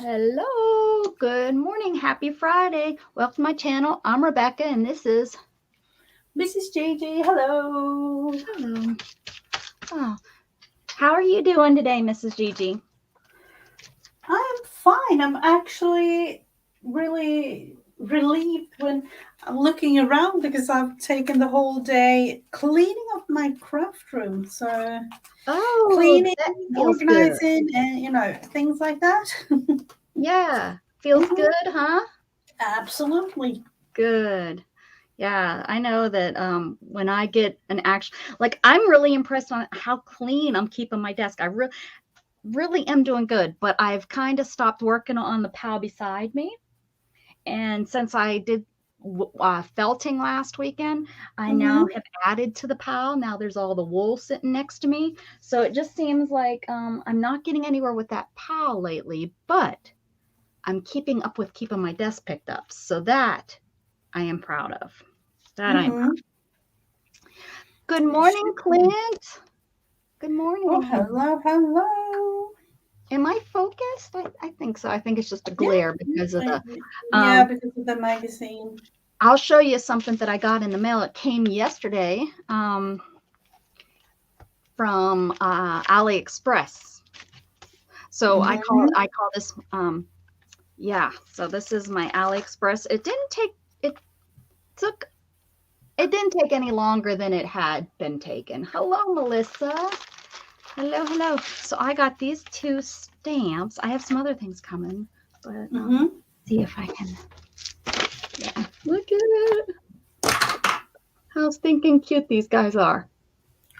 Hello, good morning, happy Friday. Welcome to my channel. I'm Rebecca and this is Mrs. Gigi, hello. Hello. Oh, how are you doing today, Mrs. Gigi? I am fine. I'm actually really relieved when I'm looking around because I've taken the whole day cleaning up my craft room. So Oh, cleaning, that feels good. organizing, and things like that. Yeah, feels Mhm. good, huh? Absolutely. Good. Yeah, I know that when I get an action, like I'm really impressed on how clean I'm keeping my desk. I really am doing good, but I've kind of stopped working on the pile beside me. And since I did felting last weekend, I now Hmm. have added to the pile. Now there's all the wool sitting next to me. So it just seems like I'm not getting anywhere with that pile lately, but I'm keeping up with keeping my desk picked up. So that I am proud of. That I am proud. Hmm. Good You morning, should be. Clint. Good Oh, morning. hello, hello. Am I focused? I think so. I think it's just a Yeah. glare because of Uh, the Yeah, um, because of the magazine. I'll show you something that I got in the mail. It came yesterday. From AliExpress. So Hmm. I call this yeah. So this is my AliExpress. It took it didn't take any longer than it had been taken. Hello, Melissa. Hello. So I got these two stamps. I have some other things coming, but Hmm. see if I can. Yeah, look at it. How stinking cute these guys are.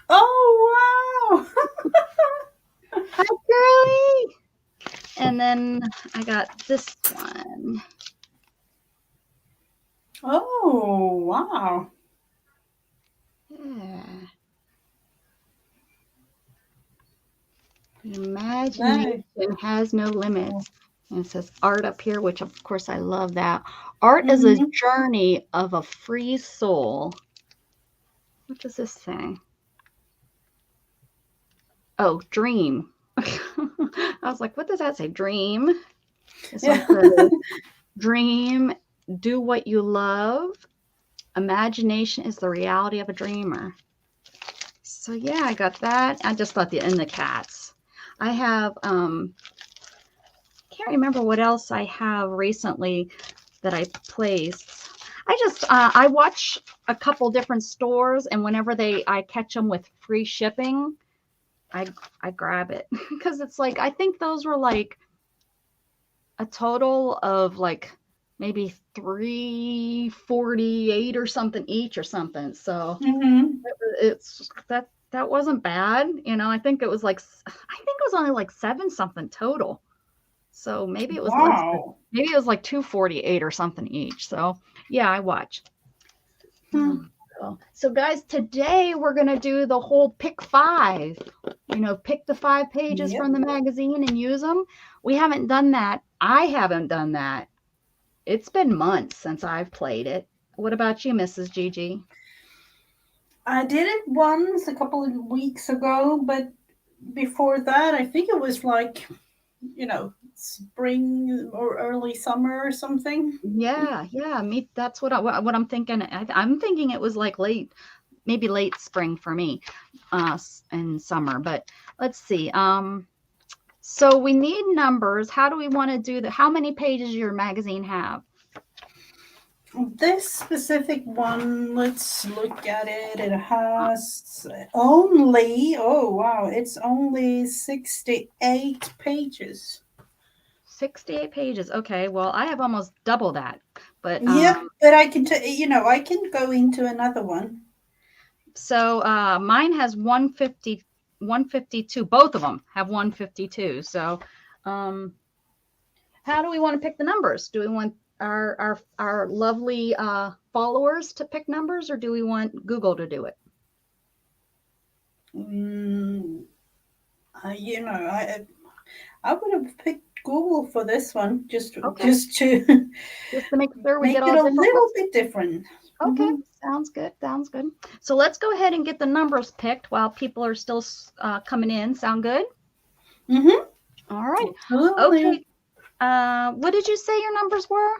Oh, wow. Hi, girly. And then I got this one. Oh, wow. Yeah. Imagination Nice. has no limits. And it says art up here, which of course I love that. Art is a Hmm. journey of a free soul. What does this say? Oh, dream. I was like, what does that say? Dream. This one Yeah. says, dream, do what you love. Imagination is the reality of a dreamer. So yeah, I got that. I just thought and the cats. I have can't remember what else I have recently that I placed. I watch a couple different stores, and whenever I catch them with free shipping, I I grab it because it's like I think those were like a total of like maybe 348 or something each or something. So Hmm. it's that wasn't bad, you know. I think it was only like seven something total. So Wow. maybe it was like 248 or something each. So yeah, I watch. Hmm. So guys, today we're gonna do the whole pick five. Pick the five pages Yep. from the magazine and use them. We haven't done that. I haven't done that. It's been months since I've played it. What about you, Mrs. Gigi? I did it once a couple of weeks ago, but before that, I think it was like, spring or early summer or something. Yeah. Me. That's what I'm thinking. I'm thinking it was like maybe late spring for me, and summer. But let's see. So we need numbers. How do we want to do that? How many pages your magazine have? This specific one, let's look at it. It has only, oh wow, it's only 68 pages. 68 pages. Okay, well, I have almost double that. But Yep, but I can, I can go into another one. so mine has 150, 152. Both of them have 152. So how do we want to pick the numbers? Do we want our lovely followers to pick numbers, or do we want Google to do it? Mm, I would have picked Google for this one, just Okay, just to just to make sure we get make it all a different little ones. bit different. Okay, Hmm. sounds good. Sounds good. So let's go ahead and get the numbers picked while people are still coming in. Sound good? Hmm. All right. Absolutely. Okay. What did you say your numbers were?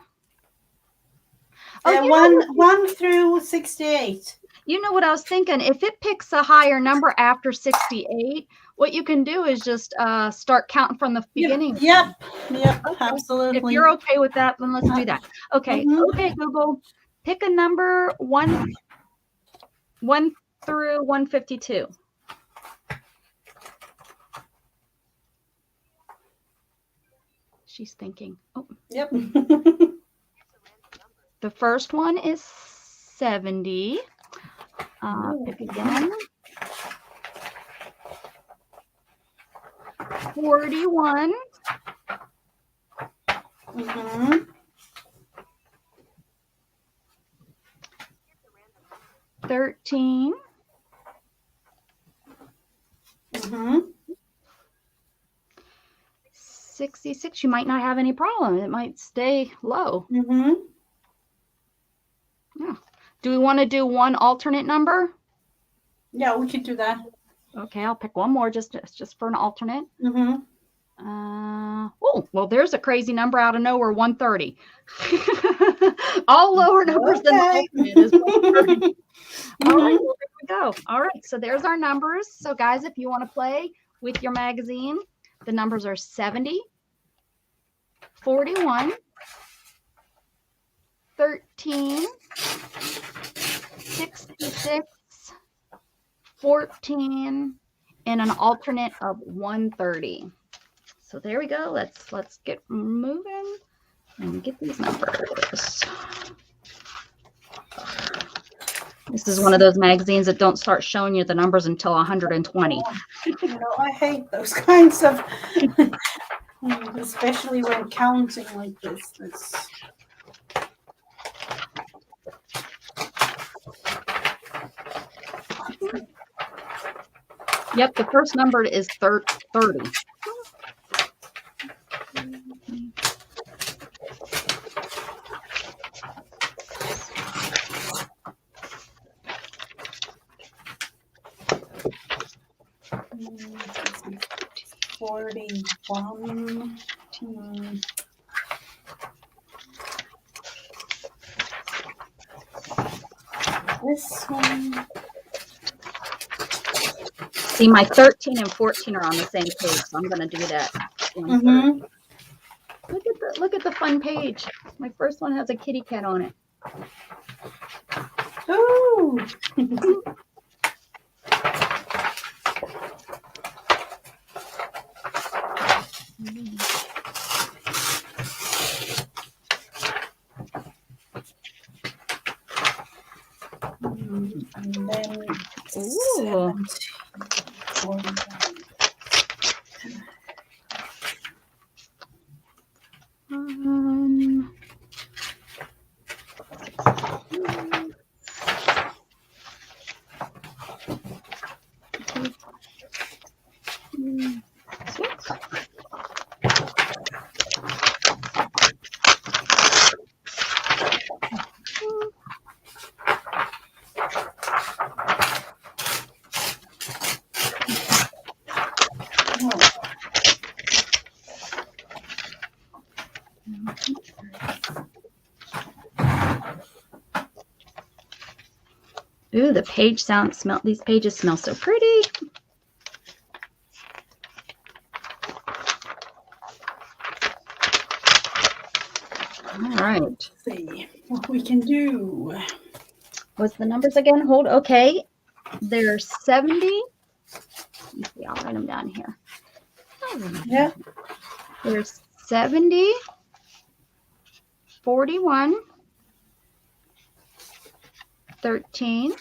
Oh, you know what? 1 through 68. You know what I was thinking? If it picks a higher number after 68, what you can do is just start counting from the Yep, beginning. yep, yep, Okay. If absolutely. you're okay with that, then let's do that. Okay. Mhm. Okay, Google, pick a number one through 152. She's thinking. Oh, Yep. the first one is 70. Pick again. 41. Mhm. 13. Mhm. 66. You might not have any problem. It might stay low. Mhm. Yeah. Do we want to do one alternate number? Yeah, we could do that. Okay, I'll pick one more just for an alternate. Mhm. Oh, well, there's a crazy number out of nowhere, 130. All lower numbers than the Okay. alternate is 130. All right, Mhm. well, there we go. All right, so there's our numbers. So, guys, if you want to play with your magazine, the numbers are 70, 41, 13, 66, 14, and an alternate of 130. So there we go. Let's get moving and get these numbers. This is one of those magazines that don't start showing you the numbers until 120. I hate those kinds of, especially when counting like this. Yep, the first number is 30. Mm, 41. This one. See, my 13 and 14 are on the same page, so I'm going to do that. Mhm. Look at the fun page. My first one has a kitty cat on it. Ooh. And then Ooh. 41. Ooh, the page smell. These pages smell so pretty. All right. Let's see what we can do. What's the numbers again? Hold. Okay. There's 70. Let me see. I'll write them down here. Yeah. There's 70, 41, 13,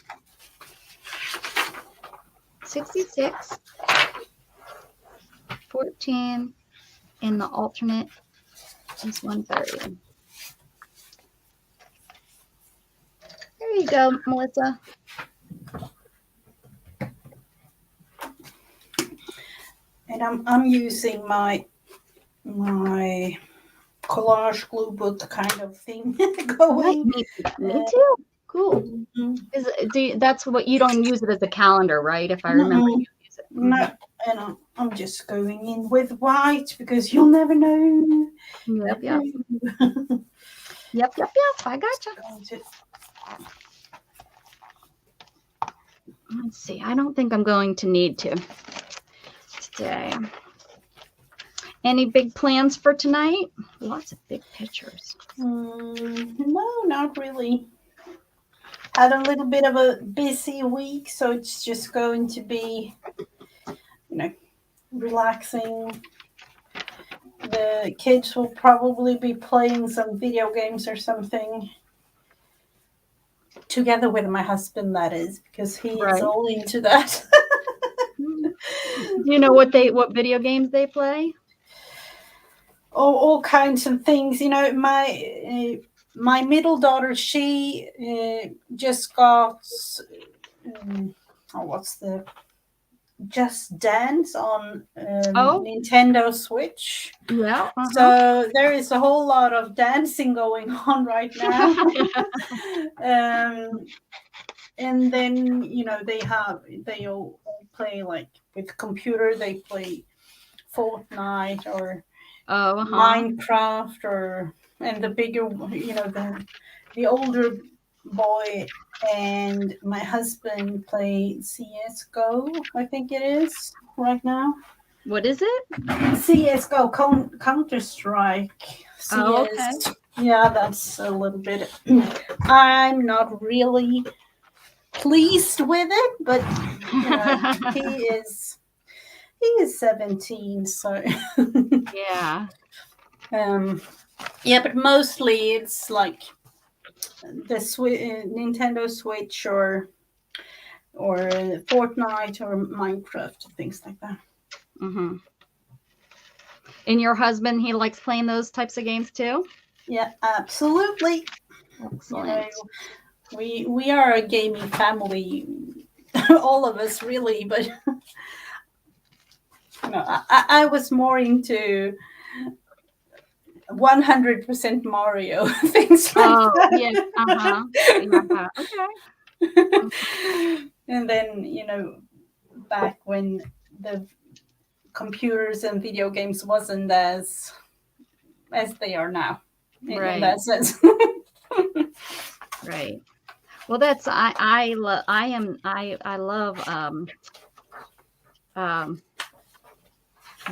66, 14, and the alternate is 130. There you go, Melissa. And I'm using my collage glue book kind of thing going. Me too. Cool. That's what you don't use it as a calendar, right? If I remember, you use it. No, and I'm just going in with white because you'll never know. Yep, Let yep. me Yep, yep, yep. I gotcha. going to Let's see. I don't think I'm going to need to today. Any big plans for tonight? Lots of big pictures. no, not really. Had a little bit of a busy week, so it's just going to be, relaxing. The kids will probably be playing some video games or something together with my husband, that is, because he is Right. all into that. Do you know what video games they play? All kinds of things. My middle daughter, she just got what's the Just Dance on Oh, Nintendo Switch. yeah. Uh-huh. So there is a whole lot of dancing going on right now. um, and then they all play, like, with computer. They play Fortnite or Oh, uh-huh. Minecraft, and the bigger, the older boy and my husband play CS:GO, I think it is right now. What is it? CS:GO, Counter Strike. Oh, okay. CS. Yeah, that's a little bit. I'm not really pleased with it, but he is 17, so Yeah. um, yeah. But mostly it's like the Nintendo Switch or Fortnite or Minecraft, things like that. Mm-hmm. And your husband, he likes playing those types of games too? Yeah, absolutely. You know, Excellent. we are a gaming family, all of us really. But I was more into 100% Mario, things like Oh, yeah. Uh-huh. that. Yeah. Okay. And then, back when the computers and video games wasn't as they are now, in Right. that sense. Right. Well, that's I love um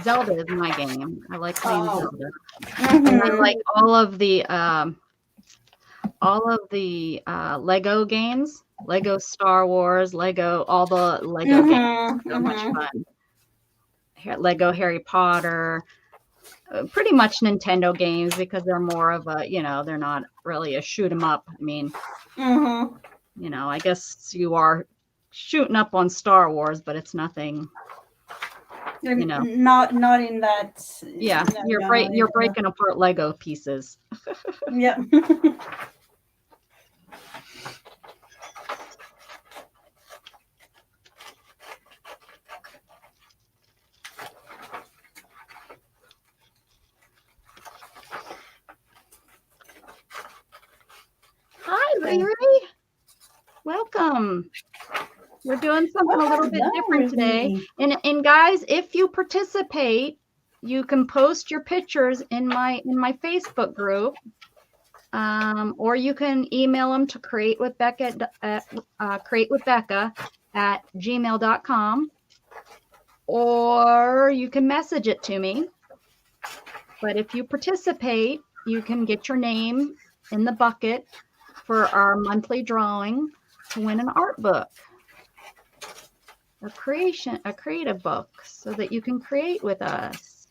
Zelda is my game. I like playing Oh. Zelda. And I like Mhm. all of the Lego games, Lego Star Wars, Lego, all the Lego games. Mhm. So much Mhm. fun. Lego Harry Potter, pretty much Nintendo games because they're more of a, they're not really a shoot 'em up. I mean, Mhm. I guess you are shooting up on Star Wars, but it's nothing, you know. Not in that. Yeah, No, no. you're breaking apart Lego pieces. Yeah. Hi, Riri. Welcome. We're doing something a little bit Hello, different today. Ruby. And guys, if you participate, you can post your pictures in my Facebook group, or you can email them to createwithbecca@gmail.com, or you can message it to me. But if you participate, you can get your name in the bucket for our monthly drawing to win an art book, a creative book, so that you can create with us.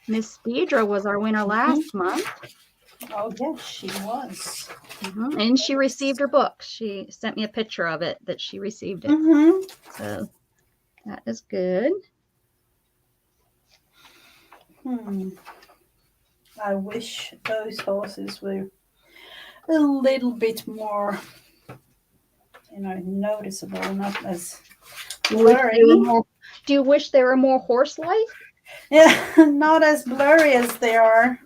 Miss Deidre was our winner last month. Oh, yes, she was. And she received her book. She sent me a picture of it that she received it. Mm-hmm. So that is good. I wish those horses were a little bit more, noticeable, not as You wish they were blurry. more. Do you wish they were more horse-like? Yeah, not as blurry as they are.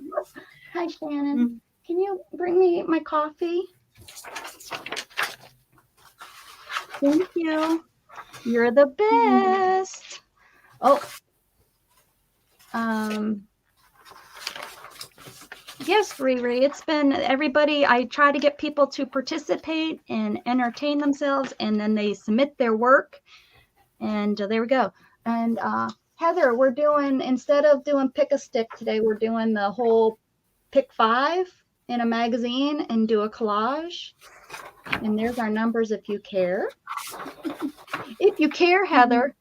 Hi, Shannon. Mm. Can you bring me my coffee? Thank you. You're the best. Oh, um, Yes, Riri, it's been everybody. I try to get people to participate and entertain themselves, and then they submit their work, and there we go. And Heather, we're doing, instead of doing pick a stick today, we're doing the whole pick 5 in a magazine and do a collage. And there's our numbers if you care. If you care, Heather,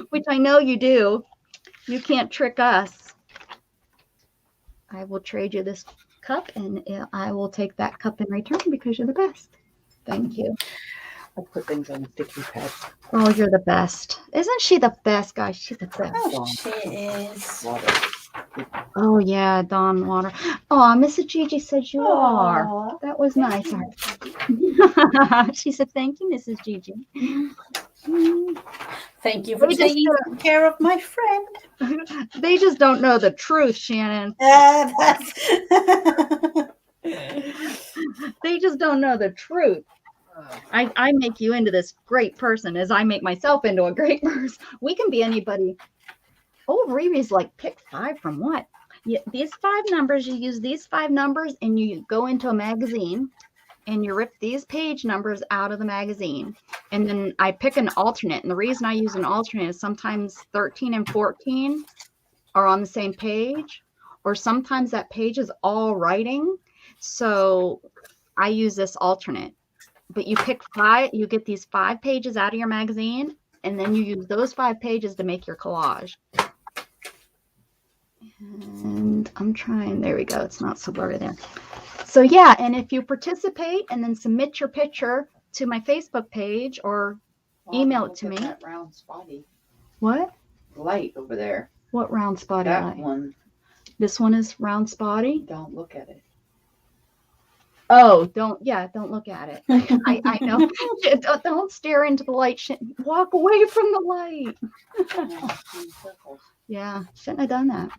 which I know you do, you can't trick us. I will trade you this cup, and I will take that cup in return because you're the best. Thank you. I put things on sticky pads. Oh, you're the best. Isn't she the best, guys? She's the best. Oh, she is. Water. Oh, yeah, Dawn Water. Oh, Mrs. Gigi said you are. Aw. That was nice. She said, thank you, Mrs. Gigi. Thank you for We just, taking care of my friend. They just don't know the truth, Shannon. They just don't know the truth. I make you into this great person as I make myself into a great person. We can be anybody. Oh, Riri's like, pick 5 from what? Yeah, these 5 numbers, you use these 5 numbers and you go into a magazine and you rip these page numbers out of the magazine. And then I pick an alternate. And the reason I use an alternate is sometimes 13 and 14 are on the same page, or sometimes that page is all writing. So I use this alternate. But you pick 5, you get these 5 pages out of your magazine, and then you use those 5 pages to make your collage. And I'm trying, there we go. It's not so blurry there. So yeah, and if you participate and then submit your picture to my Facebook page or email it to me. That round spotty What? light over there. What round spotty That light? one. This one is round spotty? Don't look at it. Oh, don't look at it. I know. Don't stare into the light. Walk away from the light. Yeah, shouldn't have done that.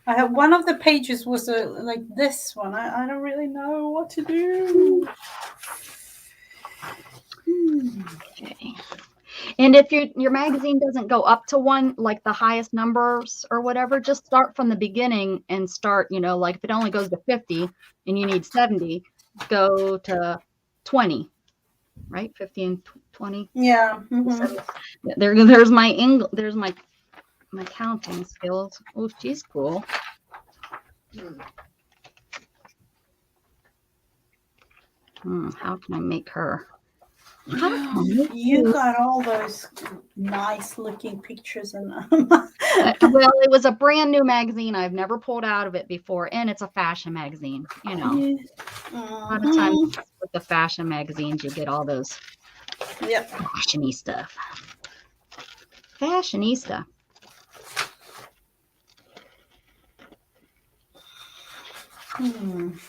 I have one of the pages was like this one. I don't really know what to do. Okay. And if your magazine doesn't go up to 1, like the highest numbers or whatever, just start from the beginning and start, like if it only goes to 50 and you need 70, go to 20, right? 50 and 20. Yeah. So there's my counting skills. Oh, she's cool. How can I make her? You got all those nice looking pictures and well, it was a brand new magazine. I've never pulled out of it before, and it's a fashion magazine. A lot of times with the fashion magazines, you get all those fashiony stuff. Fashionista. I'm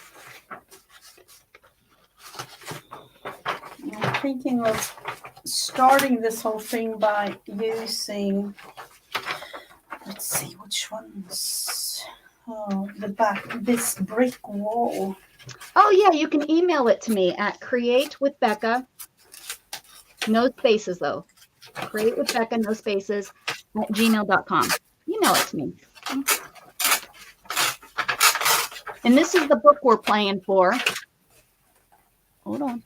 thinking of starting this whole thing by using, let's see which ones. Oh, the back, this brick wall. Oh yeah, you can email it to me at createwithbecca, no spaces though. Createwithbecca, no spaces, at gmail.com. Email it to me. And this is the book we're playing for. Hold on.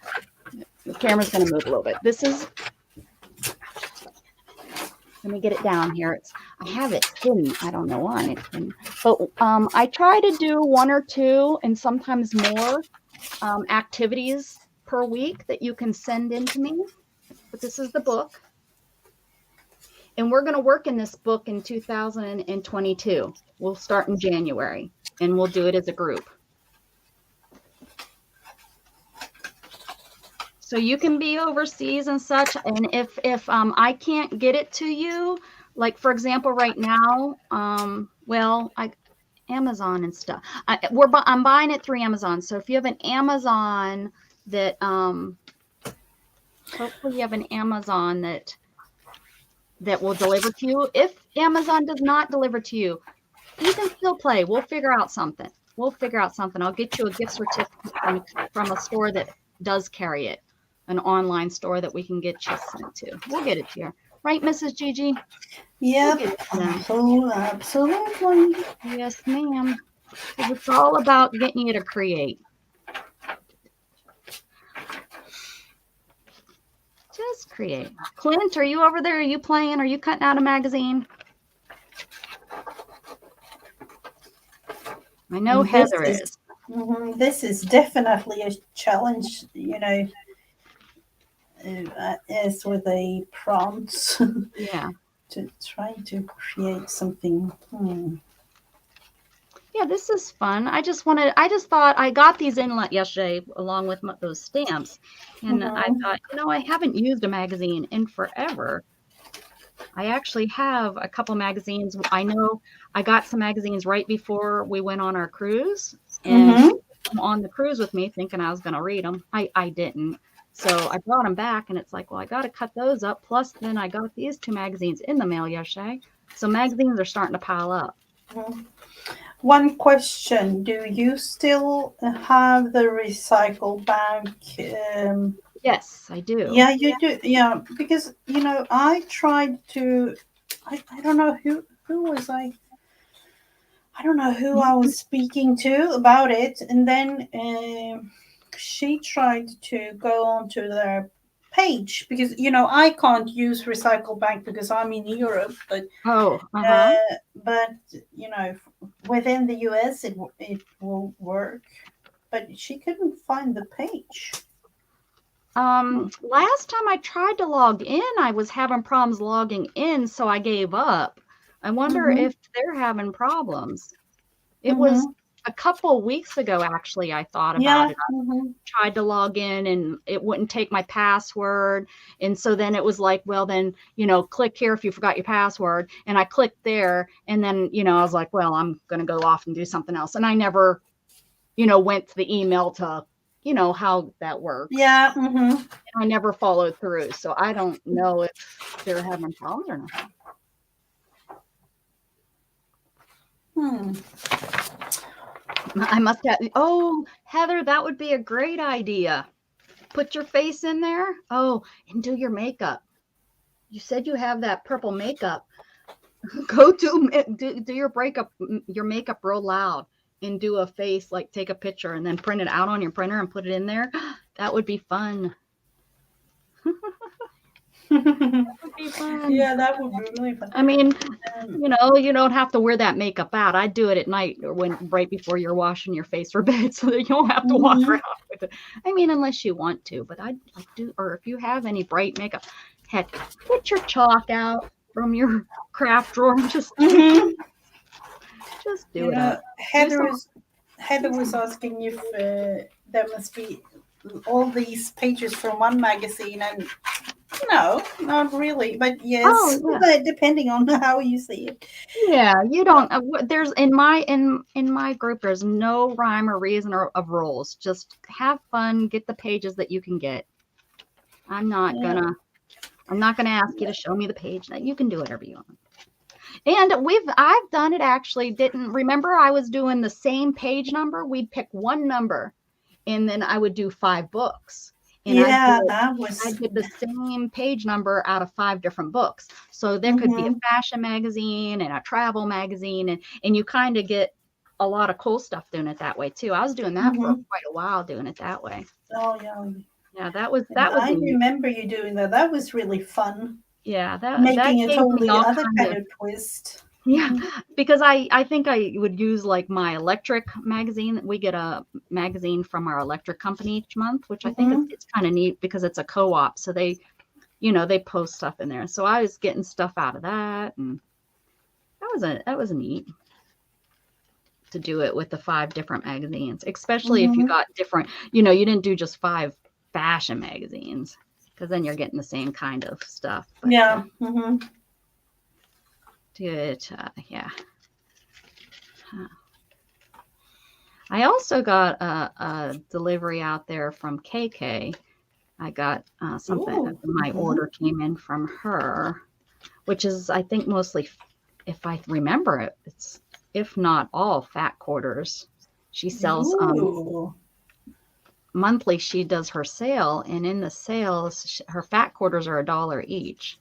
The camera's going to move a little bit. This is, let me get it down here. I have it hidden. I don't know why it's hidden. But I try to do 1 or 2 and sometimes more activities per week that you can send in to me. But this is the book. And we're going to work in this book in 2022. We'll start in January and we'll do it as a group. So you can be overseas and such. And if I can't get it to you, like for example, right now, Amazon and stuff. I'm buying it through Amazon. So if you have an Amazon that, hopefully you have an Amazon that will deliver to you. If Amazon does not deliver to you, you can still play. We'll figure out something. I'll get you a gift certificate from a store that does carry it. An online store that we can get you sent to. We'll get it to you. Right, Mrs. Gigi? We'll Yep. get into them. Absolutely. Yes, ma'am. Because it's all about getting you to create. Just create. Clint, are you over there? Are you playing? Are you cutting out a magazine? I know This Heather is is. this is definitely a challenge, as with the prompts Yeah. to try to create something. Yeah, this is fun. I just thought I got these in yesterday along with those stamps. And I Mm-hmm. thought, I haven't used a magazine in forever. I actually have a couple magazines. I know I got some magazines right before we went on our cruise, and Mm-hmm. I'm on the cruise with me thinking I was going to read them. I didn't. So I brought them back, and it's like, well, I got to cut those up. Plus, then I got these two magazines in the mail yesterday. So magazines are starting to pile up. One question: do you still have the recycle bank? Yes, I do. Yeah, you do. Yeah, because I tried to. I don't know who was I. I don't know who I was speaking to about it, and then she tried to go onto their page because I can't use Recycle Bank because I'm in Europe, Oh, uh-huh. but within the US it will work, but she couldn't find the page. Last time I tried to log in, I was having problems logging in, so I gave up. I wonder Mm-hmm. if they're having problems. It was Mm-hmm. a couple weeks ago, actually, I thought about Yeah. it. I Mm-hmm. tried to log in and it wouldn't take my password. And so then it was like, well, then, click here if you forgot your password. And I clicked there. And then, I was like, well, I'm going to go off and do something else. And I never, went to the email to, how that works. Yeah. Mm-hmm. I never followed through. So I don't know if they're having problems or not. Hmm. I must have. Oh, Heather, that would be a great idea. Put your face in there. Oh, and do your makeup. You said you have that purple makeup. Go do your makeup real loud, and do a face, like take a picture and then print it out on your printer and put it in there. That would be fun. That would be fun. Yeah, that would be really fun. I mean, Um, you don't have to wear that makeup out. I do it at night or when right before you're washing your face for bed, so that you don't have to walk mhm. around with it. I mean, unless you want to, but I do. Or if you have any bright makeup, heck, get your chalk out from your craft drawer and Mhm. just do it up. Do Heather some. was Heather Do was some. asking if there must be all these pages from one magazine, and no, not really. But Oh yes, yeah. but depending on how you see it. Yeah, you don't. There's in my group. There's no rhyme or reason or of rules. Just have fun. Get the pages that you can get. I'm not Yeah. gonna. I'm not gonna ask you to show me the page. You can do whatever you want. And I've done it actually. Didn't remember I was doing the same page number. We'd pick one number, and then I would do 5 books, and Yeah, that I was. did the same page number out of 5 different books. So there could be a Mhm. fashion magazine and a travel magazine, and you kind of get a lot of cool stuff doing it that way too. I was doing that for Mhm. quite a while, doing it that way. Oh yeah. Yeah, And that was I neat. remember you doing that. That was really fun. Yeah, that Making a gave me totally all other kind kind of. of twist. Yeah, Mhm. because I think I would use like my electric magazine. We get a magazine from our electric company each month, which I think Mhm. it's kind of neat because it's a co-op. So they post stuff in there. So I was getting stuff out of that, and that was neat to do it with the 5 different magazines, especially if you Mhm. got different. You didn't do just 5 fashion magazines because then you're getting the same kind of stuff. But Yeah. Mhm. do it, yeah. I also got a delivery out there from KK. I got something. Ooh. My Mhm. order came in from her, which is, I think, mostly, if I remember it, it's if not all fat quarters. She sells Ooh. monthly. She does her sale, and in the sales, her fat quarters are $1 each.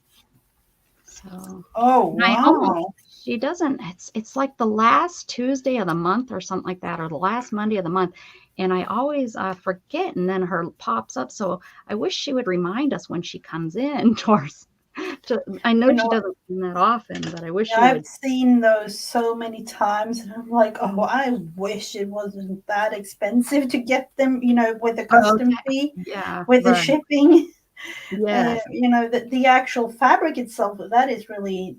So Oh, and I almost wow. she doesn't it's like the last Tuesday of the month or something like that, or the last Monday of the month, and I always, forget, and then her pops up, so I wish she would remind us when she comes in to I know You she know, doesn't come that often, but I wish she I've would. seen those so many times, and I'm like, oh, I wish it wasn't that expensive to get them, with the Oh, custom fee, yeah, with the right. shipping. Yes. The actual fabric itself, that is really,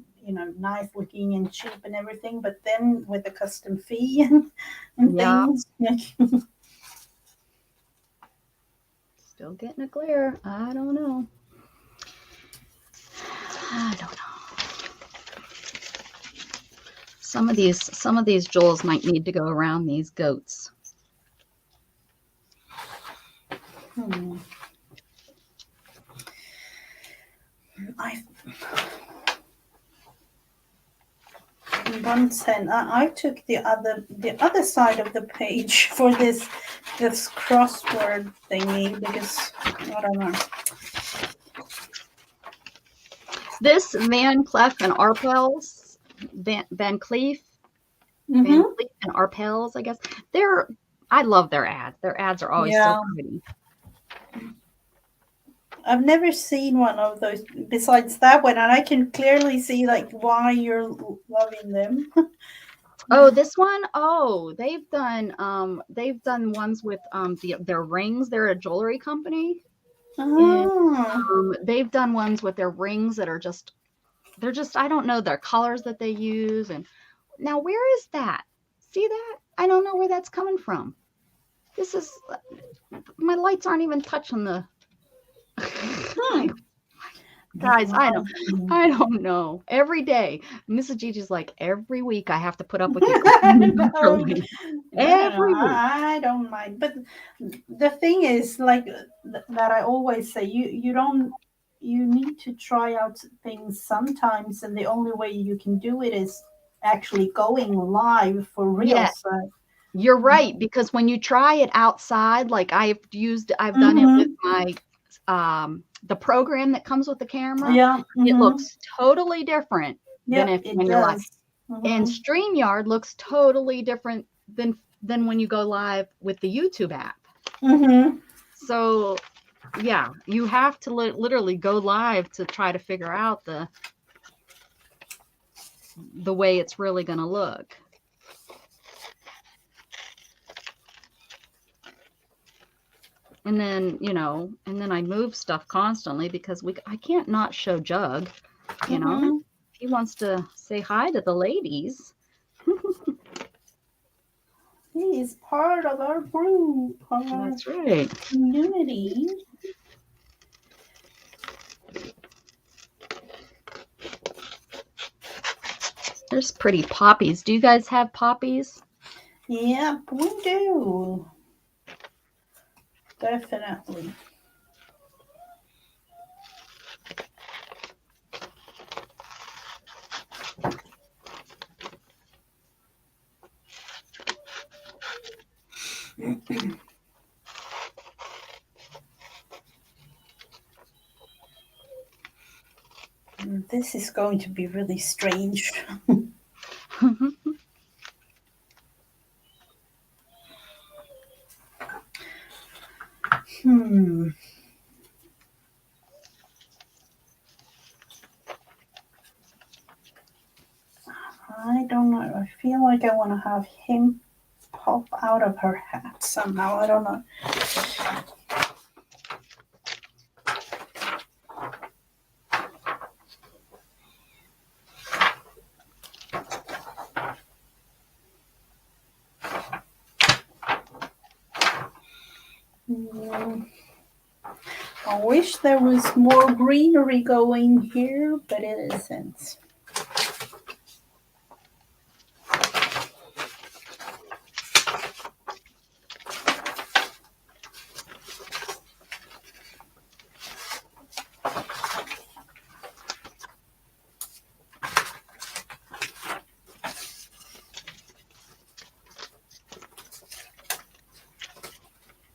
nice looking and cheap and everything. But then with the custom fee and Yeah. things, like, Still getting a glare. I don't know. I don't know. Some of these jewels might need to go around these goats. hmm, I once and I took the other side of the page for this crossword thingy because I don't know. This Van Cleef and Arpels, Van Cleef, Van Mm-hmm. Cleef and Arpels, I guess. They're I love their ads. Their ads are always so Yeah, pretty. I've never seen one of those besides that one, and I can clearly see like why you're loving them. Oh, this one? Oh, they've done ones with their rings. They're a jewelry company. And Ah, they've done ones with their rings that are just they're just I don't know their colors that they use. And now where is that? See that? I don't know where that's coming from. This is my lights aren't even touching the hmm. guys. I don't Um, I don't know. Every day, Mrs. Gigi's like every week I have to put up with you complaining about your no, lights. no, Every week. I don't mind. But the thing is, like that, I always say, you need to try out things sometimes, and the only way you can do it is actually going live for real. Yeah, So, you're right because when you try it outside, like I've done it with mm-hmm. my the program that comes with the camera. Yeah, It mm-hmm. looks totally different than Yep, if it when you're live. does. And Mm-hmm. StreamYard looks totally different than when you go live with the YouTube app. Mm-hmm. So yeah, you have to literally go live to try to figure out the way it's really going to look. And then, and then I move stuff constantly because I can't not show Jug, you know. Mm-hmm. He wants to say hi to the ladies. He is part of our group, our That's right. community. There's pretty poppies. Do you guys have poppies? Yep, we do. Definitely. This is going to be really strange. Hmm. I don't know. I feel like I want to have him pop out of her hat somehow. I don't know. Hmm. I wish there was more greenery going here, but it isn't.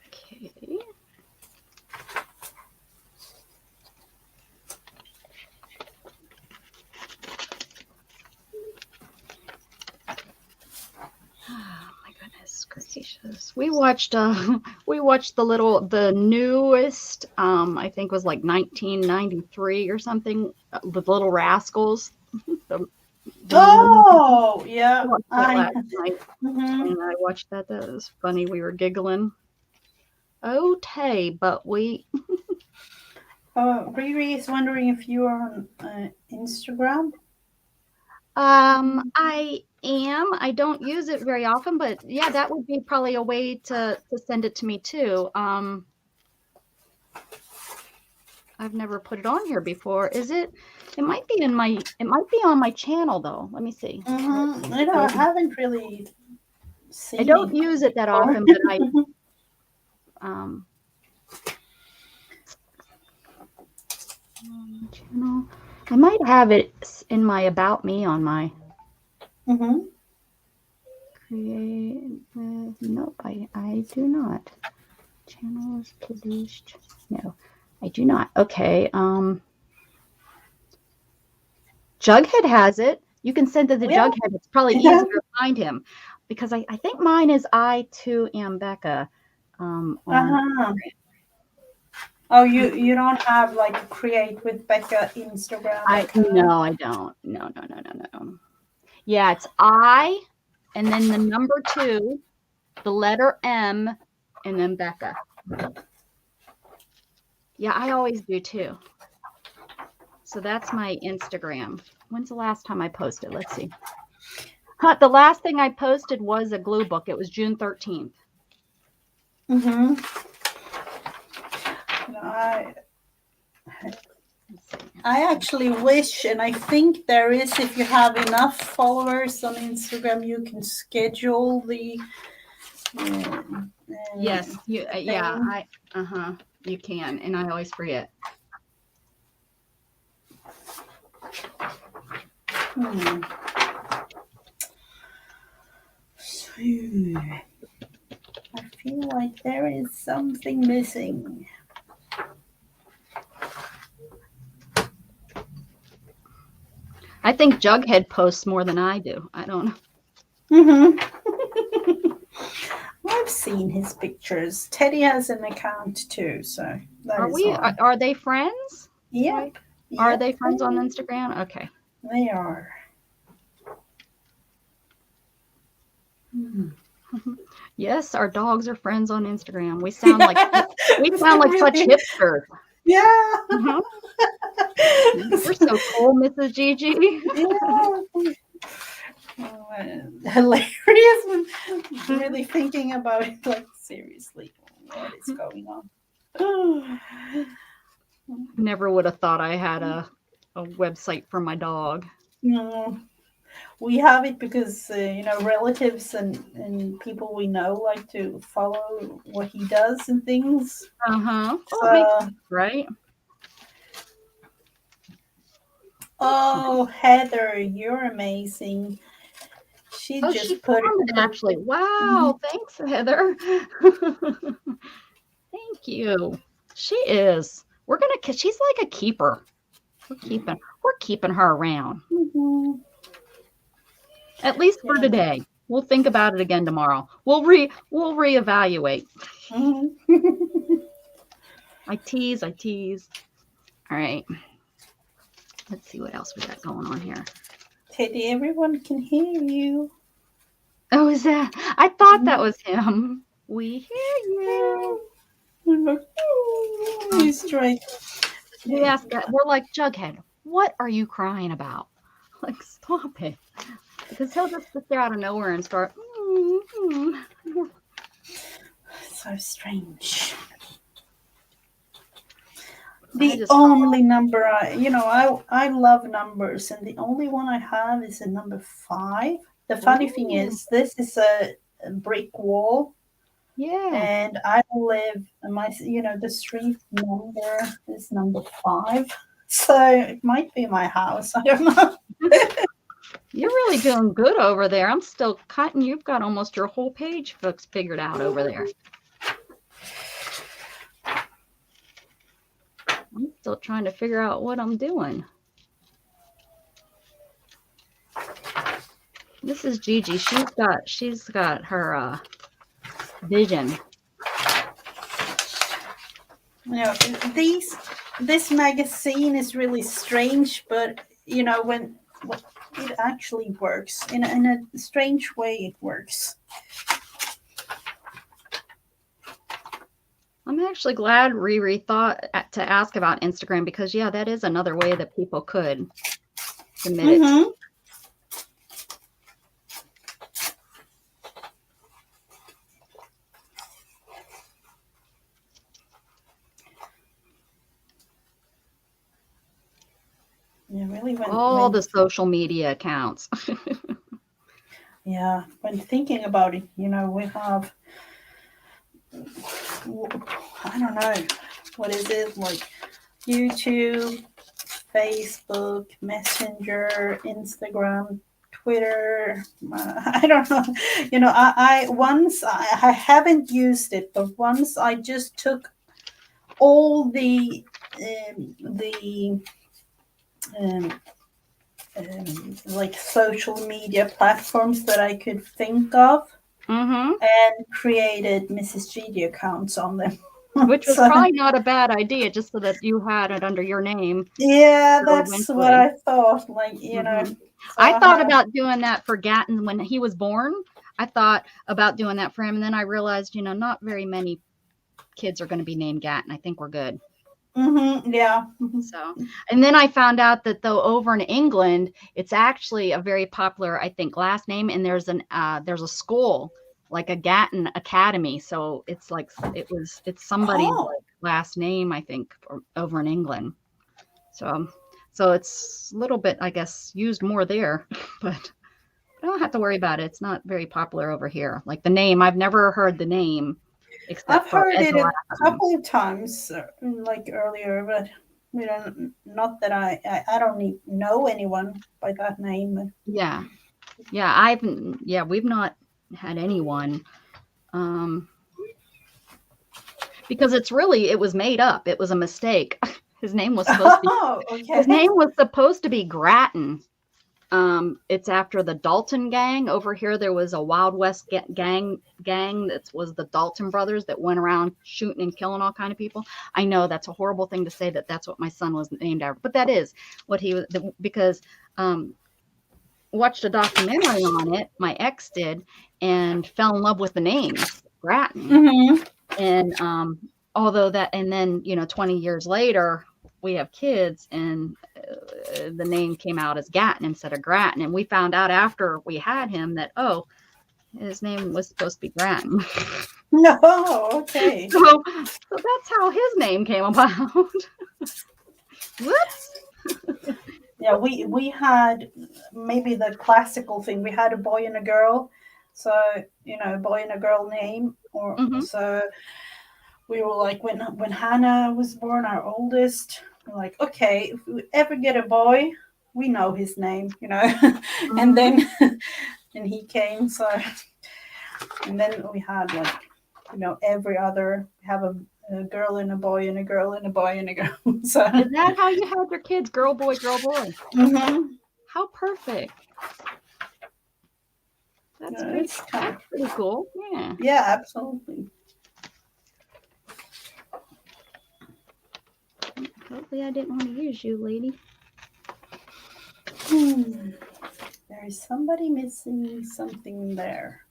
Okay. We watched the newest I think was like 1993 or something, The Little Rascals. The, the movie. Oh, I yeah. watched that I. last night Mhm. and I watched that. That was funny. We were giggling. Okay, but Riri is wondering if you are on Instagram. I am. I don't use it very often, but yeah, that would be probably a way to send it to me too. I've never put it on here before. Is it? It might be in my. It might be on my channel though. Let me see. I haven't really I seen don't it use it that before. often, but I um channel. I might have it in my about me on my hmm create with. Nope, I do not. Channel is produced. No, I do not. Okay. Jughead has it. You can send it to Yeah. Jughead. It's probably easier to find him because I think mine is I too am Becca on Uh-huh. Oh, you don't have like create with Becca Instagram I account. no, I don't. No, no, no, no, no. Yeah, it's I and then the number two, the letter M, and then Becca. Yeah, I always do too. So that's my Instagram. When's the last time I posted? Let's see. The last thing I posted was a glue book. It was June 13th. Mm-hmm. I Let's see. I actually wish, and I think there is, if you have enough followers on Instagram, you can schedule uh, Yes, the yeah, thing. you can, and I always forget. Hmm. I feel like there is something missing. I think Jughead posts more than I do. I don't know. Mm-hmm. I've seen his pictures. Teddy has an account too, so that Are is we? why. Are they friends? Why Yep, are yep, they friends on Instagram? Okay. they are. Hmm. Yes, our dogs are friends on Instagram. We sound like such Really? hipsters. Yeah. Mhm. You're so cool, Mrs. Gigi. Yeah. Hilarious when really thinking about it. Like, seriously, what is going on? Never would have thought I had a website for my dog. No, we have it because relatives and people we know like to follow what he does and things. Uh-huh. Well, it makes So, sense, right? oh, Heather, you're amazing. She Oh, she just put it. found it actually. Mhm. Wow, thanks, Heather. Thank you. She is. Cause she's like a keeper. We're keeping her around. Mhm. At least for Yeah. today. We'll think about it again tomorrow. We'll reevaluate. Mhm. I tease, I tease. All right. Let's see what else we got going on here. Teddy, everyone can hear you. Oh, is that? I thought that was him. We hear you. He's trying. We're like, Jughead, what are you crying about? Like, stop it. Because he'll just sit there out of nowhere and start. So strange. I The just only number I love numbers, and the only one I have is a number 5. The funny thing Ooh, is, this is a brick wall, yeah. and I live the street number is number 5, so it might be my house. I don't know. You're really doing good over there. I'm still cutting. You've got almost your whole page figured out over there. I'm still trying to figure out what I'm doing. This is Gigi. She's got her vision. You know, this magazine is really strange, but you know when it actually works in a strange way. It works. I'm actually glad Riri thought to ask about Instagram because, yeah, that is another way that people could submit it. Mm-hmm. Yeah, really. All the social media accounts. Yeah, when thinking about it, you know, we have I don't know what is it like YouTube, Facebook, Messenger, Instagram, Twitter. I don't know. You know, I once I haven't used it, but once I just took all the um, like social media platforms that I could think of Hmm. and created Mrs. Gigi accounts on them. Which was So probably not a bad idea, just so that you had it under your name. yeah, So that's what eventually. I thought. Like, you know, Hmm. so I I thought have. about doing that for Gatton when he was born. I thought about doing that for him, and then I realized, not very many kids are going to be named Gatton. I think we're good. Yeah. So, and then I found out that though over in England, it's actually a very popular, I think, last name, and there's a school like a Gatton Academy. So it's like it's somebody's Oh, like last name, I think, over in England. So, so it's a little bit, I guess, used more there, but I don't have to worry about it. It's not very popular over here. Like the name, I've never heard the name I've except for heard as it a a last name. couple of times, like earlier, but you know, not that I don't know anyone by that name. Yeah. Yeah, we've not had anyone um because it was made up. It was a mistake. His name was supposed to be Oh, his okay. name was supposed to be Grattan. It's after the Dalton gang. Over here there was a Wild West gang that was the Dalton brothers that went around shooting and killing all kind of people. I know that's a horrible thing to say that that's what my son was named after, but that is what he was because um watched a documentary on it, my ex did, and fell in love with the name Grattan. Mm-hmm. And although that, and then 20 years later, we have kids, and the name came out as Gatton instead of Grattan. And we found out after we had him that his name was supposed to be Grattan. No, okay. So that's how his name came about. Whoops. Yeah, we had maybe the classical thing. We had a boy and a girl, so you know, a boy and a girl name, or Hmm. so we were like when Hannah was born, our oldest, we're like, okay, if we ever get a boy, we know his name, you know, and Hmm. then and he came, so and then we had like you know every other we have a girl and a boy and a girl and a boy and a girl, so Is that how you had your kids? Girl, boy, girl, boy. mhm. How perfect. That's Yeah, pretty. it's kind of That's pretty cool. Yeah. yeah, absolutely. Hopefully, I didn't want to use you, lady. Hmm. There is somebody missing something there.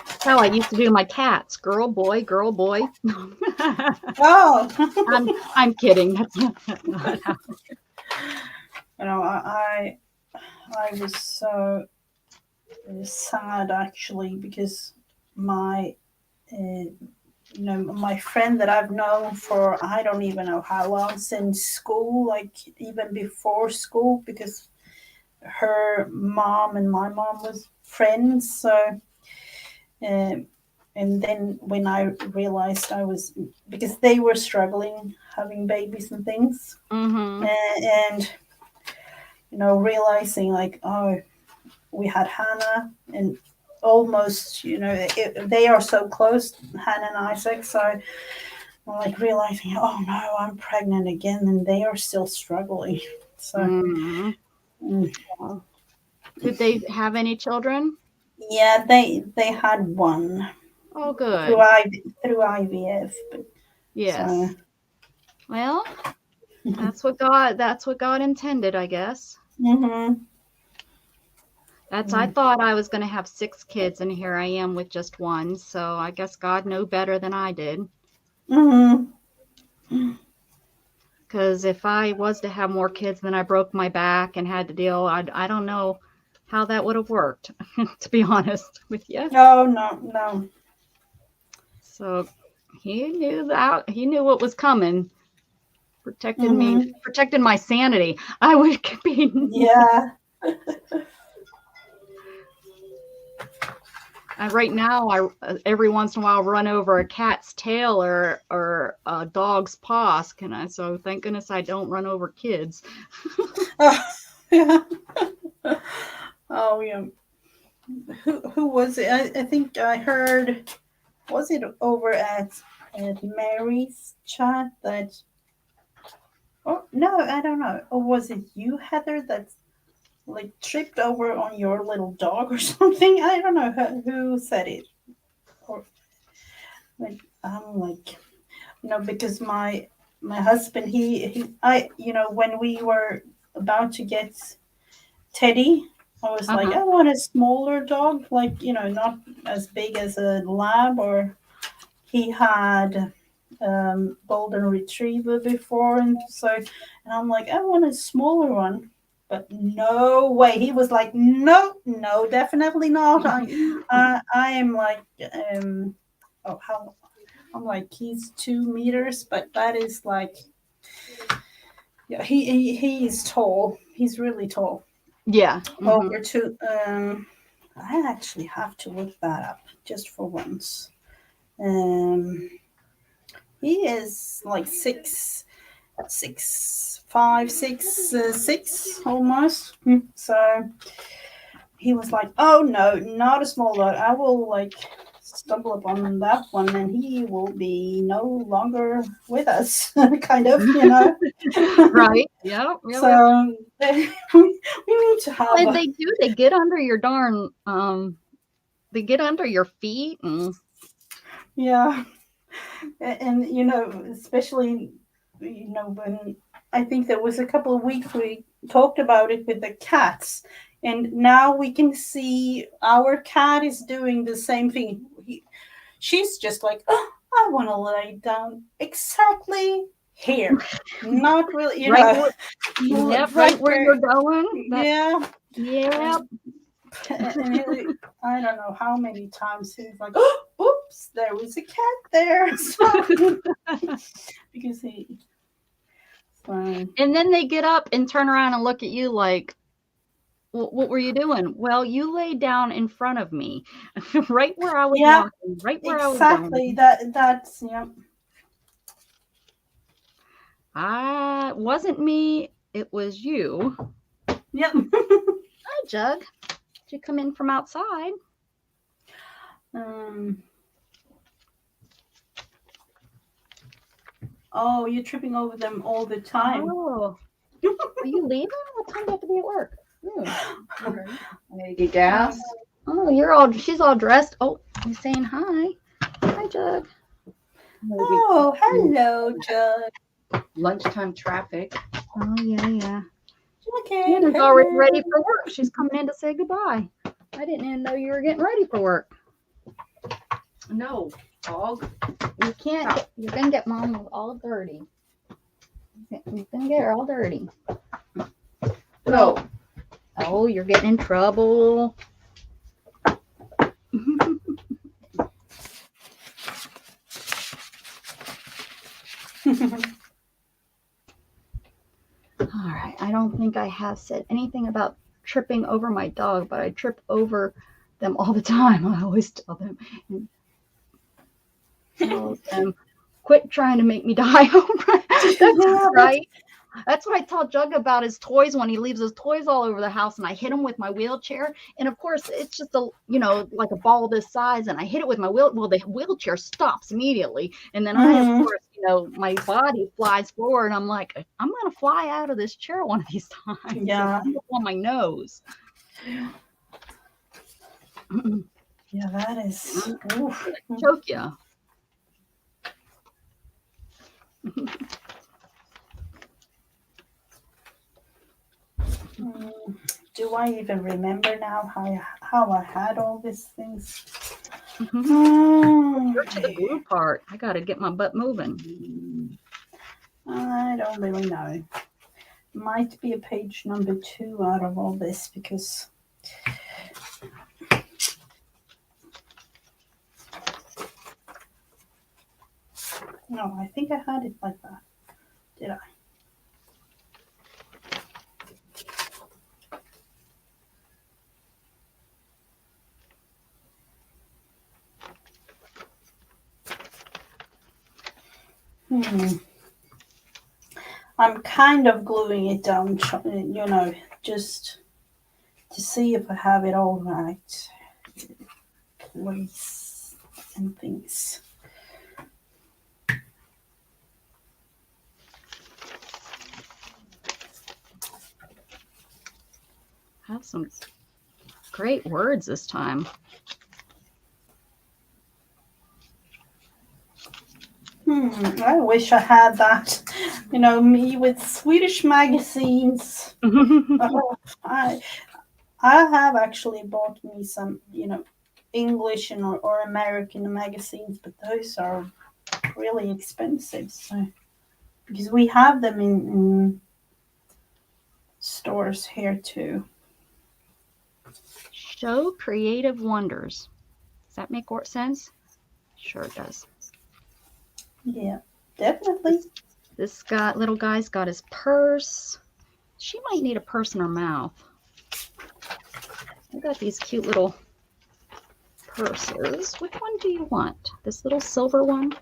That's how I used to do my cats. Girl, boy, girl, boy. Oh, I'm kidding. That's not how. you know, I was so sad actually because my my friend that I've known for I don't even know how long since school, like even before school, because her mom and my mom was friends. So, um, and then when I realized I was because they were struggling having babies and things, Mm-hmm. and you know realizing like oh we had Hannah and almost, they are so close, Hannah and Isaac. So I'm like realizing, oh no, I'm pregnant again, and they are still struggling. So Mhm. mm, Well, did they have any children? yeah, they had one Oh, through good. IVF, but so Yes. Well, that's what God intended, I guess. hmm I thought I was going to have 6 kids, and here I am with just one. So I guess God knew better than I did. hmm Because if I was to have more kids, then I broke my back and had to deal, I don't know how that would have worked, to be honest with you. no, no, no. So he knew what was coming, protected me, hmm protected my sanity. I would be. Yeah. Right now, I every once in a while run over a cat's tail or a dog's paws. Can I? So thank goodness I don't run over kids. Oh, yeah. Oh, yeah. Who was it? I think I heard. Was it over at Mary's chat that? Oh no, I don't know. Or was it you, Heather, that like tripped over on your little dog or something? I don't know who said it. Or like, I'm like, because my husband, when we were about to get Teddy, I was like, Uh-huh. I want a smaller dog, like, not as big as a lab, or he had golden retriever before, and I'm like, I want a smaller one, but no way. He was like, no, no, definitely not. I am like, oh, how I'm like, he's 2 meters, but that is like, yeah, he is tall. He's really tall. Yeah. Hmm. Over to I actually have to look that up just for once. Um, he is like 6'5", 6'6", almost. So he was like, "Oh no, not a small dog. I will like stumble upon that one, and he will be no longer with us." Kind of. Right. Yep. Yep. Yep. So we need to have And a they do. They get under your darn. They get under your feet, and yeah. And especially when I think there was a couple of weeks we talked about it with the cats, and now we can see our cat is doing the same thing. She's just like, oh, I want to lay down exactly here, not really, right. Yep. Right right where where. you're going. That. Yeah. Yep. And I don't know how many times he's like, oh, oops, there was a cat there. So, because so, And then they get up and turn around and look at you like, what were you doing? Well, you laid down in front of me, right where I was yeah, walking, right where I was exactly. going. That's yeah. I wasn't me, it was you. Yep. Hi, Jug. Did you come in from outside? um. Oh, you're tripping over them all the time. Oh, are you leaving? What time do you have to be at work? Okay. I need to get gas. Oh, she's all dressed. Oh, you saying hi. Hi, Jug. I'm gonna get Oh, hello, Jud. lunchtime traffic. Oh, yeah. Okay, Hannah's already hello. ready for work. She's coming in to say goodbye. I didn't even know you were getting ready for work. No, dog. You can't. You're gonna get Mom all dirty. You're gonna get her all dirty. No. Oh, you're getting in trouble. All right. I don't think I have said anything about tripping over my dog, but I trip over them all the time. I always tell them, quit trying to make me die. That's Yeah, right. That's what I tell Jug about his toys when he leaves his toys all over the house, and I hit him with my wheelchair. And of course, it's just a like a ball this size, and I hit it with my wheel. Well, the wheelchair stops immediately, and then I, of Mhm. course, my body flies forward. I'm like, I'm gonna fly out of this chair one of these times. So Yeah. I'm on my nose. Yeah, that is. Oof. Choke you. Mm, do I even remember now how I had all these things? You're to the Mm, glue part. I got to get my butt moving. I don't really know. Might be a page number 2 out of all this because no, I think I had it like that. Did I? Hmm. I'm kind of gluing it down, just to see if I have it all right. Place and things. Have some great words this time. I wish I had that. Me with Swedish magazines. Oh, I have actually bought me some, English or American magazines, but those are really expensive. So because we have them in stores here too. Show creative wonders. Does that make sense? Sure it does. Yeah, definitely. This little guy's got his purse. She might need a purse in her mouth. I got these cute little purses. Which one do you want? This little silver one?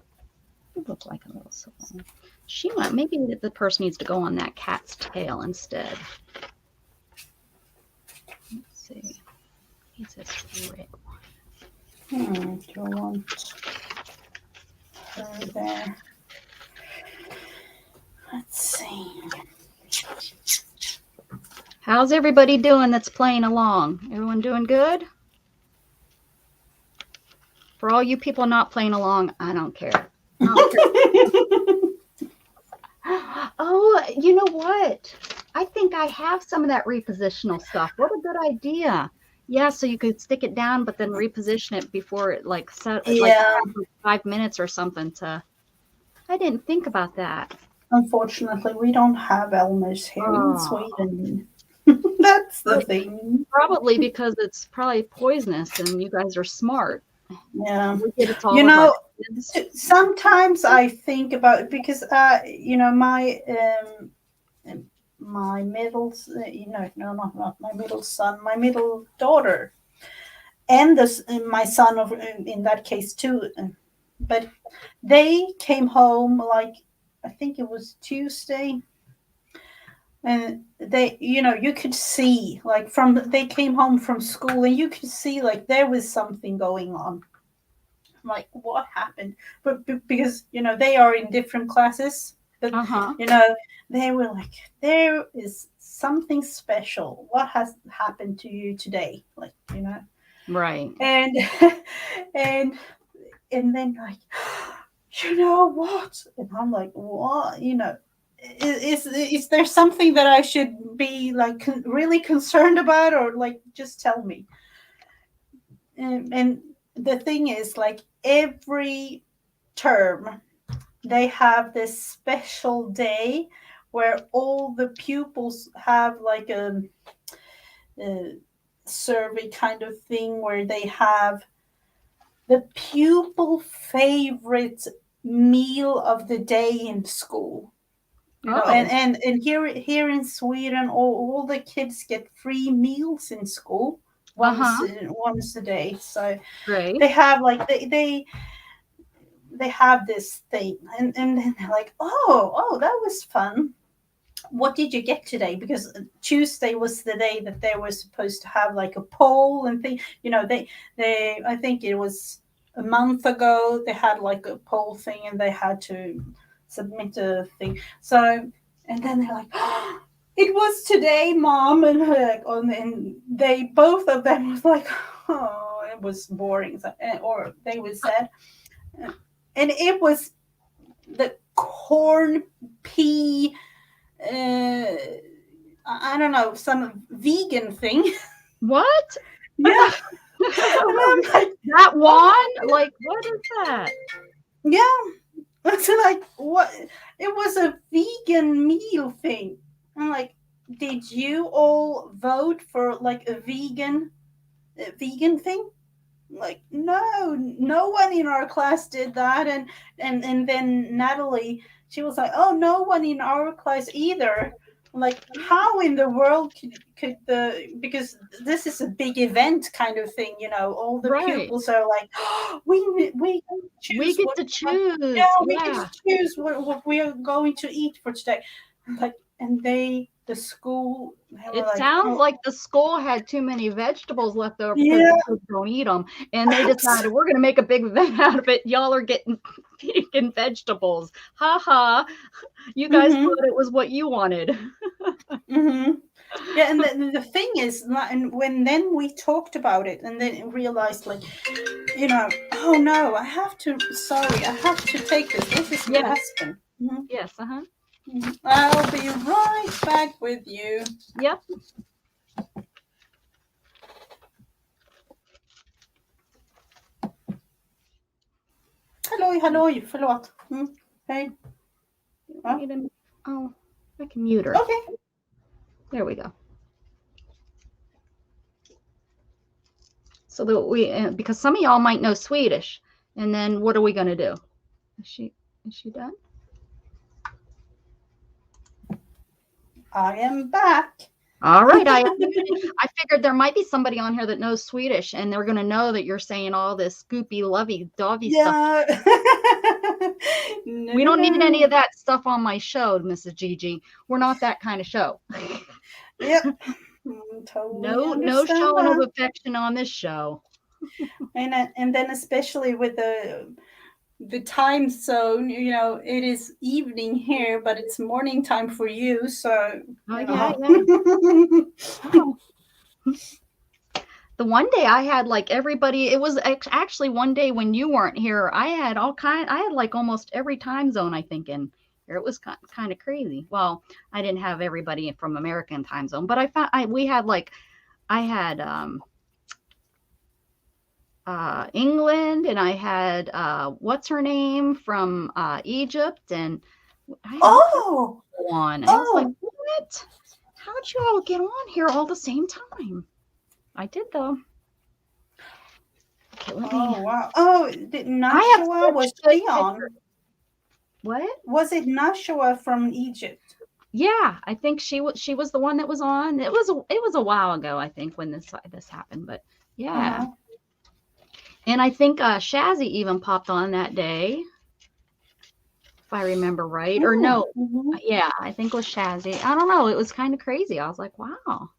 You look like a little silver one. She might, maybe the purse needs to go on that cat's tail instead. Let's see. He's this red one. Do you want her there? Let's see. How's everybody doing that's playing along? Everyone doing good? For all you people not playing along, I don't care. Oh, you know what? I think I have some of that repositional stuff. What a good idea. Yeah, so you could stick it down, but then reposition it before it Yeah, 5 minutes or something to. I didn't think about that. unfortunately, we don't have Elmers here in Oh, Sweden. That's the thing. probably because it's probably poisonous and you guys are smart. Yeah. We did it to You all of our know, kids. sometimes I think about it because my middle no, not my middle son, my middle daughter, and my son of in that case too, but they came home like I think it was Tuesday, and you could see like they came home from school and you could see like there was something going on. Like what happened? But because they are in different classes, but Uh-huh. they were like, there is something special. What has happened to you today? Like Right. and and and then like, you know what? And I'm like, what? Is there something that I should be like really concerned about, or like just tell me? And the thing is, like every term, they have this special day where all the pupils have like a survey kind of thing where they have the pupil favorite meal of the day in school. Oh, And here in Sweden, all the kids get free meals in school once uh-huh. once a day. So Great. they have like they have this thing, and then they're like, oh, that was fun. what did you get today? Because Tuesday was the day that they were supposed to have like a poll and thing. They I think it was a month ago they had like a poll thing and they had to submit a thing. So and then they're like, oh, it was today, Mom, and like and they both of them was like, oh, it was boring, so, or they was sad, and it was the corn pea uh, I don't know, some vegan thing. What? Yeah. And I'm like, That oh, one? Like, what is that? yeah. It's like, what? It was a vegan meal thing. I'm like, did you all vote for like a vegan thing? Like, no one in our class did that. And then Natalie, she was like, oh, no one in our class either. Like, how in the world could the, because this is a big event kind of thing, all the Right. pupils are like, oh, we can We choose get what, to yeah, choose. we get Yeah. to choose what we are going to eat for today. Like, and the school, they were It like, sounds oh, like the school had too many vegetables left over because yeah. the kids don't eat them. And they decided, we're going to make a big event out of it. Y'all are getting vegan vegetables. Ha ha. You guys Mm-hmm. thought it was what you wanted. Mm-hmm. Yeah, and the thing is, and when then we talked about it, and then realized, like, oh no, sorry, I have to take this. This is my Yes. husband. Mhm, Yes. Uh-huh. mhm. I'll be right back with you. Yep. Halloj, förlåt. Hej. Ja. Oh, I can mute her. Okay. There we go. So that because some of y'all might know Swedish, and then what are we going to do? Is she done? I am back. All right, I figured there might be somebody on here that knows Swedish, and they're going to know that you're saying all this scoopy, lovey, dovey stuff. Yeah. We don't need any of that stuff on my show, Mrs. Gigi. We're not that kind of show. Yep. Totally No understand showing of that. affection on this show. And then especially with the time zone, it is evening here, but it's morning time for you, so Oh you yeah, know. yeah. Oh. The one day I had like everybody, it was actually one day when you weren't here, I had like almost every time zone, I think, in here. It was kind of crazy. Well, I didn't have everybody from American time zone, but we had like, I had England, and I had what's her name from Egypt, and I had all kinds Oh, of people on. And I was like, oh, what? How'd you all get on here all the same time? I did though. Okay, let me. oh, wow. Oh, did I have Nashua, such was good she on? pictures. What? Was it Nashua from Egypt? Yeah, I think she was the one that was on. It was a while ago, I think, when this happened, but yeah. Uh-huh. And I think Shazzy even popped on that day, if I remember right. Or no, Mm-hmm. yeah, I think it was Shazzy. I don't know. It was kind of crazy. I was like, wow.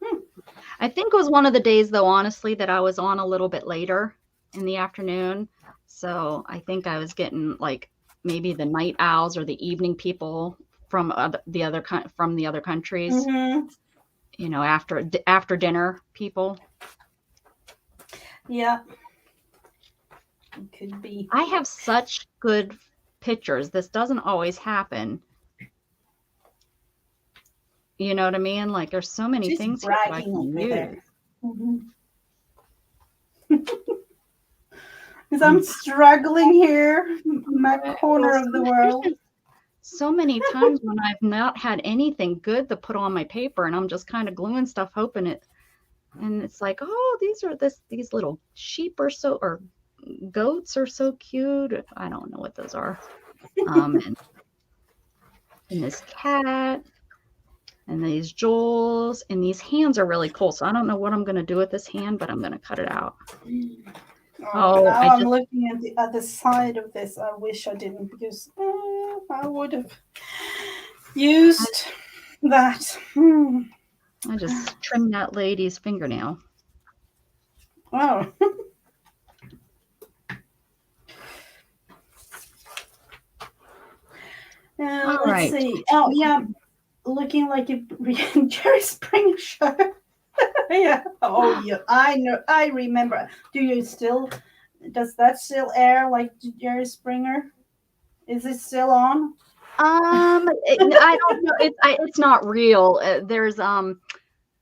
Hmm. I think it was one of the days, though, honestly, that I was on a little bit later in the afternoon. So I think I was getting like maybe the night owls or the evening people from the other countries. Mm-hmm. After dinner people. Yeah, it could be. I have such good pictures. This doesn't always happen. You know what I mean? Like there's so many She's things here that I bragging can over use. there. Mm-hmm. Because I'm struggling here, my corner of the There's world. been so many times when I've not had anything good to put on my paper, and I'm just kind of gluing stuff, hoping it. And it's like, oh, these little sheep or goats are so cute. I don't know what those are. And this cat. And these jewels, and these hands are really cool. So I don't know what I'm going to do with this hand, but I'm going to cut it out. Oh, now I'm looking at the other side of this. I wish I didn't, because I would have used that. I just trimmed that lady's fingernail. Oh. All Let's right. see. Oh, yeah. Looking like a Jerry Springer show. Yeah. Oh, yeah. I know. I remember. Do you still? Does that still air like Jerry Springer? Is it still on? I don't know. It's not real.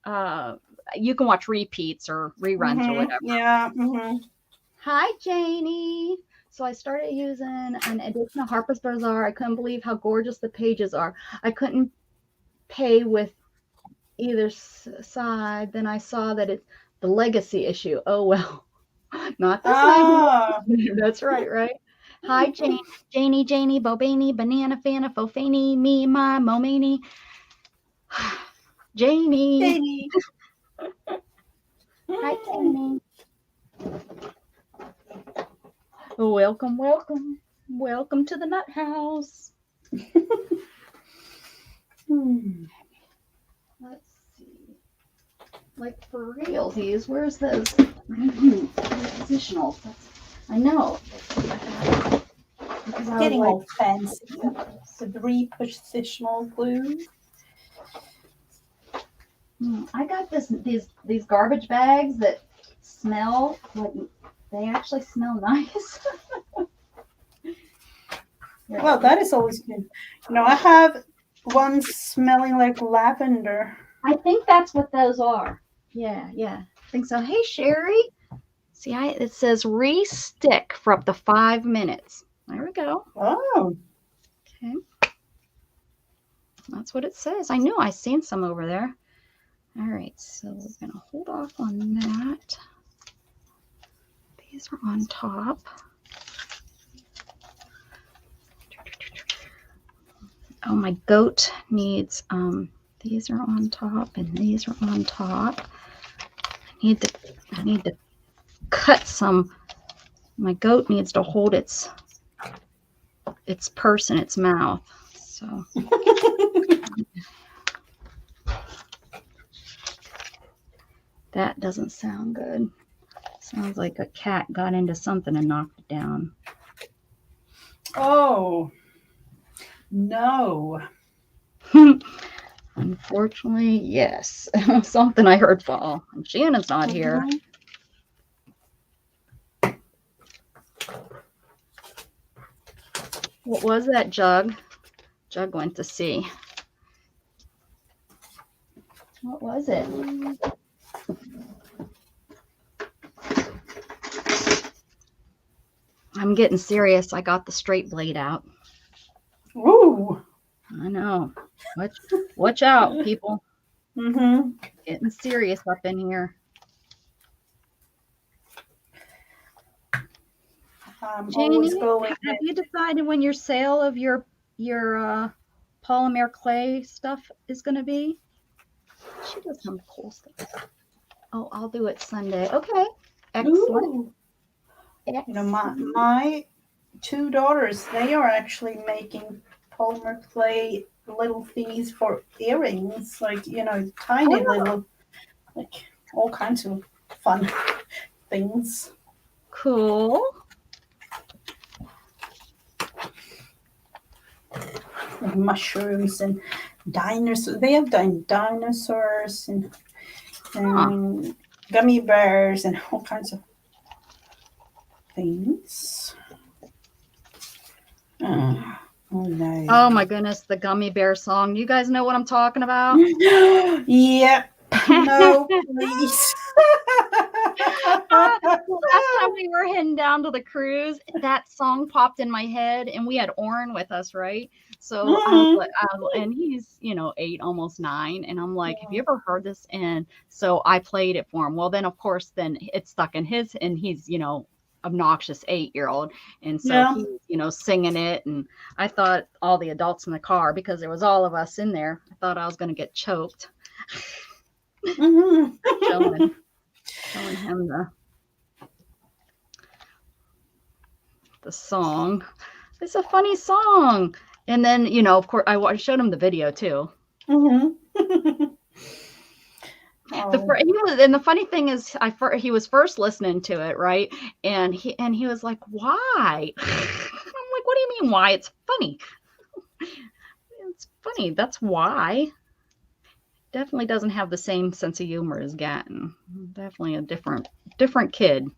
Uh, you can watch repeats or reruns or whatever. Yeah. Mm-hmm. Hi, Janie. So I started using an edition of Harper's Bazaar. I couldn't believe how gorgeous the pages are. I couldn't pay with either side. Then I saw that it's the legacy issue. Oh well, not this Ah. magazine. That's right, right? Hi, Janie, Bobani, Banana Fana, Fofani, me, my, Momani. Janie. Katie. Hi, Janie. Welcome, welcome. Welcome to the Nut House. Let's see. Like for realsies, where's those positionals? I know. Because I Getting was all fancy. The 3 positional glue. I got these garbage bags that smell like they actually smell nice. Well, that is always good. I have one smelling like lavender. I think that's what those are. Yeah, I think so. Hey, Sherry. See, it says re-stick for up to 5 minutes. There we go. Oh. Okay. That's what it says. I knew I seen some over there. All right, so we're going to hold off on that. These are on top. Oh, my goat needs, these are on top and these are on top. I need to cut some. My goat needs to hold its purse in its mouth. So that doesn't sound good. Sounds like a cat got into something and knocked it down. Oh. No. Unfortunately, yes. Something I heard fall. And Shannon's not here. What was that, Jug? Jug went to see. What was it? I'm getting serious. I got the straight blade out. Ooh. I know. Watch out, people. Mm-hmm. Getting serious up in here. Janie, have you decided when your sale of your polymer clay stuff is going to be? She does some cool stuff. Oh, I'll do it Sunday. Okay. Excellent. My 2 daughters, they are actually making polymer clay little thingies for earrings, like tiny little, like all kinds of fun things. Cool. Like mushrooms and dinosaurs. They have dinosaurs and gummy bears and all kinds of things. Oh no. Oh my goodness, the gummy bear song. You guys know what I'm talking about? Yep. No, please. Last time we were heading down to the cruise, that song popped in my head, and we had Oren with us, right? So I was like, and he's 8, almost 9, and I'm like, have you ever heard this? And so I played it for him. Well, then of course, then it stuck in his, and he's obnoxious 8-year-old, and so he's singing it, and I thought all the adults in the car, because there was all of us in there, I thought I was going to get choked. Showing him the song. It's a funny song. And then, of course, showed him the video too. Mm-hmm. The Oh. he was, and the funny thing is, he was first listening to it, right? And he was like, "Why?" I'm like, "What do you mean why? It's funny. It's funny. That's why." Definitely doesn't have the same sense of humor as Gatton. Definitely a different kid.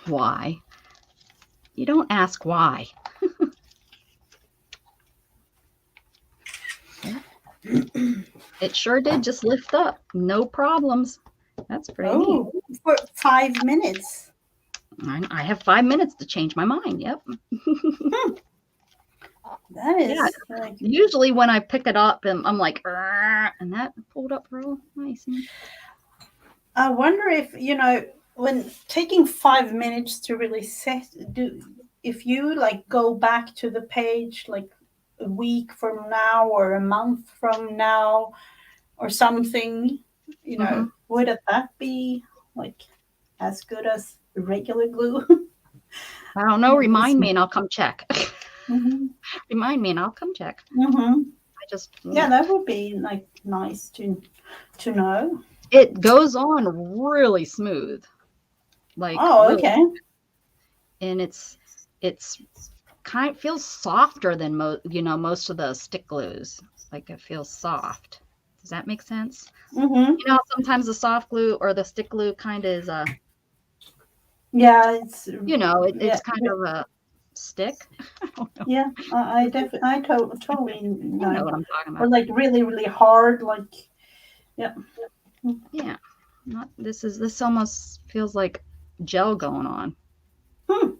Why? You don't ask why. Yeah, it sure did just lift up. No problems. That's pretty neat. Oh, for 5 minutes. I have 5 minutes to change my mind. Yep. Hmm, that Yeah. is like. Usually when I pick it up and I'm like, "Arr," and that pulled up real nice. I wonder if when taking 5 minutes to really set do if you like go back to the page like a week from now or a month from now or something, Mm-hmm. would that be like as good as regular glue? I don't know. Like Remind this. me and I'll come check. Mm-hmm. Remind me and I'll come check. Mm-hmm. I just, Yeah, that would be like nice to know. it goes on really smooth, like Oh, really, okay. and it's feels softer than most of the stick glues. Like it feels soft. Does that make sense? Mm-hmm. Sometimes the soft glue or the stick glue kind of is Yeah, it's yeah, it's kind of a stick. I don't know. yeah. Totally You know know. what I'm talking Or about. like really, really hard. Like yeah. Yeah. Not this almost feels like gel going on. Hmm.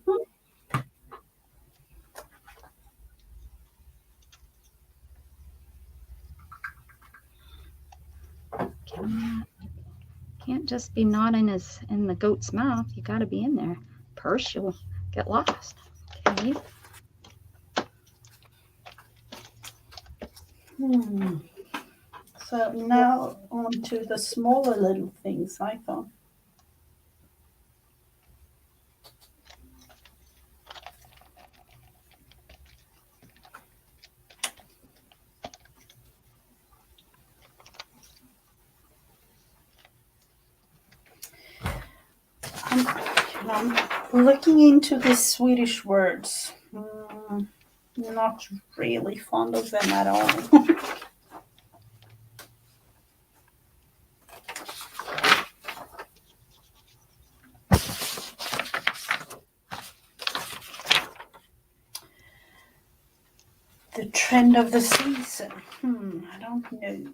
Can't just be not in the goat's mouth. You got to be in there. Purse, you'll get lost. Okay. Hmm. So now on to the smaller little things I thought. I'm looking into the Swedish words. Not really fond of them at all. The trend of the season. I don't know.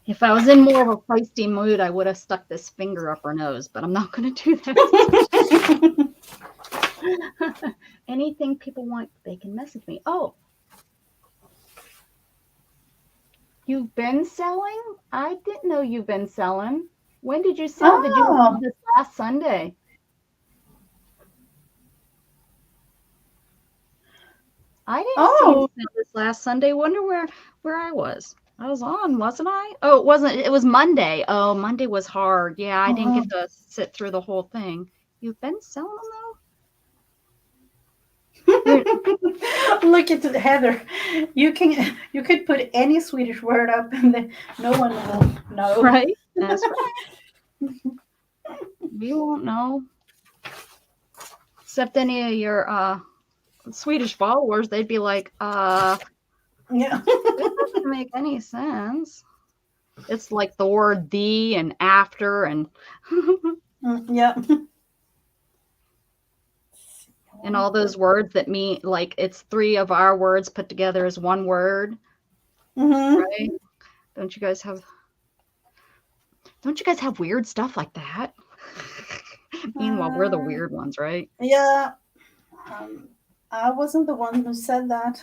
If I was in more of a feisty mood, I would have stuck this finger up her nose, but I'm not going to do that. Anything people want, they can message me. Oh, you've been selling? I didn't know you've been selling. When did you sell? Did you sell Oh, this last Sunday? I didn't see you oh, sell this last Sunday. Wonder where I was. I was on, wasn't I? Oh, it wasn't. It was Monday. Oh, Monday was hard. Yeah, I didn't oh. get to sit through the whole thing. You've been selling them though? You're Look at Heather. You could put any Swedish word up and then no one will know. right. That's right. We won't know. Except any of your Swedish followers, they'd be like, Yeah. this doesn't make any sense. It's like the word the and after and Yeah. and all those words that mean like it's three of our words put together as one word, Mm-hmm. right? Don't you guys have don't you guys have weird stuff like that? Meanwhile, we're the Uh, weird ones, right? yeah. Um, I wasn't the one who said that.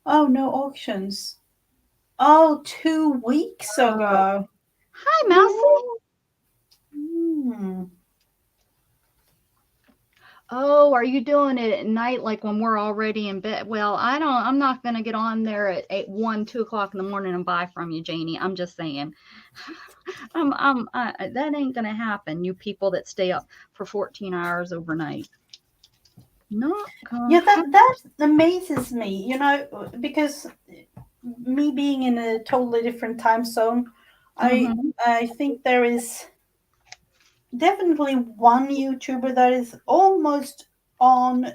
Oh, no auctions. Oh, 2 weeks Oh, ago. hi, Mousy. Hmm. Oh, are you doing it at night, like when we're already in bed? Well, I'm not gonna get on there at 2 o'clock in the morning and buy from you, Janie. I'm just saying. That ain't gonna happen. You people that stay up for 14 hours overnight. Not gonna Yeah, happen. that amazes me, because me being in a totally different time zone, I Mm-hmm. I think there is definitely one YouTuber that is almost on,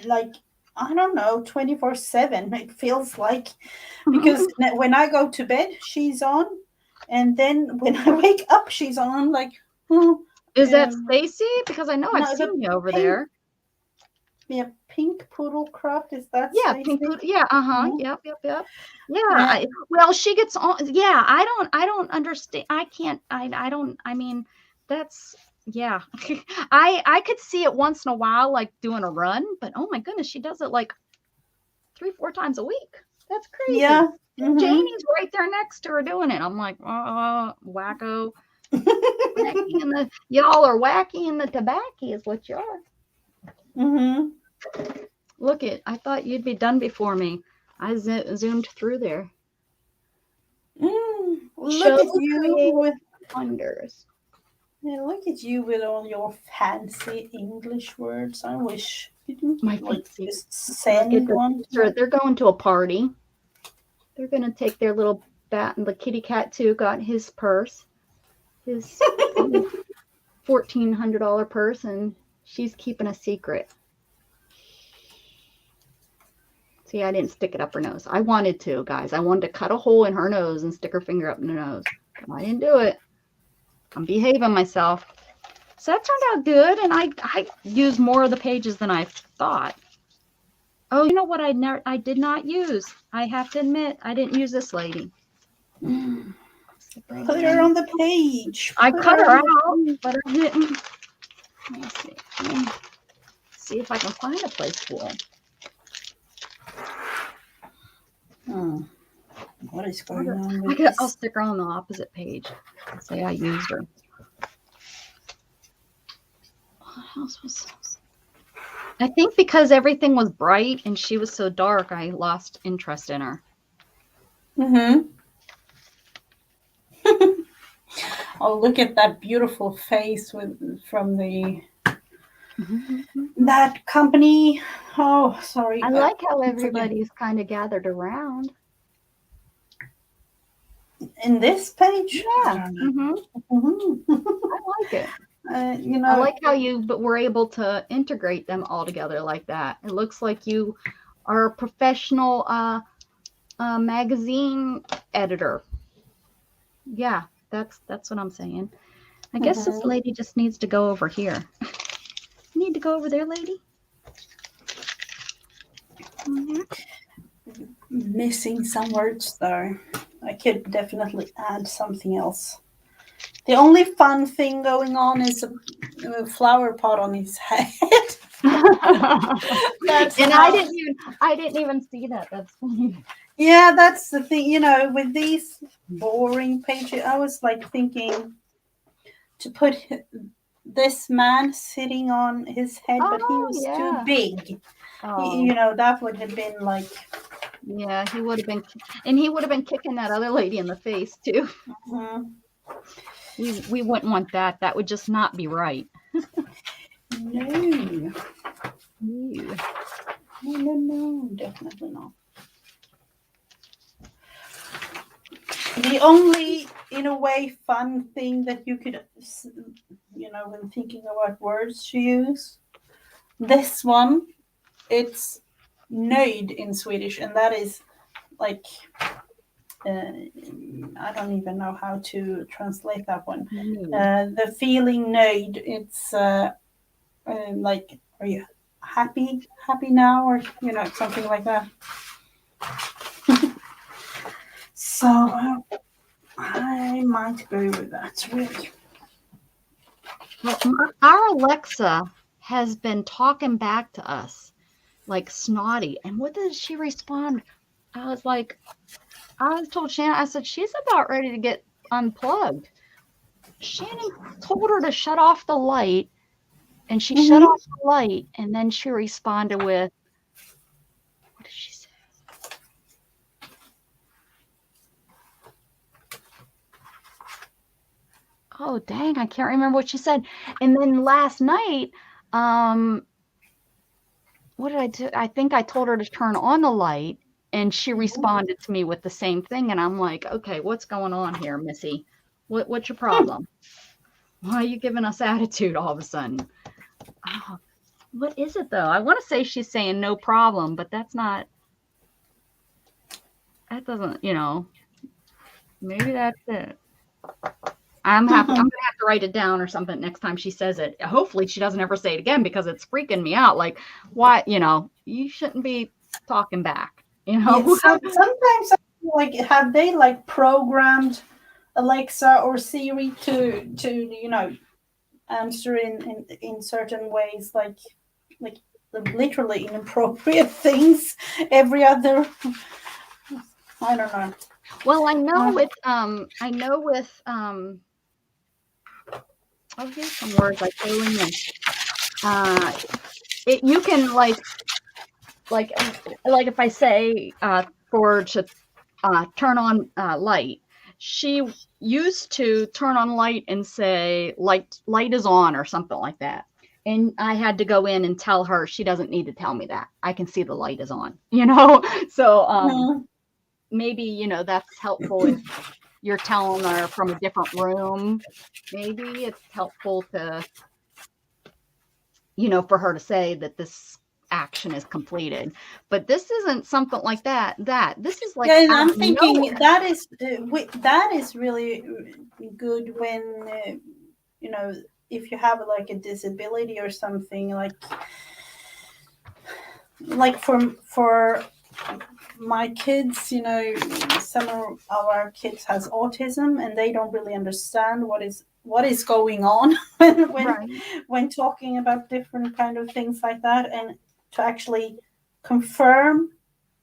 like, I don't know, 24/7. It feels like, because when I go to bed, she's on, and then when I wake up, she's on. I'm like, oh, Is that Stacy? Because I know I've no, the seen you over pink, there. yeah, pink poodle craft, is that Yeah, pink Stacey? poodle. Yeah, uh-huh. Mhm. Yep, yep, yep. Yeah. And Well, she gets on. Yeah, I don't understand. I can't. I don't. I mean, that's yeah. I could see it once in a while, like doing a run, but oh my goodness, she does it like 3, 4 times a week. That's crazy. yeah. And Hmm. Janie's right there next to her doing it. I'm like, wacko, wacky in the y'all are wacky in the tobacco is what you are. Hmm. Look it. I thought you'd be done before me. I zoomed through there. Look Show at you creative with wonders. Yeah, look at you with all your fancy English words. I wish you didn't My like fancy. just Look at send the one to picture. me. They're going to a party. They're gonna take their little bat, and the kitty cat too got his purse, his $1,400 purse, and she's keeping a secret. See, I didn't stick it up her nose. I wanted to, guys. I wanted to cut a hole in her nose and stick her finger up in her nose. But I didn't do it. I'm behaving myself. So that turned out good, and I used more of the pages than I thought. Oh, you know what I did not use? I have to admit, I didn't use this lady. Stick right Put here her on. on the page. I Put cut her her on the out, page. but I didn't. Let me see. See if I can find a place cool. Hmm. What is going on with I'll this? stick her on the opposite page. Say I used her. What else was? I think because everything was bright and she was so dark, I lost interest in her. Mm-hmm. Oh, look at that beautiful face from the that company. Oh, sorry. I like how Forget. everybody's kind of gathered around. In this page? I Yeah. don't know. Hmm. Mhm. I like it. You I know, like how you were able to integrate them all together like that. It looks like you are a professional magazine editor. Yeah, that's what I'm saying. I guess this mhm. lady just needs to go over here. You need to go over there, lady. Mhm. Missing some words there. I could definitely add something else. The only fun thing going on is a flower pot on his head. That's And how. I didn't even see that. That's funny. Yeah, that's the thing. With these boring pages, I was like thinking to put this man sitting on his head, but he Oh was too yeah. big. Oh That would have been like. yeah. He would have been, and he would have been kicking that other lady in the face too. Mhm. We wouldn't want that. That would just not be right. No, Ew. no, definitely not. The only, in a way, fun thing that you could, when thinking about words to use, this one, it's nöjd in Swedish, and that is like, I don't even know how to translate that one. Ew. The feeling nöjd, it's like, are you happy now, or something like that. So I might go with that, really. Well, our Alexa has been talking back to us like snotty. And what did she respond? I was like, I told Shannon, I said, she's about ready to get unplugged. Shannon told her to shut off the light and she shut Mm-hmm. off the light, and then she responded with, what did she say? Oh, dang, I can't remember what she said. And then last night, um, what did I do? I think I told her to turn on the light, and she responded to me with the same thing. And I'm like, okay, what's going on here, Missy? What's your problem? Why are you giving us attitude all of a sudden? Oh, what is it though? I want to say she's saying no problem, but that's not. That doesn't. Maybe that's it. I'm gonna have to write it down or something next time she says it. Hopefully she doesn't ever say it again because it's freaking me out. Like, why, you shouldn't be talking back, you Yeah, know? sometimes I feel like have they like programmed Alexa or Siri to answer in certain ways, like literally inappropriate things every other. I don't know. Well, Uh, I know with oh, here's some words I totally missed. Uh you can like like if I say for to turn on light, she used to turn on light and say light is on or something like that. And I had to go in and tell her she doesn't need to tell me that. I can see the light is on, So mhm. maybe, that's helpful if you're telling her from a different room. Maybe it's helpful to, for her to say that this action is completed. But this isn't something like that. This is like Yeah, and out of I'm thinking nowhere. that is really good when you know if you have like a disability or something like for my kids, some of our kids has autism and they don't really understand what is going on when when Right. when talking about different kind of things like that, and to actually confirm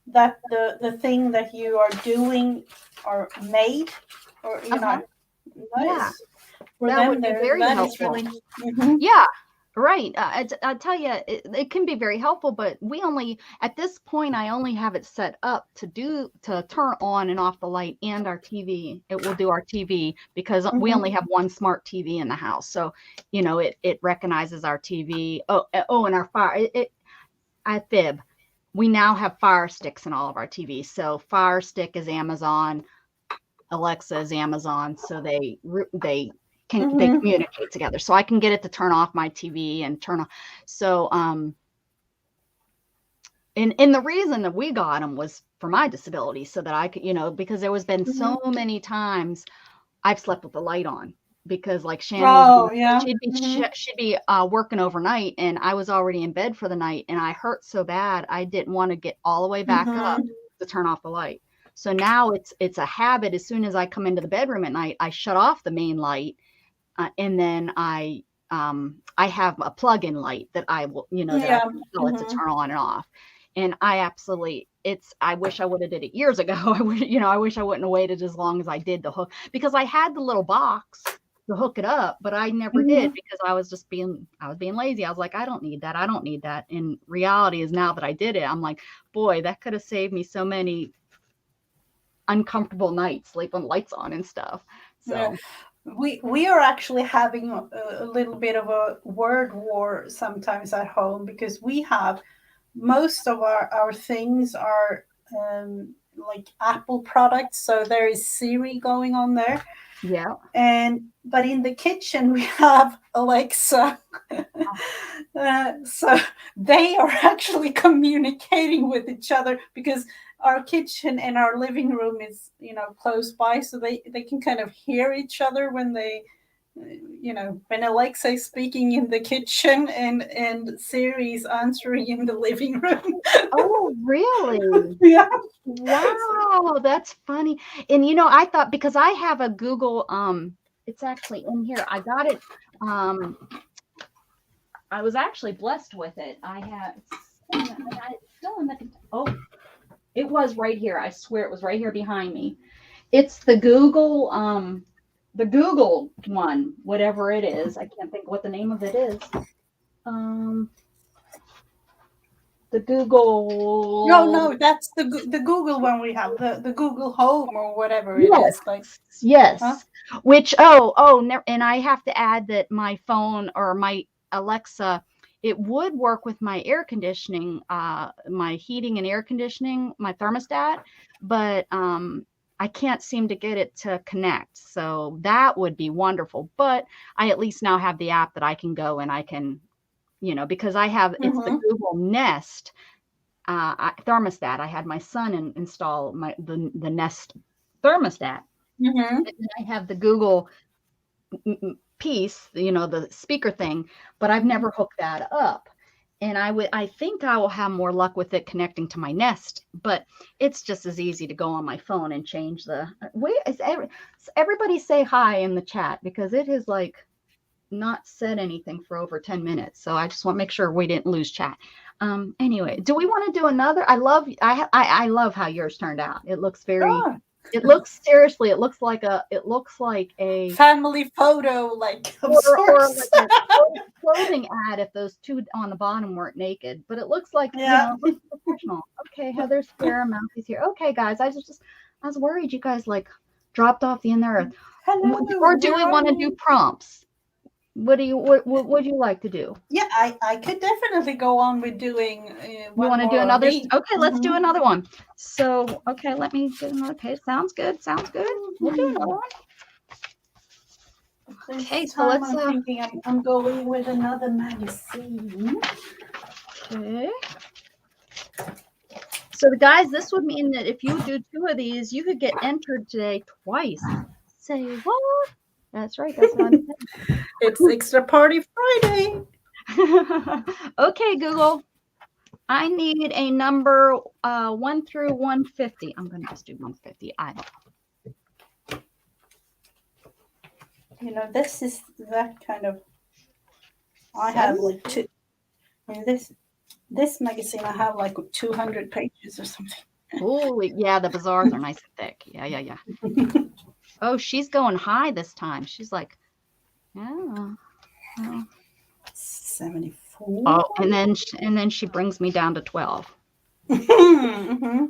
that the thing that you are doing are made, or Uh-huh. that Yeah, is for that them would be there, very that is helpful. really. Mhm. Yeah, right. I tell you, it can be very helpful, but at this point, I only have it set up to turn on and off the light and our TV. It will do our TV because we only Mhm. have one smart TV in the house. So, it recognizes our TV. Oh, and our fire. I fib. We now have Fire Sticks in all of our TVs. So Fire Stick is Amazon, Alexa is Amazon, so they Mhm. communicate together. So I can get it to turn off my TV and turn on. So and the reason that we got them was for my disability, so that I could, because there was been so Mhm. many times I've slept with the light on because like Shannon would be Oh yeah. she'd be working overnight and I was already in bed for the night and I hurt so bad I didn't want to get all the way back up Mhm. to turn off the light. So now it's a habit. As soon as I come into the bedroom at night, I shut off the main light, and then I have a plug-in light that I will, that I Yeah. can tell it to Mhm. turn on and off. And I absolutely, I wish I would have did it years ago. I wish I wouldn't have waited as long as I did to hook, because I had the little box to hook it up, but I never did Mhm. because I was being lazy. I was like, I don't need that. I don't need that. And reality is now that I did it, I'm like, boy, that could have saved me so many uncomfortable nights sleeping lights on and stuff. Yeah. So, We are actually having a little bit of a word war sometimes at home, because we have most of our things are like Apple products, so there is Siri going on there, yeah. and but in the kitchen we have Alexa. So they are actually communicating with each other, because our kitchen and our living room is close by, so they can kind of hear each other when when Alexa is speaking in the kitchen and Siri is answering in the living room. Oh, really? Yeah. Wow, that's funny. And I thought, because I have a Google, it's actually in here. I got it. Um, I was actually blessed with it. I got it still in oh, it was right here. I swear it was right here behind me. It's the Google one, whatever it is. I can't think what the name of it is. Um, the No, Google. no, that's the Google one we have, the Google Home or whatever it Yes, is. Like, huh? yes. Which and I have to add that my phone or my Alexa, it would work with my air conditioning, my heating and air conditioning, my thermostat, but I can't seem to get it to connect. So that would be wonderful. But I at least now have the app that I can go and I can, because I have it's the Mm-hmm. Google Nest thermostat. I had my son install the Nest thermostat. Mm-hmm. And then I have the Google piece, the speaker thing, but I've never hooked that up. And I think I will have more luck with it connecting to my Nest, but it's just as easy to go on my phone and change the. Wait, everybody say hi in the chat because it has like not said anything for over 10 minutes. So I just want to make sure we didn't lose chat. Anyway, do we want to do another? I love how yours turned out. It looks very, Oh, it looks seriously, it looks like a family photo, like, of or sorts. like a clothing ad if those two on the bottom weren't naked. But it looks like, Yeah. it looks professional. Okay, Heather's here, Mousie's here. Okay, guys, I was worried you guys like dropped off the end earth. Hello, Or do where we are want to do you? prompts? What would you like to do? Yeah, I could definitely go on with doing You one want to do more of another? these. Okay, let's do Mm-hmm. another one. So, okay, let me get another page. Sounds good. Sounds good. We'll do another one. This Okay, so time let's I'm thinking I'm going with another magazine. okay. So the guys, this would mean that if you do two of these, you could get entered today twice. Say what? That's right. That's what I'm It's Extra Party Friday. saying. Okay, Google. I need a number 1 through 150. I'm gonna just do 150. This is that kind of. I have Seven. like two. I mean, this magazine I have like 200 pages or something. Oh, yeah, the bazaars are nice and thick. Yeah, yeah, yeah. Oh, she's going high this time. She's like, yeah. Oh, 74. and then she brings me down to 12. Mm-hmm.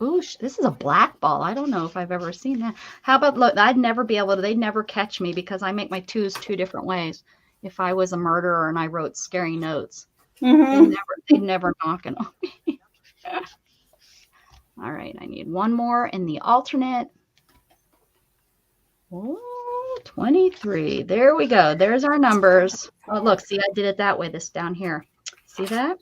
Ooh, this is a black ball. I don't know if I've ever seen that. How about look? They'd never catch me because I make my twos two different ways. If I was a murderer and I wrote scary notes, Mm-hmm. they'd never knock it on me. All right, I need one more in the alternate. Oh, 23. There we go. There's our numbers. Oh, look, see, I did it that way, this down here. See that?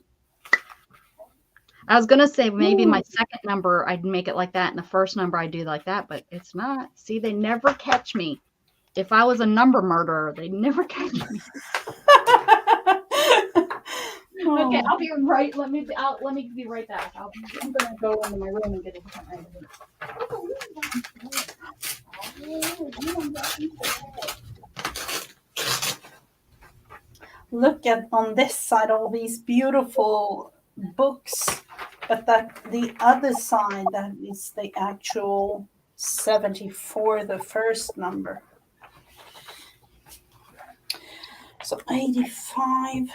I was going to say maybe my second number, I'd make it like that, and the first number I'd do like that, but it's not. See, they never catch me. If I was a number murderer, they'd never catch me. Okay, I'll be right. Let me be right back. I'm gonna go into my room and get a different magazine. Look at on this side all these beautiful books, but that the other side, that is the actual 74, the first number. So 85,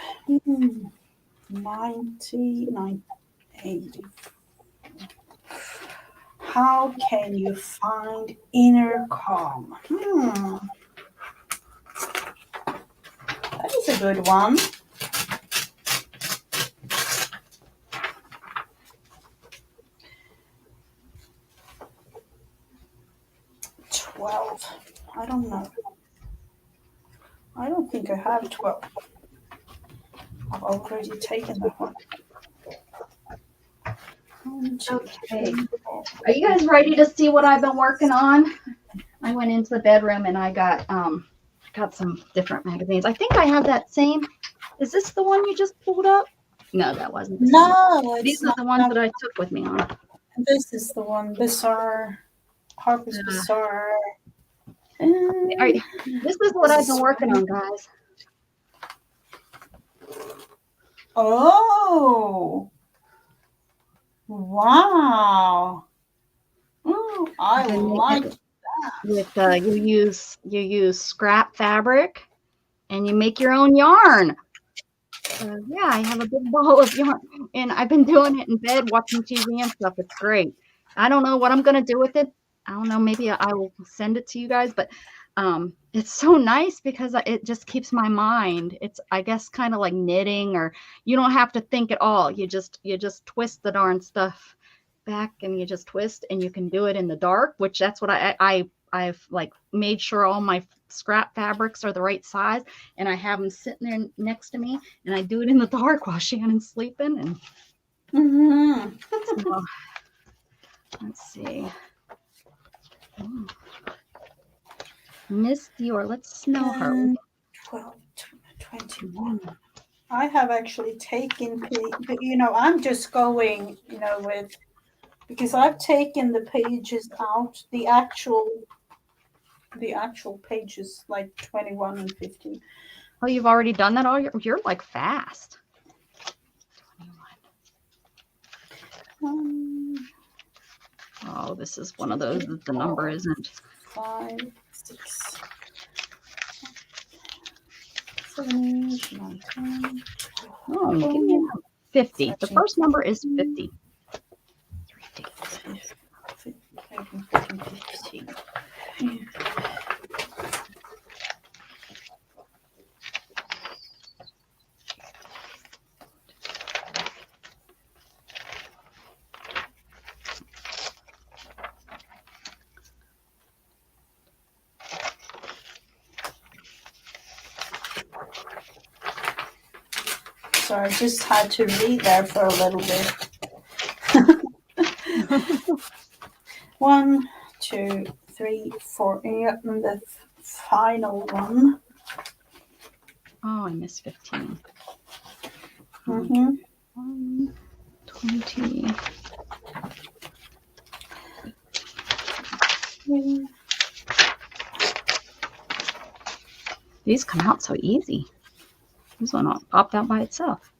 90, 80. How can you find inner calm? That is a good one. I don't know. I don't think I have 12. I've already taken that one. Okay. Are you guys ready to see what I've been working on? I went into the bedroom and I got some different magazines. I think I have that same. Is this the one you just pulled up? No, that wasn't the same. No, These it's are not. the ones that I took with me on. This is the one. Bizarre. Harper's Bizarre. This is what I've been working on, guys. Oh. Wow. I like With you use scrap fabric and you make your own yarn. So yeah, I have a big ball of yarn, and I've been doing it in bed, watching TV and stuff. It's great. I don't know what I'm gonna do with it. I don't know. Maybe I will send it to you guys, but it's so nice because it just keeps my mind. It's, I guess, kind of like knitting, or you don't have to think at all. You just twist the darn stuff back, and you just twist, and you can do it in the dark, which that's what I've like made sure all my scrap fabrics are the right size, and I have them sitting there next to me, and I do it in the dark while Shannon's sleeping. And Mm-hmm. so, let's see. Oh, Miss Dior, let's know her. 12, 21. I have actually taken, I'm just going, with, because I've taken the pages out, the actual pages, like 21 and 15. Oh, you've already done that all year? You're like fast. 21. Oh, this is one of those that the number isn't. 5, 6, 7, 8, 9, 10. Oh, give me a 50. The first number is 50. 3 days. 15. So I just had to read there for a little bit. 1, 2, 3, 4. Yeah, and the final one. Oh, I missed 15. Mm-hmm. 20. These come out so easy. This one popped out by itself.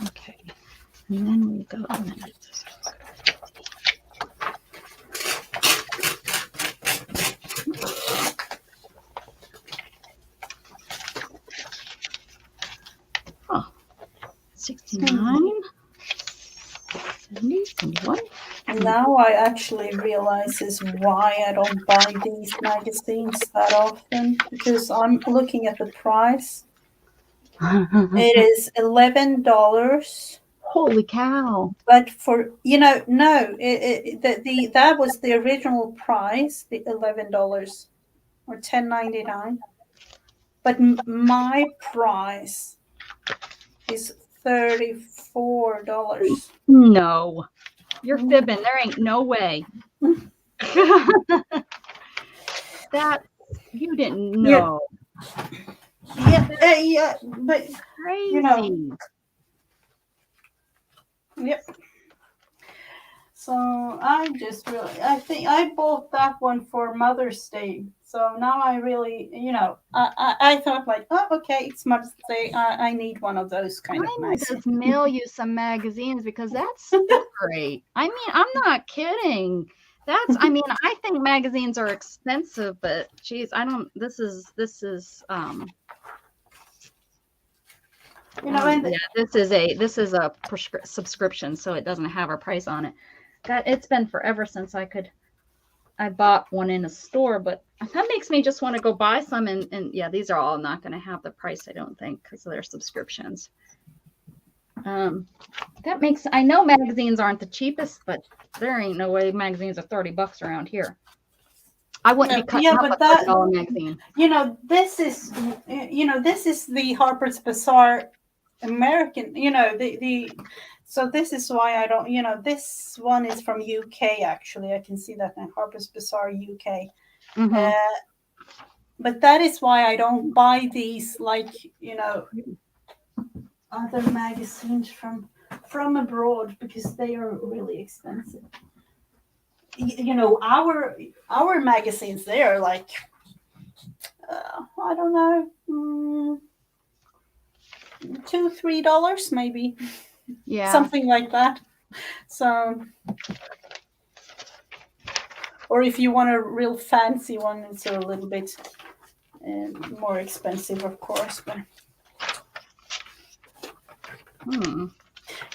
Okay. And then we go. Oh, 69, 70, 71. Now I actually realize is why I don't buy these magazines that often, because I'm looking at the price. It is $11. Holy cow. But for no, that was the original price, the $11 or $10.99. But my price is $34. No. You're fibbing. There ain't no way. That you didn't know. Yeah, but Crazy. Yep. So I think I bought that one for Mother's Day. So now I really, I thought like, oh, okay, it's Mother's Day. I need one of those kind of I need magazines. to mail you some magazines because that's great. I mean, I'm not kidding. I think magazines are expensive, but geez, I don't, this is, this is a subscription, so it doesn't have a price on it. God, it's been forever since I bought one in a store, but that makes me just want to go buy some. And yeah, these are all not going to have the price, I don't think, because they're subscriptions. I know magazines aren't the cheapest, but there ain't no way magazines are $30 around here. I wouldn't be cutting up a $30 magazine. This is the Harper's Bazaar American, so this is why I don't, this one is from UK, actually. I can see that in Harper's Bazaar UK. Mm-hmm. But that is why I don't buy these, like, other magazines from abroad, because they are really expensive. Our magazines, they are like, I don't know, $2-3 maybe. Yeah, something like that. So, or if you want a real fancy one, it's a little bit more expensive, of course. But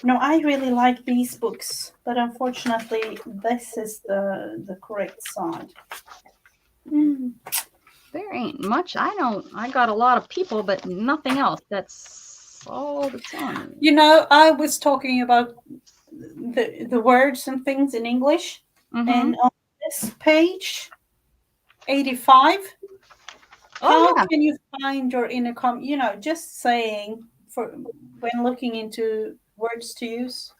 no, I really like these books, but unfortunately, this is the correct side. There ain't much. I got a lot of people, but nothing else. That's all that's on. You know, I was talking about the words and things in English, and on this page 85, how Oh, yeah. can you find your inner you know, just saying for when looking into words to use.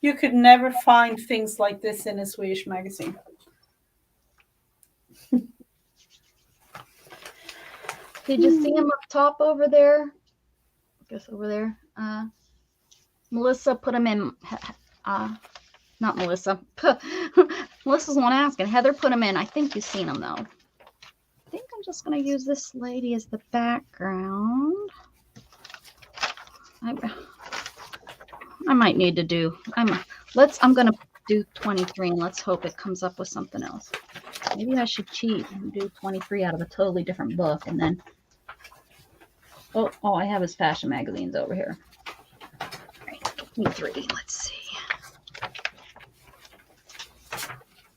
You could never find things like this in a Swedish magazine. Did you see him up top over there? I guess over there. Melissa put him in. Not Melissa. Melissa's the one asking. Heather put him in. I think you've seen him though. I think I'm just going to use this lady as the background. I might need to do. I'm going to do 23 and let's hope it comes up with something else. Maybe I should cheat and do 23 out of a totally different book and then. Oh, all I have is fashion magazines over here. All right, 23. Let's see.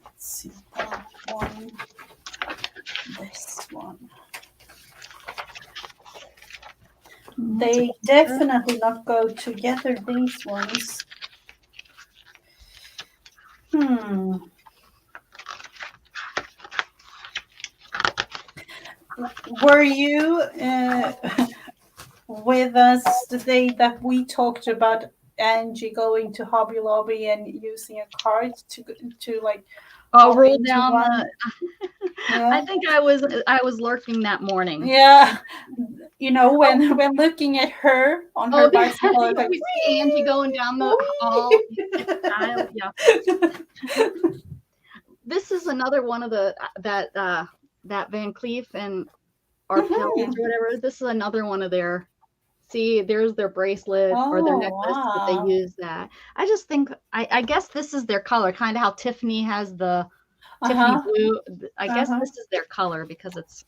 Let's see that one. This one. They definitely not go together, these ones. Were you with us the day that we talked about Angie going to Hobby Lobby and using a card to like roll down one? Yeah. I think I was lurking that morning. Yeah, you know, when looking at her on her bicycle, we see Angie going down the hall. Yeah. This is another one of the that Van Cleef and Arpels or whatever. This is another one of their. See, there's their bracelet or their necklace that they use that. I just think I guess this is their color, kind of how Tiffany has the Tiffany blue. I guess this is their color because it's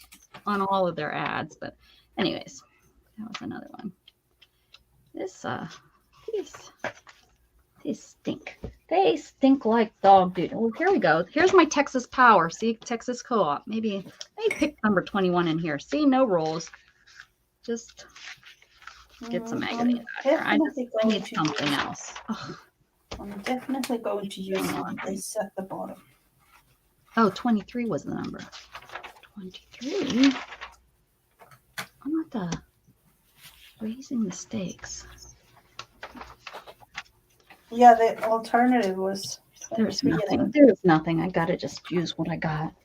on all of their ads. But anyways, that was another one. These stink. They stink like dog dude. Well, here we go. Here's my Texas Power. See, Texas Co-op. Maybe pick number 21 in here. See, no rolls. Just get some magazines out here. I need something else. Oh. I'm definitely going to use this at the bottom. Oh, 23 was the number. 23? I'm not raising the stakes. Yeah, the alternative was 23. There's nothing. I got to just use what I got.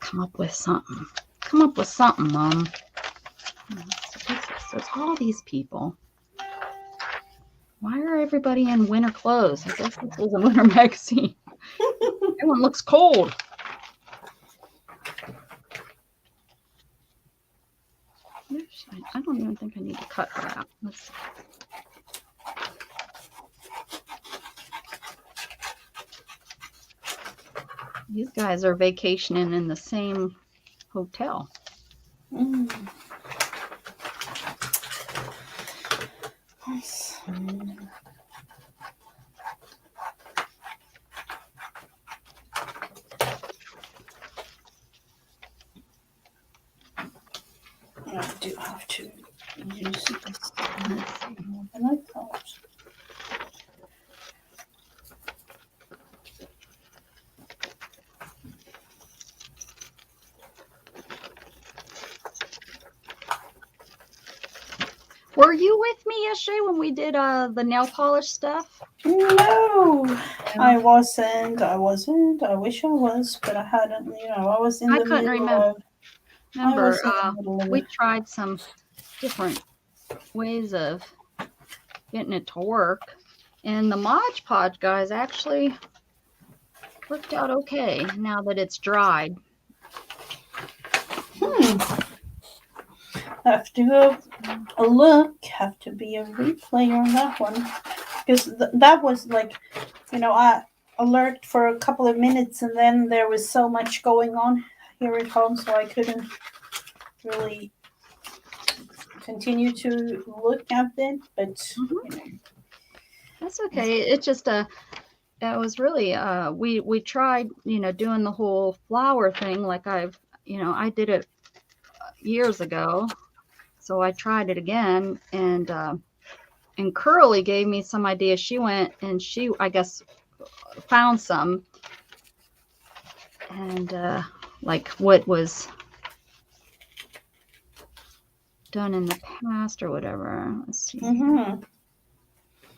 Come up with something. Mom. There's all these people. Why are everybody in winter clothes? I guess this is a winter magazine. Everyone looks cold. I don't even think I need to cut that. Let's see. These guys are vacationing in the same hotel. Nice. I do have to use this more than I thought. Were you with me yesterday when we did the nail polish stuff? No, I wasn't. I wish I was, but I hadn't. You know, I was in the couldn't middle remember. of. We tried some different ways of getting it to work, and the Mod Podge guys actually worked out okay now that it's dried. Have to go a look. Have to be a replay on that one because that was like, you know, I lurked for a couple of minutes and then there was so much going on here at home, so I couldn't really continue to look at it. But Mhm. you know, That's okay. It just it was really we tried, doing the whole flower thing like I did it years ago. So I tried it again, and Curly gave me some ideas. She went and she, I guess, found some, and like what was done in the past or whatever. Let's see here. mm-hmm.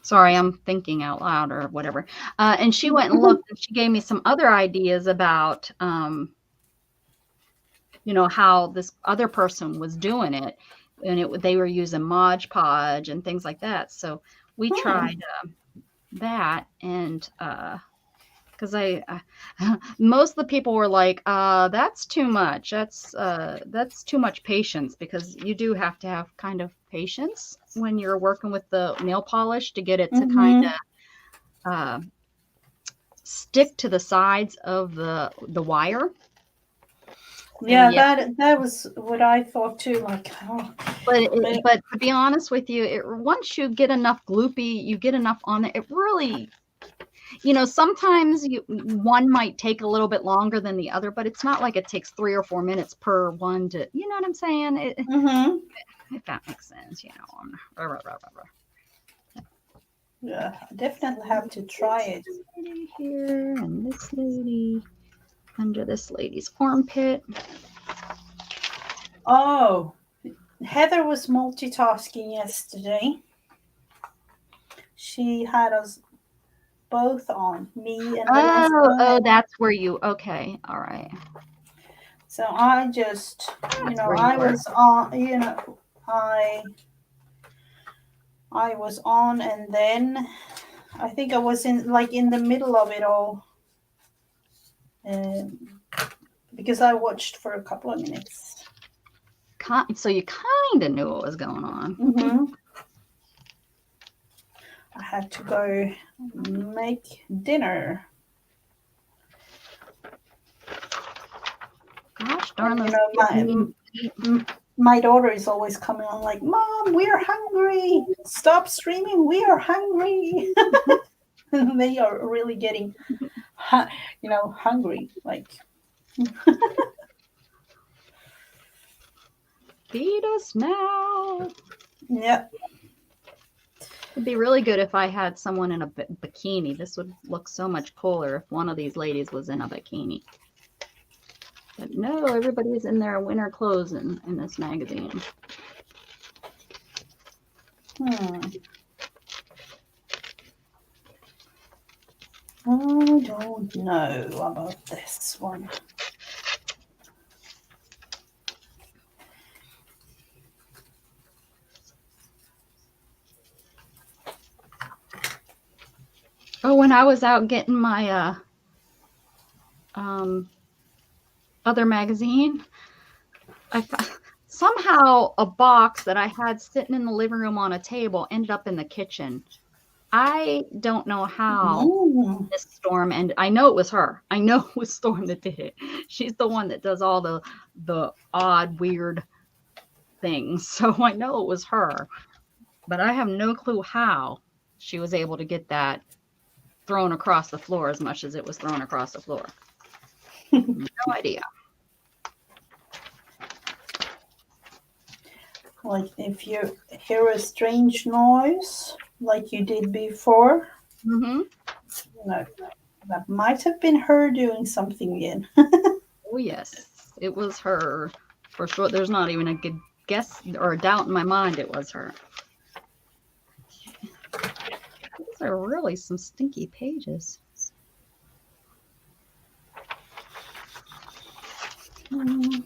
Sorry, I'm thinking out loud or whatever. And she went and looked, and she gave me some other ideas about, how this other person was doing it, and they were using Mod Podge and things like that. So we Hmm. tried that, and because most of the people were like, that's too much. That's too much patience, because you do have to have kind of patience when you're working with the nail polish to get it to kind Mm-hmm. of stick to the sides of the wire. And Yeah, yeah, that was what I thought too. Like, oh, but but to be honest with you, once you get enough gloopy, you get enough on it. It really, sometimes one might take a little bit longer than the other, but it's not like it takes 3 or 4 minutes per one to, you know what I'm saying? mm-hmm. If that makes sense, Rah, rah, rah, rah, rah. Yeah, I definitely have to try This it. lady here and this lady under this lady's armpit. Oh, Heather was multitasking yesterday. She had us both on, me and Vanessa. Oh, And that's where okay, all right. so I just, That's where you I were. was on, I was on, and then I think I was in the middle of it all, um, because I watched for a couple of minutes. So you kind of knew what was going on. Hmm. I had to go make dinner, Gosh darn and those my kids. my daughter is always coming on like, "Mom, we are hungry. Stop streaming. We are hungry." They are really getting, hungry. Like, Feed us now. yeah. It'd be really good if I had someone in a bikini. This would look so much cooler if one of these ladies was in a bikini. But no, everybody's in their winter clothes in this magazine. Hmm. I don't know about this one. Oh, when I was out getting my um other magazine, somehow a box that I had sitting in the living room on a table ended up in the kitchen. I don't know how Mm. this storm, and I know it was her. I know it was Storm that did it. She's the one that does all the odd, weird things. So I know it was her, but I have no clue how she was able to get that thrown across the floor as much as it was thrown across the floor. No idea. Like if you hear a strange noise, like you did before, Mm-hmm. you know, that might have been her doing something again. Oh yes, it was her for sure. There's not even a good guess or a doubt in my mind it was her. These are really some stinky pages. Mm.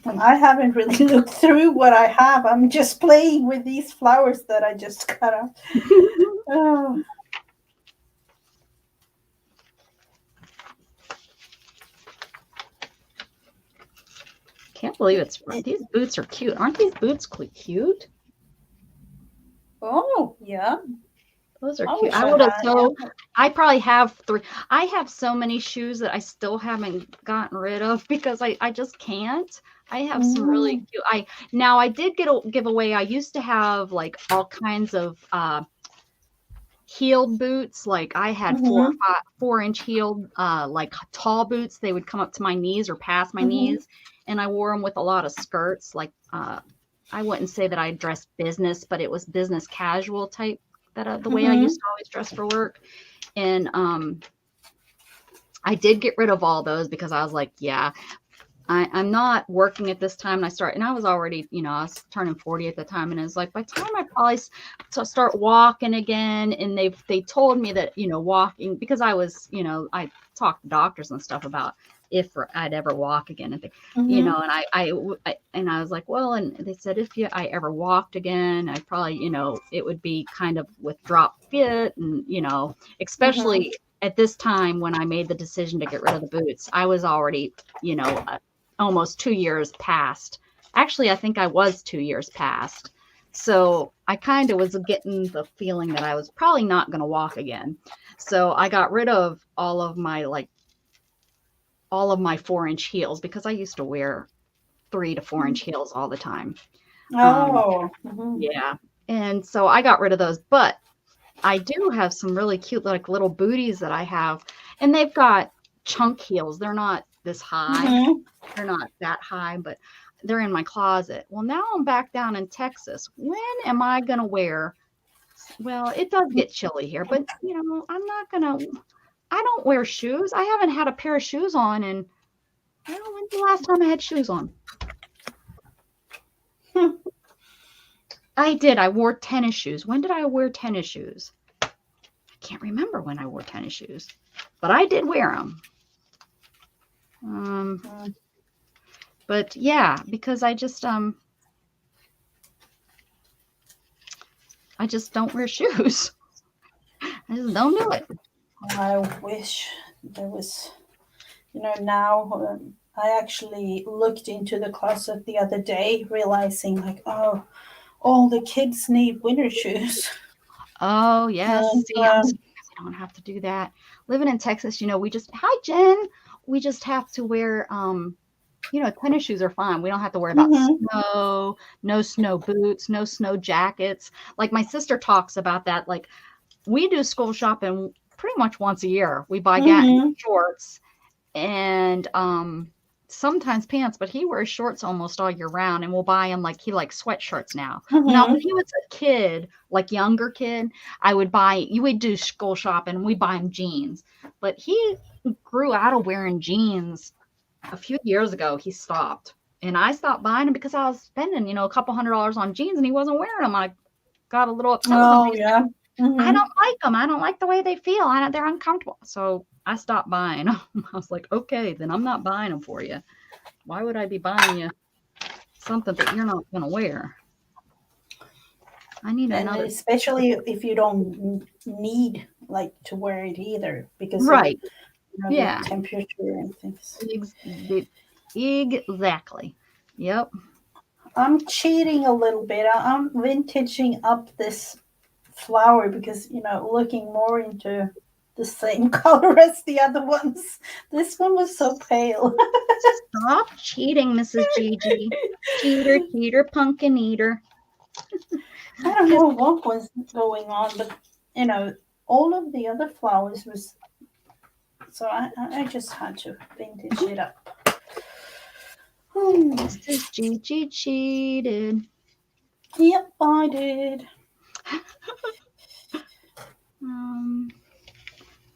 And I haven't really looked through what I have. I'm just playing with these flowers that I just cut out. Oh, Can't believe these boots are cute. Aren't these boots cute? oh, yeah. Those are I cute. wish I I would have had. so I probably have three. I have so many shoes that I still haven't gotten rid of because I just can't. I have some really Mm, cute. I did get a giveaway. I used to have like all kinds of heeled boots. Like I had mm-hmm, 4-inch heeled like tall boots. They would come up to my knees or past my mm-hmm, knees, and I wore them with a lot of skirts. Like I wouldn't say that I dressed business, but it was business casual type that the way I mm-hmm. used to always dress for work. And I did get rid of all those because I was like, yeah, I'm not working at this time. And I was already, I was turning 40 at the time. And it was like, by the time I probably start walking again, and they told me that, walking, because I was, I talked to doctors and stuff about if I'd ever walk again and Mm-hmm. and and I was like, well, and they said, if I ever walked again, I probably, it would be kind of with drop fit and, Mm-hmm. especially at this time when I made the decision to get rid of the boots, I was already, you know, almost 2 years past. Actually, I think I was 2 years past. So I kind of was getting the feeling that I was probably not going to walk again. So I got rid of all of my 4-inch heels because I used to wear 3 to 4 inch heels all the time. Um, Oh. Mm-hmm. yeah. And so I got rid of those, but I do have some really cute like little booties that I have, and they've got chunk heels. They're not this high. Mm-hmm. They're not that high, but they're in my closet. Well, now I'm back down in Texas. When am I going to wear? Well, it does get chilly here, but I'm not going to, I don't wear shoes. I haven't had a pair of shoes on, and I don't know when's the last time I had shoes on. I did. I wore tennis shoes. When did I wear tennis shoes? I can't remember when I wore tennis shoes, but I did wear them. But yeah, because I just don't wear shoes. I just don't do it. I wish there was, now I actually looked into the closet the other day, realizing like, oh, all the kids need winter shoes. Oh yes. And See, I'm so glad we don't have to do that. Living in Texas, we just hi Jen. We just have to wear tennis shoes are fine. We don't have to worry about mm-hmm, snow, no snow boots, no snow jackets. Like my sister talks about that. Like we do school shopping pretty much once a year. We buy mm-hmm, shorts and sometimes pants, but he wears shorts almost all year round, and we'll buy him like he likes sweatshirts now. Now mm-hmm. when he was a kid, like younger kid, you would do school shopping and we buy him jeans. But he grew out of wearing jeans a few years ago. He stopped. And I stopped buying them because I was spending, a couple $100 on jeans and he wasn't wearing them. I got a little upset with him. Oh yeah. I Mm-hmm. don't like them. I don't like the way they feel. They're uncomfortable. So I stopped buying them. I was like, okay, then I'm not buying them for you. Why would I be buying you something that you're not going to wear? I need And another. especially if you don't need like to wear it either because of Right. the Yeah. temperature and things. Exactly. Yep. I'm cheating a little bit. I'm vintaging up this flower because looking more into the same color as the other ones. This one was so pale. Stop cheating, Mrs. Gigi. Cheater, cheater, pumpkin eater. I don't Because know what was going on, but all of the other flowers was. So I just had to vintage it up. Mrs. Gigi cheated. Yep, I did. Um,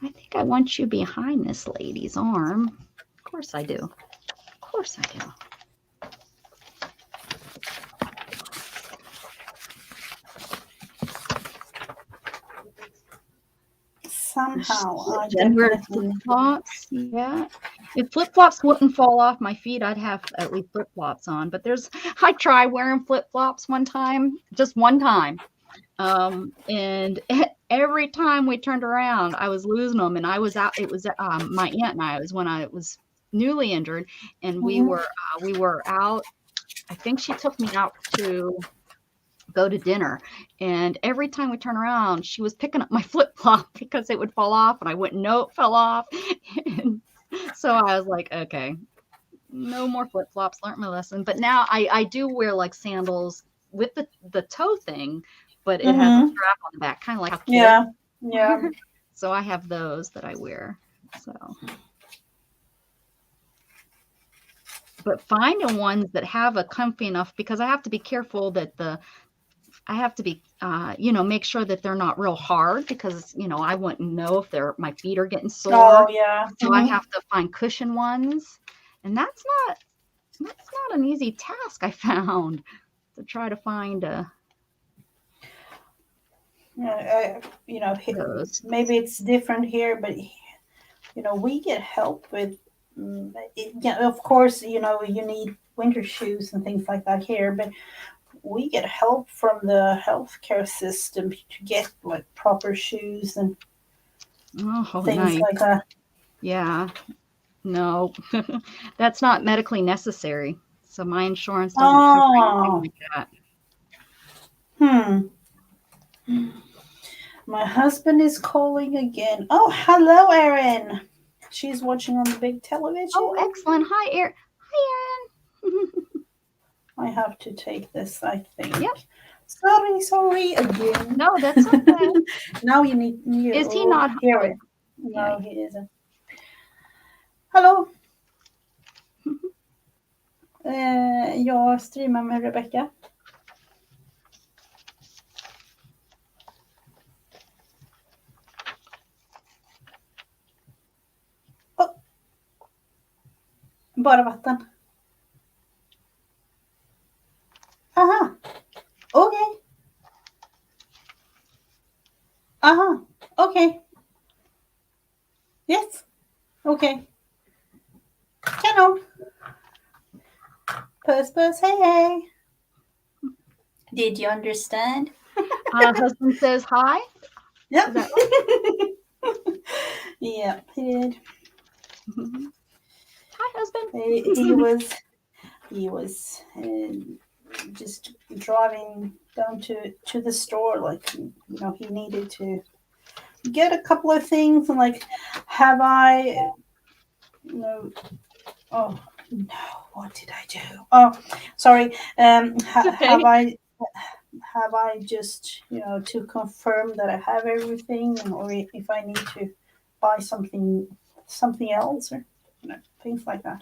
I think I want you behind this lady's arm. Of course I do. Of course I do. Somehow I And wear flip definitely. flops. Yeah. If flip flops wouldn't fall off my feet, I'd have at least flip flops on. But I tried wearing flip flops one time, just one time. And every time we turned around, I was losing them, and I was out. It was my aunt and I. It was when I was newly injured, and we Mhm. were out. I think she took me out to go to dinner. And every time we turn around, she was picking up my flip flop because it would fall off, and I wouldn't know it fell off. And so I was like, okay, no more flip flops. Learned my lesson. But now I do wear like sandals with the toe thing, but it has a Mm-hmm. strap on the back, kind of like a kid. Yeah. Yeah. So I have those that I wear. So, but finding ones that have a comfy enough, because I have to be careful that I have to be, make sure that they're not real hard, because, I wouldn't know if my feet are getting Oh sore. yeah. So I have to find cushion ones. And that's not an easy task, I found, to try to find Yeah, those. maybe it's different here, but we get help with. Yeah, of course, you need winter shoes and things like that here, but we get help from the healthcare system to get like proper shoes and Oh, things nice. like that. Yeah. No, that's not medically necessary. So my insurance doesn't cover anything Oh, like that. hmm. My husband is calling again. Oh, hello, Erin. She's watching on the big Oh, television. excellent. Hi, Erin. Hi, Erin. I have to take this, I think. Yep. Sorry again. No, that's okay. Now you need you. Is he Oh, not? here we. Oh, yeah. No, he isn't. Hallå, jag streamar med Rebecca. Oh, bara vatten. Aha, okej. Aha, okej. Yes, okej. Kanon. Puss, hey. Did you understand? Husband says hi. Yep. Is that right? Yeah, he did. Hi, husband. He was just driving down to the store, like he needed to get a couple of things, and like, have I, oh no, what did I do? Oh, sorry. Okay. Have I just to confirm that I have everything, or if I need to buy something else, or things like that.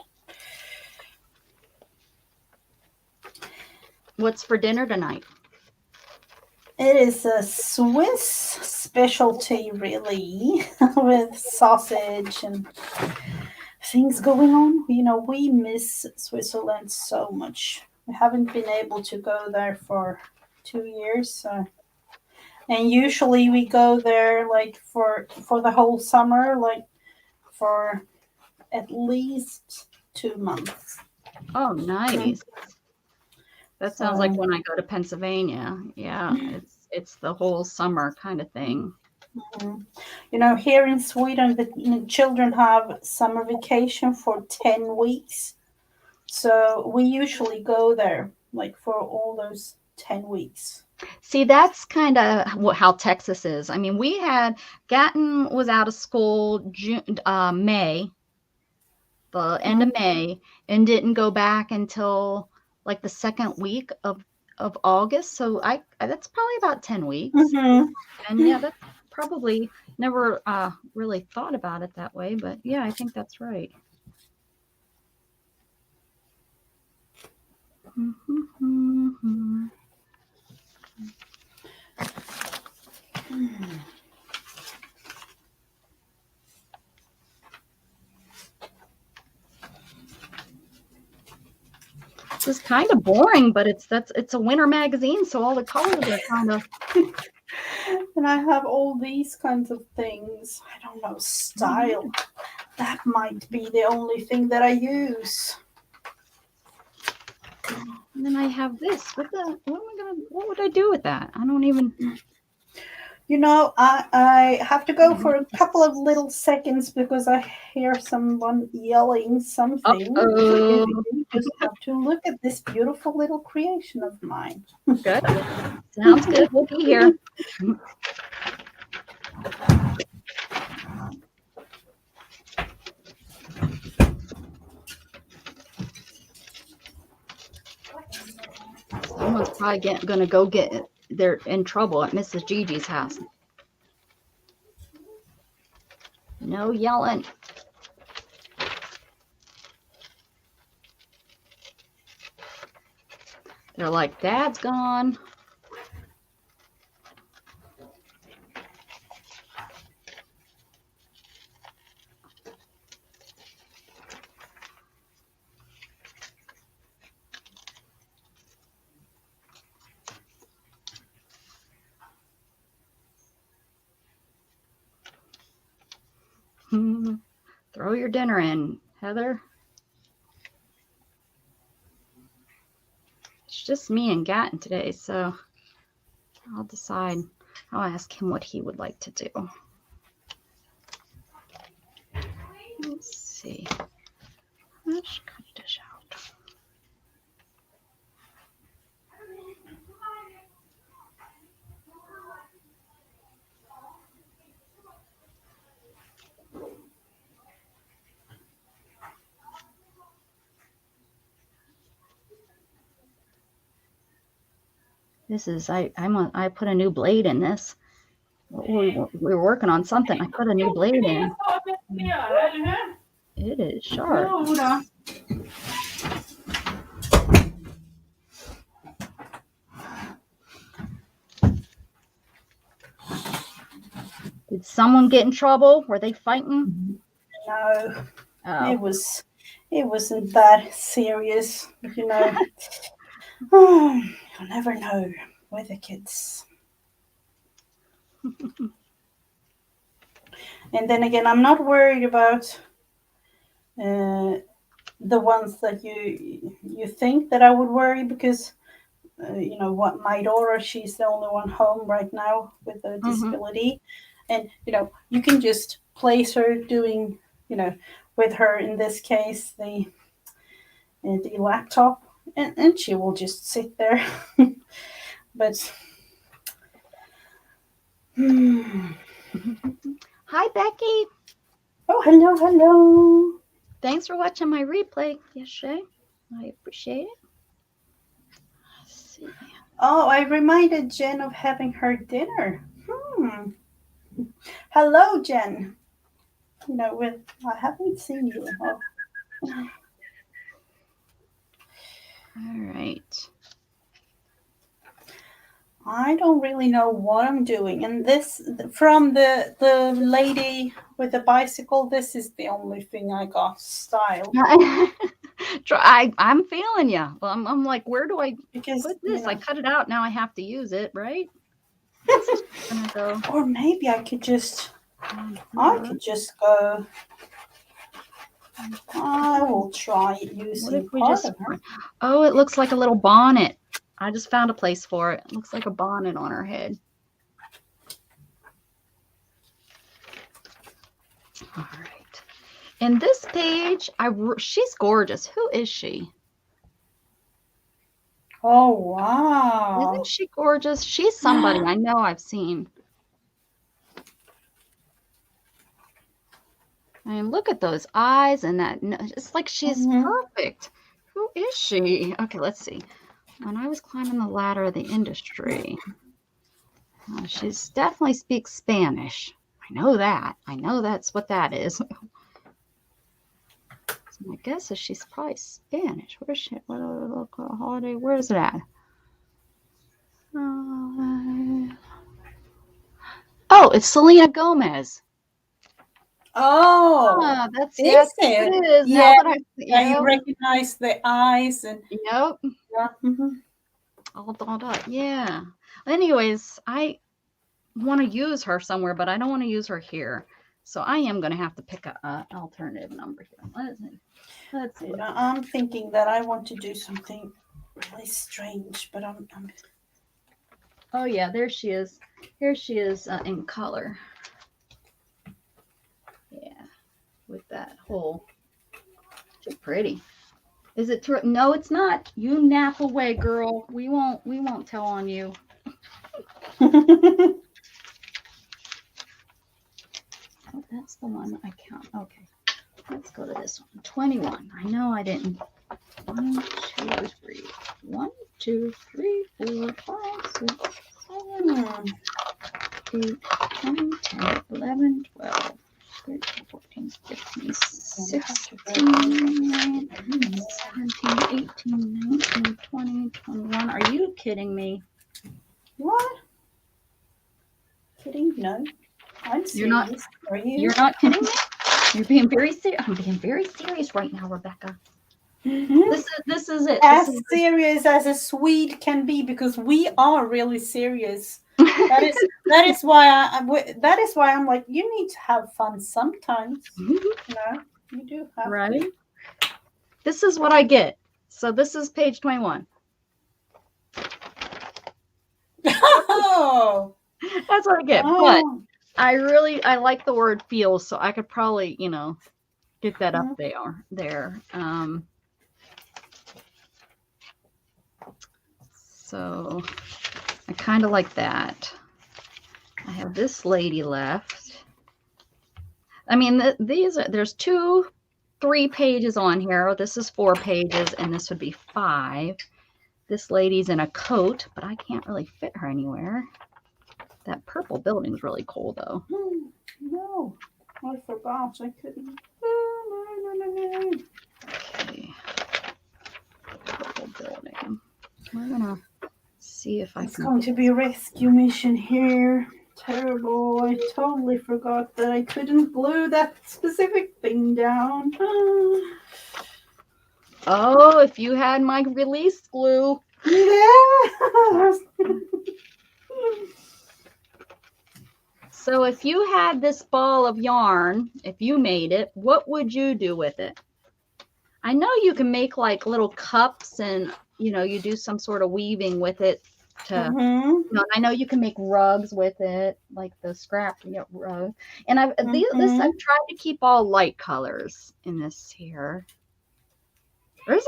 What's for dinner tonight? It is a Swiss specialty, really, with sausage and things going on. We miss Switzerland so much. We haven't been able to go there for 2 years. And usually we go there like for the whole summer, like for at least 2 months. Oh, Mm. nice. That sounds like So when I go to Pennsylvania. Yeah, it's the whole summer kind of thing. here in Sweden, the children have summer vacation for 10 weeks. So we usually go there like for all those 10 weeks. See, that's kind of how Texas is. I mean, we had Gatton was out of school May, the end of Mm-hmm. May, and didn't go back until like the second week of August. So that's probably about 10 weeks. Mm-hmm. And yeah, that's probably never really thought about it that way, but yeah, I think that's right. This is kind of boring, but it's a winter magazine, so all the colors are kind of. And I have all these kinds of things. I don't know, style. That might be the only thing that I use. And then I have this. What would I do with that? I don't even. I have to go for a couple of little seconds because I hear someone yelling something. Uh-oh. You just have to look at this beautiful little creation of mine. Good. Sounds good. We'll be here. Someone's probably gonna go get it. They're in trouble at Mrs. Gigi's house. No yelling. They're like, Dad's gone. Throw your dinner in, Heather. It's just me and Gatton today, so I'll decide. I'll ask him what he would like to do. Let's see. Let's cut this out. This is I put a new blade in this. We were working on something. I put a new blade in. It is sharp. Did someone get in trouble? Were they fighting? No, Oh. it wasn't that serious. You'll never know with the kids. And then again, I'm not worried about the ones that you think that I would worry because what my daughter, she's the only one home right now with a disability, and you can just place her doing with her in this case the laptop, and she will just sit there. But Hi, Becky. oh, hello. Thanks for watching my replay yesterday. I appreciate it. Let's see. Oh, I reminded Jen of having her dinner. Hello, Jen. I haven't seen you. Oh. All right. I don't really know what I'm doing. And this, from the lady with the bicycle, this is the only thing I got style. I'm feeling you. Well, I'm like, where do I Because put this? I cut it out. Now I have to use it, right? Gonna go. Or maybe I could just go. I will try using What if we part just? of her. Oh, it looks like a little bonnet. I just found a place for it. It looks like a bonnet on her head. All right. In this page, she's gorgeous. Who is she? Oh, wow. Isn't she gorgeous? She's somebody I know I've seen. I mean, look at those eyes and that. It's like she's perfect. Who is she? Okay, let's see. When I was climbing the ladder of the industry, she's definitely speaks Spanish. I know that. I know that's what that is. So my guess is she's probably Spanish. Where's she? Holiday? Where is it at? Oh, it's Selena Gomez. Oh, that's is yes, it? it is. Yeah, Now that you recognize the eyes and yep. yeah. All dolled up. Yeah. Anyways, I want to use her somewhere, but I don't want to use her here. So I am going to have to pick an alternative number here. Let's see. I'm thinking that I want to do something really strange, but I'm Oh yeah, there she is. Here she is in color. Yeah, with that whole. Too pretty. Is it true? No, it's not. You nap away, girl. We won't tell on you. Oh, that's the one I count. Okay. Let's go to this one. 21. I know I didn't. 1, 2, 3. 1, 2, 3, 4, 5, 6, 7, 8, 9, 10, 11, 12, 13, 14, 15, 16, 17, 18, 19, 20, 21. Are you kidding me? What? Kidding? No. I'm You're not. serious. Are you? You're not kidding me. You're being very serious. I'm being very serious right now, Rebecca. Mhm. This is it. As This is serious as a Swede can be, because we are really serious. That is why that is why I'm like, you need to have fun sometimes. You know, you do have right. This is what I get. So this is page 21. to. Oh, That's what I get. But oh. I like the word feels, so I could probably get that up there. So I kind of like that. I have this lady left. I mean, there's 3 pages on here. This is 4 pages, and this would be 5. This lady's in a coat, but I can't really fit her anywhere. That purple building's really cool, though. No, I forgot. I couldn't. No. Okay. Purple building. We're gonna see if I It's can. going to be a rescue mission here. Terrible. I totally forgot that I couldn't glue that specific thing down. Oh, if you had my release glue. Yeah. So if you had this ball of yarn, if you made it, what would you do with it? I know you can make like little cups and you do some sort of weaving with it to I know you can make rugs with it, like the scrap rug. And this I've tried to keep all light colors in this here. There's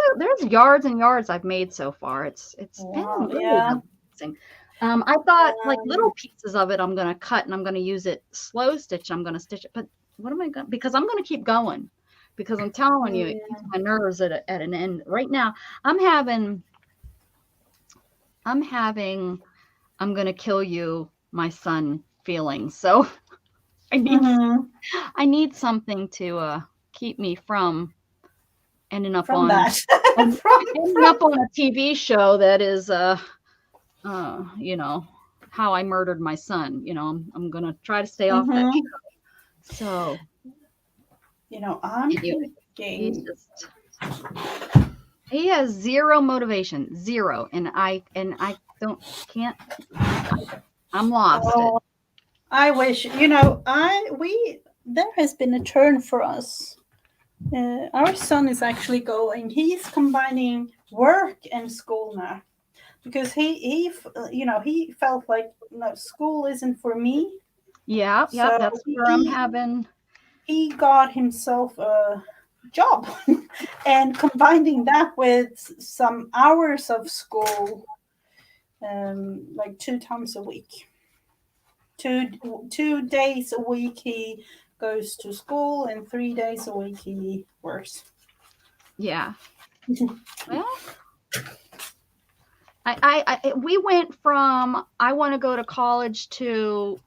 yards and yards I've made so far. It's Wow, been really yeah. amazing. I thought like little pieces of it I'm gonna cut and I'm gonna use it slow stitch. I'm gonna stitch it, but what am I gonna? Because I'm gonna keep going. Because I'm telling you, it keeps my nerves at an end. Right now, I'm having. I'm gonna kill you, my son feelings. So I need I need something to keep me from ending up From on that. ending up on a TV show that is how I murdered my son. I'm gonna try to stay off that show. So I'm anyway, thinking. he has zero motivation, zero, and I can't. I'm lost. Oh, I wish, there has been a turn for us. Our son is actually he's combining work and school now, because he felt like, no, school isn't for me. Yeah, So that's where I'm having. he got himself a job and combining that with some hours of school, like 2 times a week. 2 days a week he goes to school, and 3 days a week he works. Yeah. Well, we went from I want to go to college to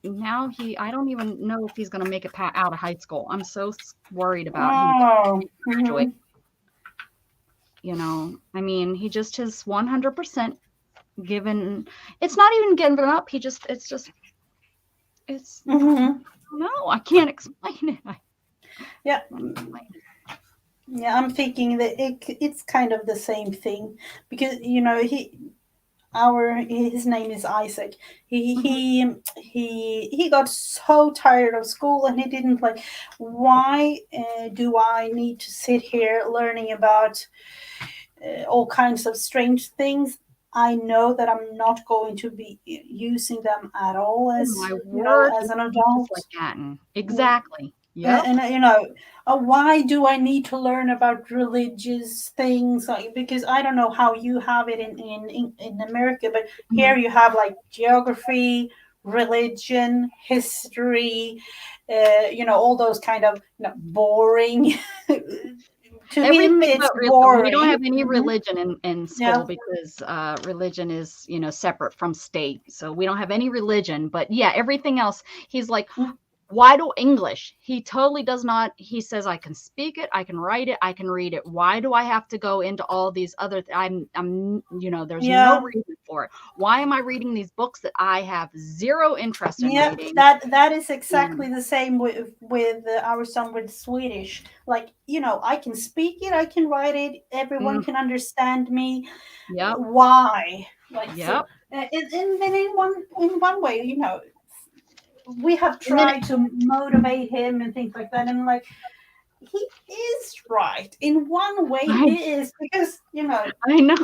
now I don't even know if he's going to make it out of high school. I'm so worried about him graduating. I mean, he just has 100% given. It's not even given up. It's no, I can't explain it. Yeah. Yeah, I'm thinking that it's kind of the same thing, because his name is Isaac. He got so tired of school, and he didn't like, why do I need to sit here learning about all kinds of strange things I know that I'm not going to be using them at all Oh as, my word, as you an sound just like adult. Gatton. Exactly. Yep. And why do I need to learn about religious things? Like, because I don't know how you have it in America, but here Mhm. you have like geography, religion, history, all those kind of boring. To him, Everything it's but we don't have boring. any religion in Yeah. school because religion is, separate from state. So we don't have any religion. But yeah, everything else, he's like, why do English? He totally does not. He says, I can speak it, I can write it, I can read it. Why do I have to go into all these other there's no Yeah. reason for it. Why am I reading these books that I have zero interest in Yep, reading? that is exactly Mm. the same with our son with Swedish. Like, I can speak it, I can write it, everyone Mm, can understand me. yep, Why? Like, so, yep. and then in one way, we have And then tried to motivate him and things like that, and like he is right in one way. I He is because I know.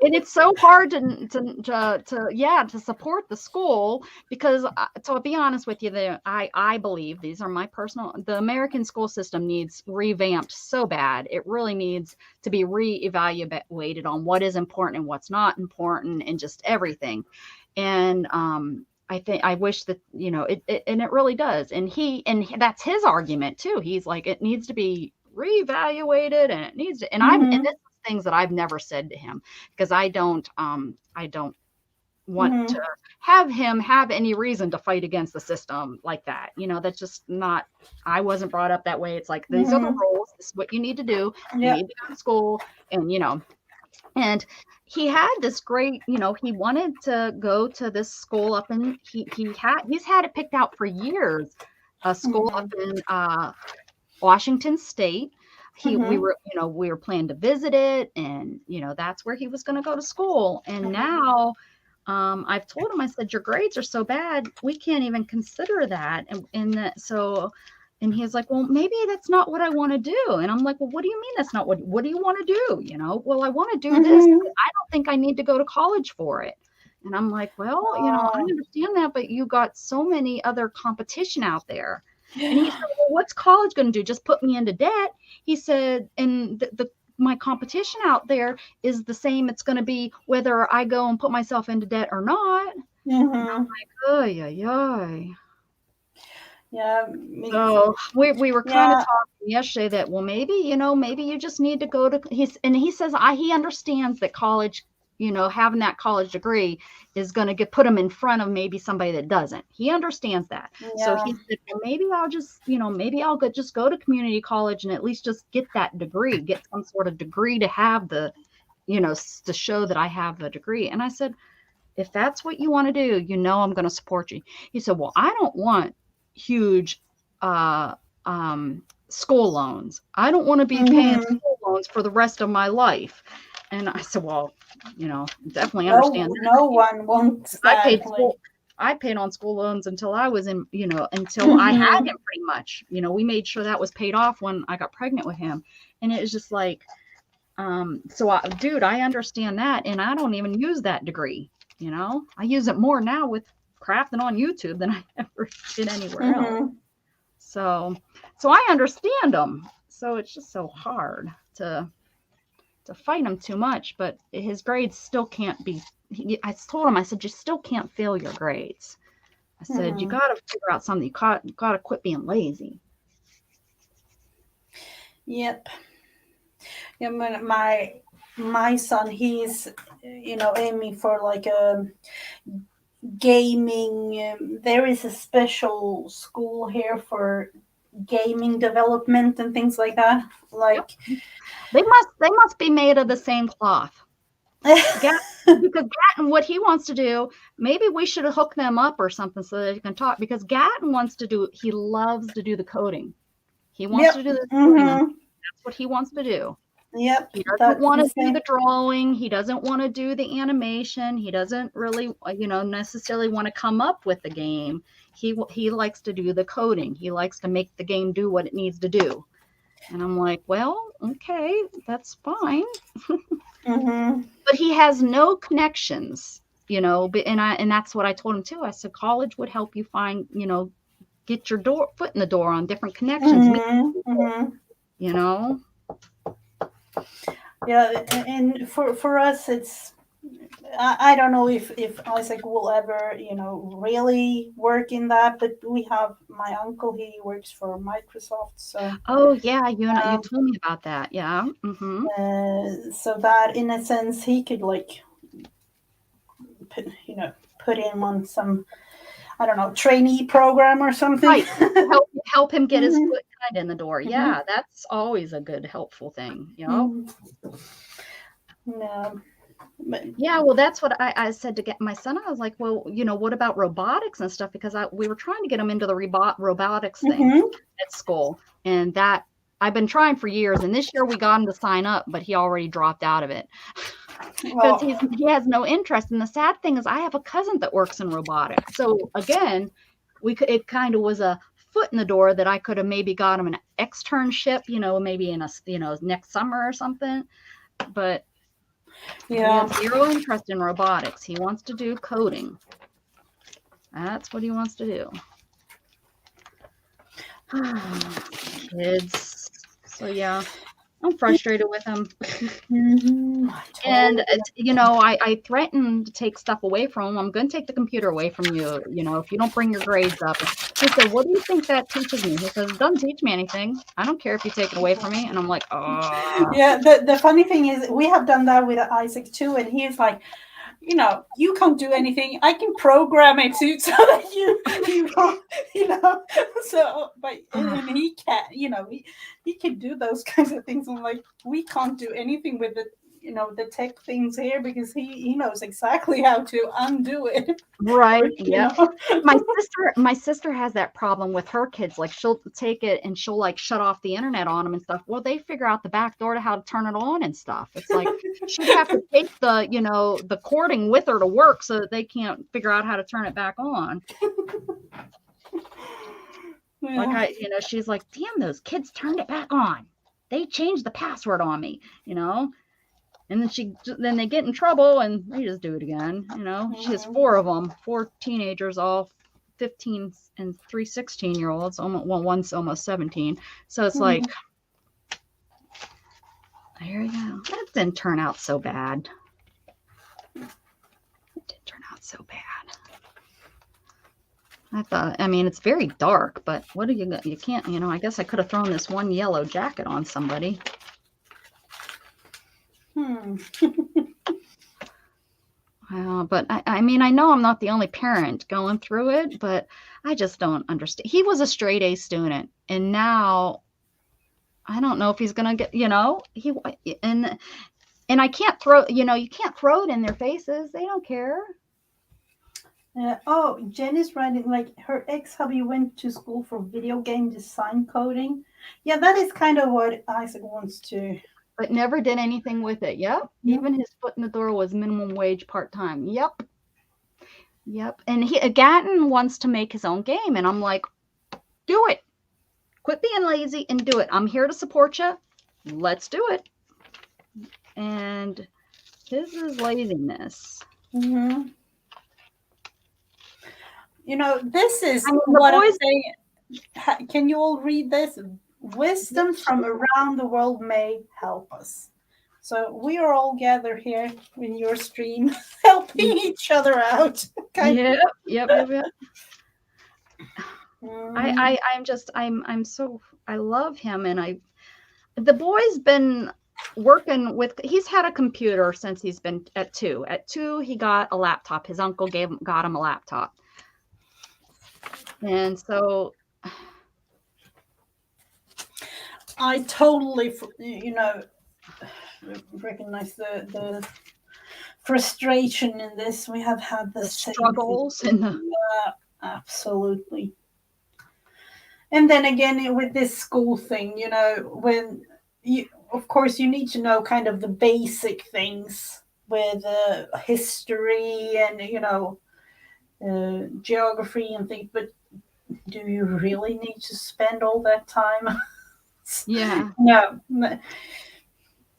And it's so hard to support the school because to be honest with you, I believe these are my personal the American school system needs revamped so bad. It really needs to be reevaluated on what is important and what's not important and just everything. And I wish that and it really does. That's his argument too. He's like it needs to be reevaluated and it needs to and mm-hmm, this things that I've never said to him because I don't want to mm-hmm, have him have any reason to fight against the system like that. That's just not I wasn't brought up that way. It's like these are the mm-hmm, rules. This is what you need to do. You yep, need to go to school and and he had this great, he wanted to go to this school up in he's had it picked out for years, a school up mm-hmm, in Washington State. mm-hmm, We were planning to visit it, and that's where he was going to go to school. And mm-hmm, now, I've told him, I said, your grades are so bad, we can't even consider that. And he's like, well, maybe that's not what I want to do. And I'm like, well, what do you mean that's not what do you want to do? Well, I want to do this. mm-hmm. I don't think I need to go to college for it. And I'm like, well, I Oh, understand that, but you got so many other competition out there. And he said, yeah. well, what's college going to do? Just put me into debt? He said, and my competition out there is the same. It's going to be whether I go and put myself into debt or not. And I'm Mm-hmm. like, oh, yeah, yeah. Yeah. So we were kind of Yeah. talking yesterday that well maybe you just need to go to he says he understands that college having that college degree is going to get put him in front of maybe somebody that doesn't. He understands that. So Yeah. he said well, maybe I'll just maybe I'll just go to community college and at least just get that degree, get some sort of degree to have the to show that I have the degree. And I said if that's what you want to do, I'm going to support you. He said, well, I don't want huge uh, school loans. I don't want to be paying Mm-hmm. school loans for the rest of my life. And I said, well, definitely understand No, no that. one wants I that. paid Like, school. I paid on school loans until I was until I had mm-hmm. him pretty much. We made sure that was paid off when I got pregnant with him. And it was just like, dude, I understand that, and I don't even use that degree. I use it more now with crafting on YouTube than I ever did anywhere else. Mm-hmm. So, so I understand them. So it's just so hard to fight him too much. But his grades still can't be. I told him, I said, you still can't fail your grades. I said, you Mm-hmm. got to figure out something. You got to quit being lazy. Yep. Yeah, my son, he's aiming for like a gaming. There is a special school here for gaming development and things like that. Yep. Like, They must be made of the same cloth. Gat because Gatton, what he wants to do, maybe we should hook them up or something so that he can talk. Because Gatton he loves to do the coding. He wants yep. to do the coding, and Mm-hmm. that's what he wants to do. Yep. He doesn't That's want the to do the same. drawing. He doesn't want to do the animation. He doesn't really, necessarily want to come up with the game. He likes to do the coding. He likes to make the game do what it needs to do. And I'm like, well, okay, that's fine. Mm-hmm. But he has no connections, and that's what I told him too. I said college would help you find, get your foot in the door on different connections, meet Mm-hmm. people, Mm-hmm. you know. Yeah, and for us, it's I don't know if Isaac will ever, really work in that, but we have my uncle. He works for Microsoft, so Oh yeah, you um, told me about that. Yeah. Mm-hmm. so that in a sense he could like put, put him on some, I don't know, trainee program or something. Right. Help him get his Hmm. foot kind of in the door. Hmm. Yeah, that's always a good helpful thing. Yep. Hmm. No, but Yeah, well, that's what I said to get my son. I was like, well, what about robotics and stuff? Because we were trying to get him into the robotics thing hmm. at school, and that I've been trying for years. And this year we got him to sign up, but he already dropped out of it because Well, he has no interest. And the sad thing is, I have a cousin that works in robotics. So again, it kind of was a foot in the door that I could have maybe got him an externship, maybe in a next summer or something. But he yeah. has zero interest in robotics. He wants to do coding. That's what he wants to do. Kids. So yeah, I'm frustrated with him. Hmm. And Totally. I threatened to take stuff away from him. I'm going to take the computer away from you, if you don't bring your grades up. He said, "What do you think that teaches me?" He says, "It doesn't teach me anything. I don't care if you take it away from me." And I'm like, "Oh, Yeah, the funny thing is we have done that with Isaac too, and he's like, you can't do anything. I can program it to so that you won't, so but and he can, he can do those kinds of things. I'm like, we can't do anything with the tech things here because he knows exactly how to undo it. right, Or, yep." My sister has that problem with her kids. Like she'll take it and she'll like shut off the internet on them and stuff. Well, they figure out the back door to how to turn it on and stuff. It's like she'd have to take the cording with her to work so that they can't figure out how to turn it back on. Like Yeah. she's like, "Damn, those kids turned it back on. They changed the password on me." And then they get in trouble and they just do it again. She has Mhm. four of them, four teenagers, all 15 and three 16-year-olds. Almost, well, one's almost 17. So it's like, Mhm. there you go. That didn't turn out so bad. It didn't turn out so bad. I mean, it's very dark, but what do you can't, I guess I could have thrown this one yellow jacket on somebody. Hmm. But I mean, I know I'm not the only parent going through it, but I just don't understand. He was a straight A student, and now I don't know if he's gonna get, he and I can't you can't throw it in their faces. They don't care. Oh, Jen is writing like her ex hubby went to school for video game design coding. Yeah, that is kind of what Isaac wants to. But never did anything with it. Yep. Mhm. Even his foot in the door was minimum wage part time. Yep. Yep. And Gatton wants to make his own game, and I'm like, do it. Quit being lazy and do it. I'm here to support you. Let's do it. And his is laziness. Mhm. This is I mean, the what I'm boys. saying. Can you all read this? Wisdom from around the world may help us. So we are all gathered here in your stream, helping each other out. Okay. Yep. Yep. Yep. Yep. Mhm. I'm so I love him, and the boy's been working with. He's had a computer since he's been at 2. At 2, he got a laptop. His uncle got him a laptop, and so I totally, recognize the frustration in this. We have had the the same thing. struggles and the Yeah, absolutely. And then again, with this school thing, when of course, you need to know kind of the basic things with history and, geography and things, but do you really need to spend all that time Yeah. No,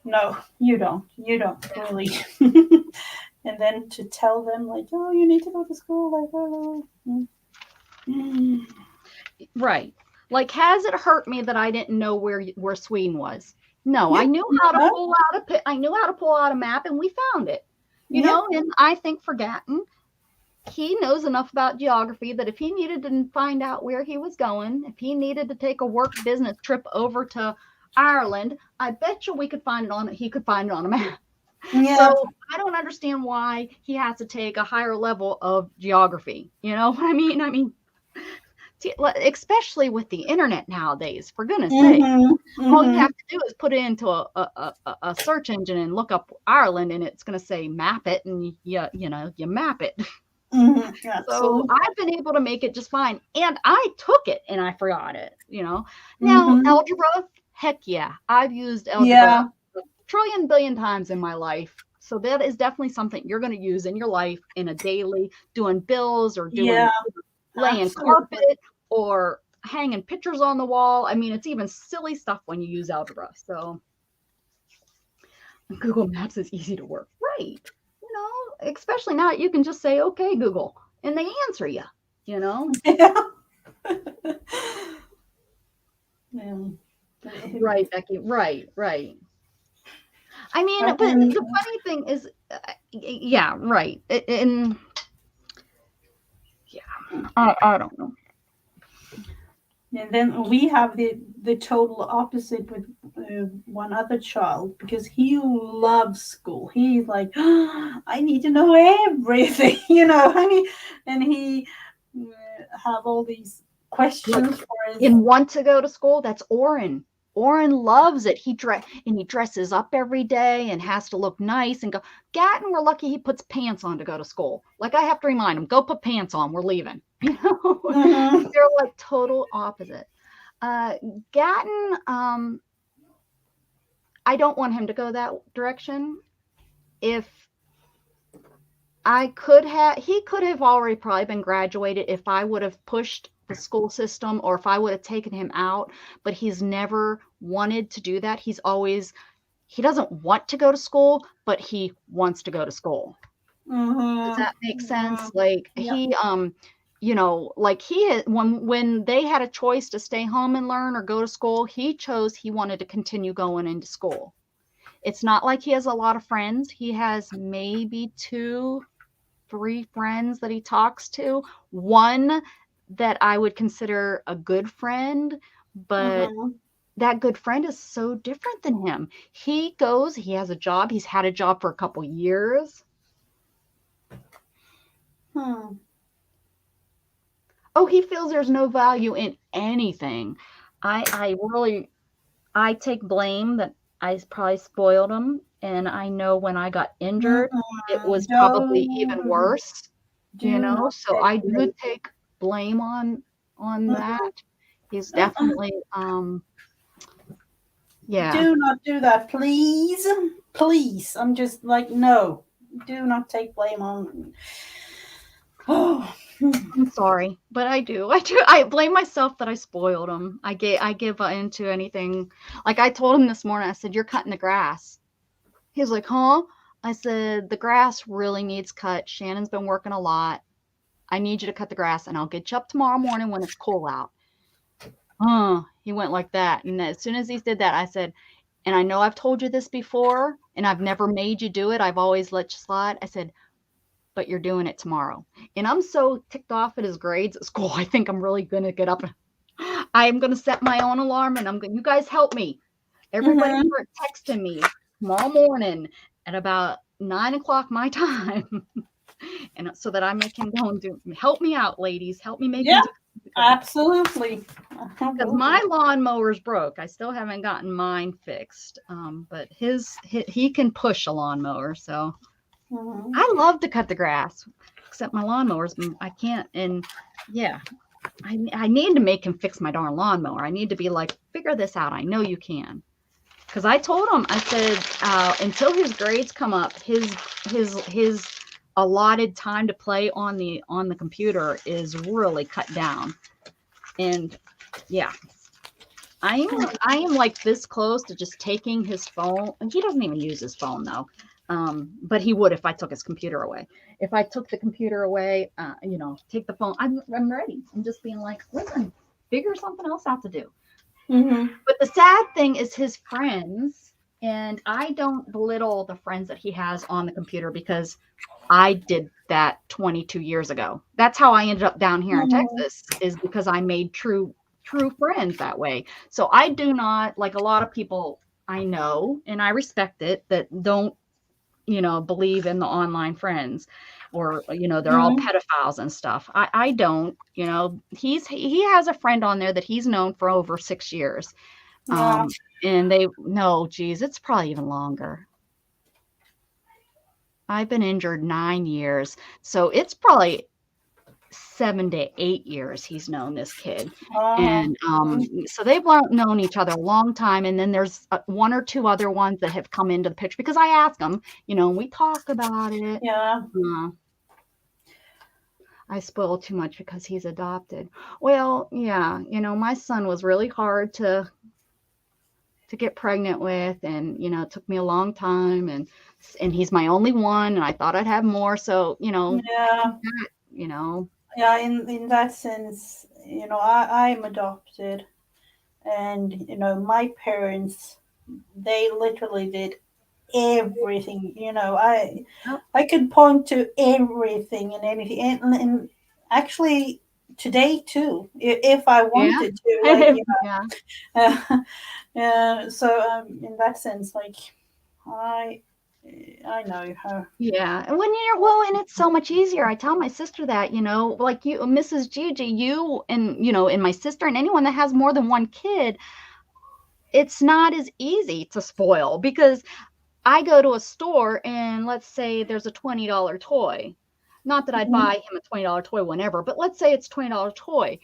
no, you don't. You don't really. And then to tell them like, oh, you need to go to school, like, oh. Right. Like, has it hurt me that I didn't know where Sweden was? No, Yeah, I knew how to no, pull out I knew how to pull out a map, and we found it. yeah, And I think for Gatton, he knows enough about geography that if he needed to find out where he was going, if he needed to take a work business trip over to Ireland, I bet you he could find it on a map. yeah. So I don't understand why he has to take a higher level of geography. You know what I mean? I mean, especially with the internet nowadays, for goodness sake. Mm-hmm, All you mm-hmm, have to do is put it into a search engine and look up Ireland, and it's going to say map it, and you map it. mm-hmm. So Absolutely. I've been able to make it just fine. And I took it and I forgot it. Now, Mm-hmm. algebra, heck yeah. I've used algebra Yeah, a trillion billion times in my life. So that is definitely something you're going to use in your life in a daily, doing bills or yeah, doing laying absolutely. carpet or hanging pictures on the wall. I mean, it's even silly stuff when you use algebra. So Google Maps is easy to work. Right. Especially now you can just say, okay, Google, and they answer you. Yeah. Yeah. Right, Becky. Right, right. I mean, I but think, the funny thing is, yeah, right. And yeah, I don't know. and then we have the total opposite with one other child because he loves school. He's like, I need to know everything, and he have all these Like, questions for his. and want to go to school, that's Oren. Oren loves it. He dresses up every day and has to look nice and go. Gatton, we're lucky he puts pants on to go to school. Like I have to remind him, go put pants on. We're leaving. Mhm. They're like total opposite. Uh, Gatton, I don't want him to go that direction. If he could have already probably been graduated if I would have pushed the school system or if I would have taken him out, but he's never wanted to do that. He doesn't want to go to school, but he wants to go to school. Does Mhm. that make Yeah. sense? Like Yeah. like he had when they had a choice to stay home and learn or go to school, he chose he wanted to continue going into school. It's not like he has a lot of friends. He has maybe 2, 3 friends that he talks to. One that I would consider a good friend, but Mhm. that good friend is so different than him. He has a job. He's had a job for a couple years. Hmm. Oh, he feels there's no value in anything. I take blame that I probably spoiled him, and I know when I got injured, it Mhm. was probably even worse, Do not so take I do blame. take blame on Mhm. that. He's definitely, yeah. Do not do that, please. Please. I'm just like, no. Do not take blame on. Oh. I'm sorry, but I do. I do. I blame myself that I spoiled him. I give into anything. Like I told him this morning, I said, "You're cutting the grass." He was like, "Huh?" I said, "The grass really needs cut. Shannon's been working a lot. I need you to cut the grass, and I'll get you up tomorrow morning when it's cool out." He went like that. And as soon as he did that, I said, "And I know I've told you this before, and I've never made you do it. I've always let you slide." I said, "But you're doing it tomorrow." And I'm so ticked off at his grades at school. I think I'm really going to get up. I'm going to set my own alarm, and you guys help me. Everybody Mm-hmm. start texting me tomorrow morning at about 9 o'clock my time. And so that I make him go and help me out, ladies. Help me make him Yeah, do the grass. absolutely. I Because will do my it. lawnmower's broke. I still haven't gotten mine fixed. But he can push a lawnmower. So Mhm. I love to cut the grass, except my lawnmowers, I can't. And yeah, I need to make him fix my darn lawnmower. I need to be like, figure this out. I know you can. Because I told him, I said, until his grades come up, his allotted time to play on the computer is really cut down. And yeah, I am like this close to just taking his phone. And he doesn't even use his phone though. But he would if I took his computer away. If I took the computer away, take the phone. I'm ready. I'm just being like, listen, figure something else out to do. Mm-hmm. But the sad thing is his friends, and I don't belittle the friends that he has on the computer because I did that 22 years ago. That's how I ended up down here in Mm-hmm. Texas, is because I made true friends that way. So I do not, like a lot of people I know and I respect it, that don't, believe in the online friends, or they're all Mm-hmm. pedophiles and stuff. I don't, he has a friend on there that he's known for over 6 years. Yeah. And they no, geez, it's probably even longer. I've been injured 9 years, so it's probably 7 to 8 years he's known this kid. Uh-huh. And Mm-hmm. so they've known each other a long time. And then there's one or two other ones that have come into the picture because I ask them, and we talk about it. Yeah. Uh, I spoil too much because he's adopted. Well, yeah, my son was really hard to get pregnant with, and it took me a long time, and he's my only one, and I thought I'd have more. So I think Yeah. that, Yeah. In that sense, I'm adopted, and my parents, they literally did everything. oh, I could point to everything and anything, and actually today too, if I yeah. wanted to, like, Yeah. yeah. So in that sense, like, I I know her. Yeah, and when you're well, and it's so much easier. I tell my sister that, like you, Mrs. Gigi, you and my sister and anyone that has more than one kid, it's not as easy to spoil because I go to a store and let's say there's a $20 toy. Not that I'd buy Mhm. him a $20 toy whenever, but let's say it's $20 toy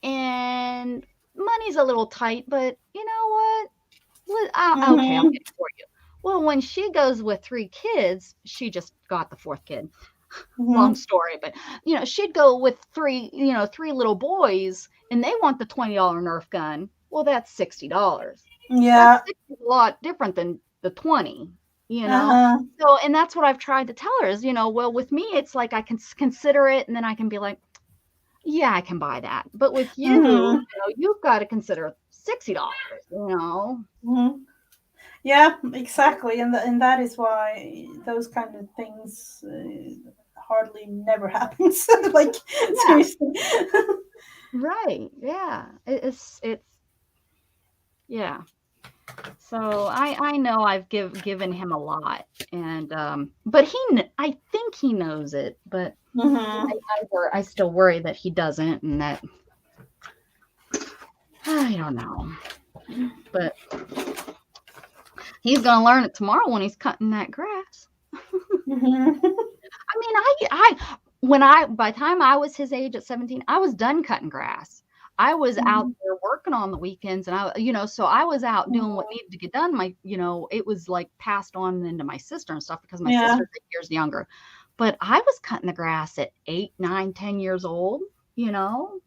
and money's a little tight, but you know what? Okay, I'll Mhm. get it for you. Well, when she goes with 3 kids, she just got the fourth kid. Long Mhm. story, but she'd go with three little boys, and they want the $20 Nerf gun. Well, that's $60. That's Yeah. 60 a lot different than the 20, you Uh know. huh. So, and that's what I've tried to tell her is, well, with me, it's like I can consider it, and then I can be like, yeah, I can buy that. But with you, Mhm. you've got to consider $60. Mhm. Yeah. Exactly, and that is why those kind of things hardly never happens. Like, Yeah, seriously. right. Yeah, it's yeah. So I know I've given him a lot, and but I think he knows it, but Mhm. I still worry that he doesn't, and that I don't know. But he's gonna learn it tomorrow when he's cutting that grass. Mhm. I mean, I when I by the time I was his age at 17, I was done cutting grass. I was out Mhm. there working on the weekends, and so I was out doing what Mhm. needed to get done. It was like passed on into my sister and stuff because my Yeah. sister's 8 years younger. But I was cutting the grass at 8, 9, 10 years old, you know?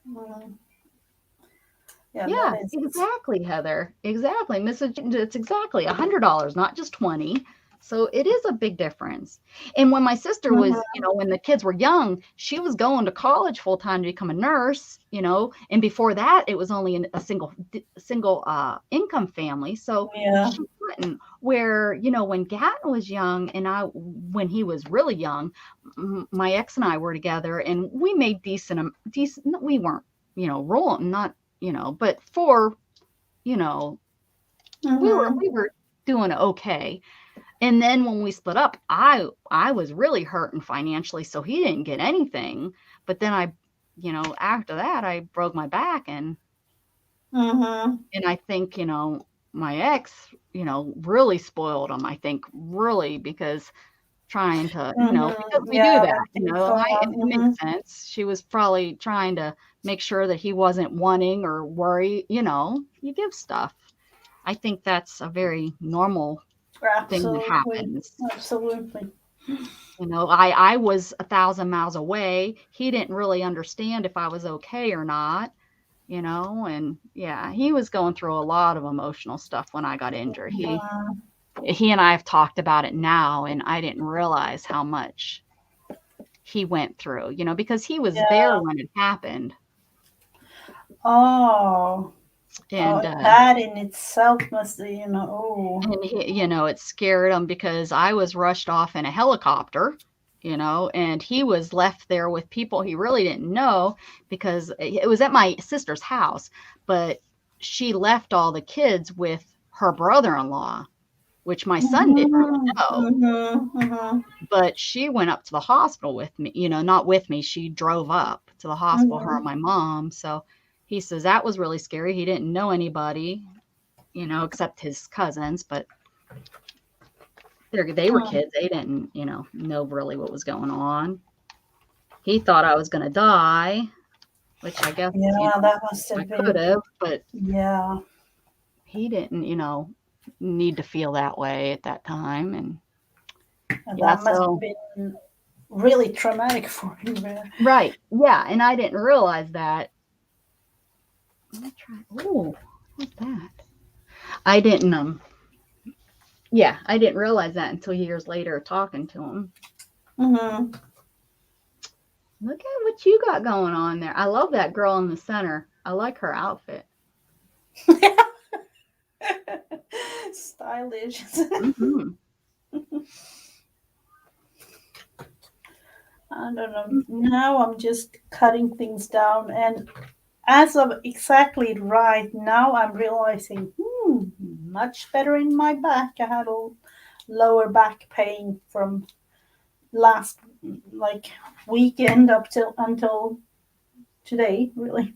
Mhm. Yeah. That Yeah, is. exactly, Heather. Exactly. It's exactly $100, not just 20. So it is a big difference. And when my sister was, Mhm. when the kids were young, she was going to college full time to become a nurse, and before that it was only a single income family. So Yeah. she couldn't. Where, when Gatton was young and when he was really young, my ex and I were together and we made decent, we weren't, rolling, not but you know, Mhm. we were doing okay. And then when we split up, I was really hurting financially, so he didn't get anything. But then after that, I broke my back, Mhm. and I think, my ex, really spoiled him. I think really because trying to, because Mhm. we do Yeah. that, When things go it on. makes Mhm. sense. She was probably trying to make sure that he wasn't wanting or worry, you give stuff. I think that's a very normal thing that Absolutely. happens. Absolutely. I was 1,000 miles away. He didn't really understand if I was okay or not. And yeah, he was going through a lot of emotional stuff when I got injured. He Uh, he and I have talked about it now, and I didn't realize how much he went through, because he was there yeah. when it happened. Oh, And oh, that in itself must, oh. it scared him because I was rushed off in a helicopter, and he was left there with people he really didn't know because it was at my sister's house, but she left all the kids with her brother-in-law, which my son didn't Mm-hmm, know. mm-hmm, mm-hmm, But she went up to the hospital with me, not with me. She drove up to the hospital, her and mm-hmm, my mom. So he says that was really scary. He didn't know anybody, except his cousins, but they were mm. kids. They didn't, know really what was going on. He thought I was going to die, which I guess, Yeah, that must I have could been, have, but yeah. he didn't, need to feel that way at that time. And yeah, That must have so, been really traumatic for you. right. Yeah. And I didn't realize that. Let me try. Oh, what's that? I didn't, yeah, I didn't realize that until years later talking to him. Mm-hmm. Look at what you got going on there. I love that girl in the center. I like her outfit. Stylish. Hmm. I don't know. Now I'm just cutting things down, and as of exactly right now, I'm realizing, much better in my back. I had a lower back pain from last like weekend up till until today, really.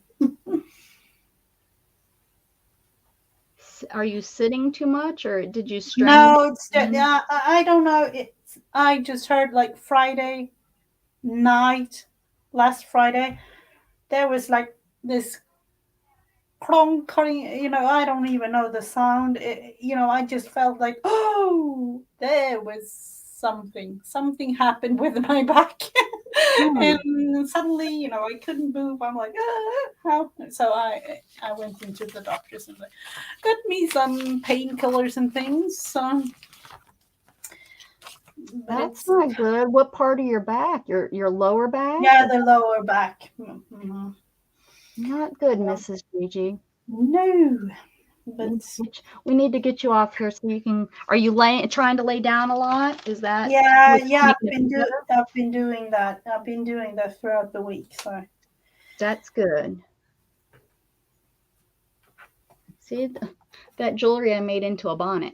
Are you sitting too much or did you strain? No, it's yeah. I don't know. It's I just heard like Friday night, last Friday, there was like this clong cutting. I don't even know the sound. I just felt like, oh, there was something happened with my back. Hmm. And suddenly, I couldn't move. I'm like, how? So I went into the doctors and they got me some painkillers and things. So, but That's it's, not good. What part of your back? Your lower back? yeah, the lower back. Mm-hmm. Not good, Mrs. Gigi. No, but We need to get you off here so you can. Are you trying to lay down a lot? Is that yeah, what's yeah, making it feel better? I've been doing that. I've been doing that throughout the week. So, That's good. See that jewelry I made into a bonnet.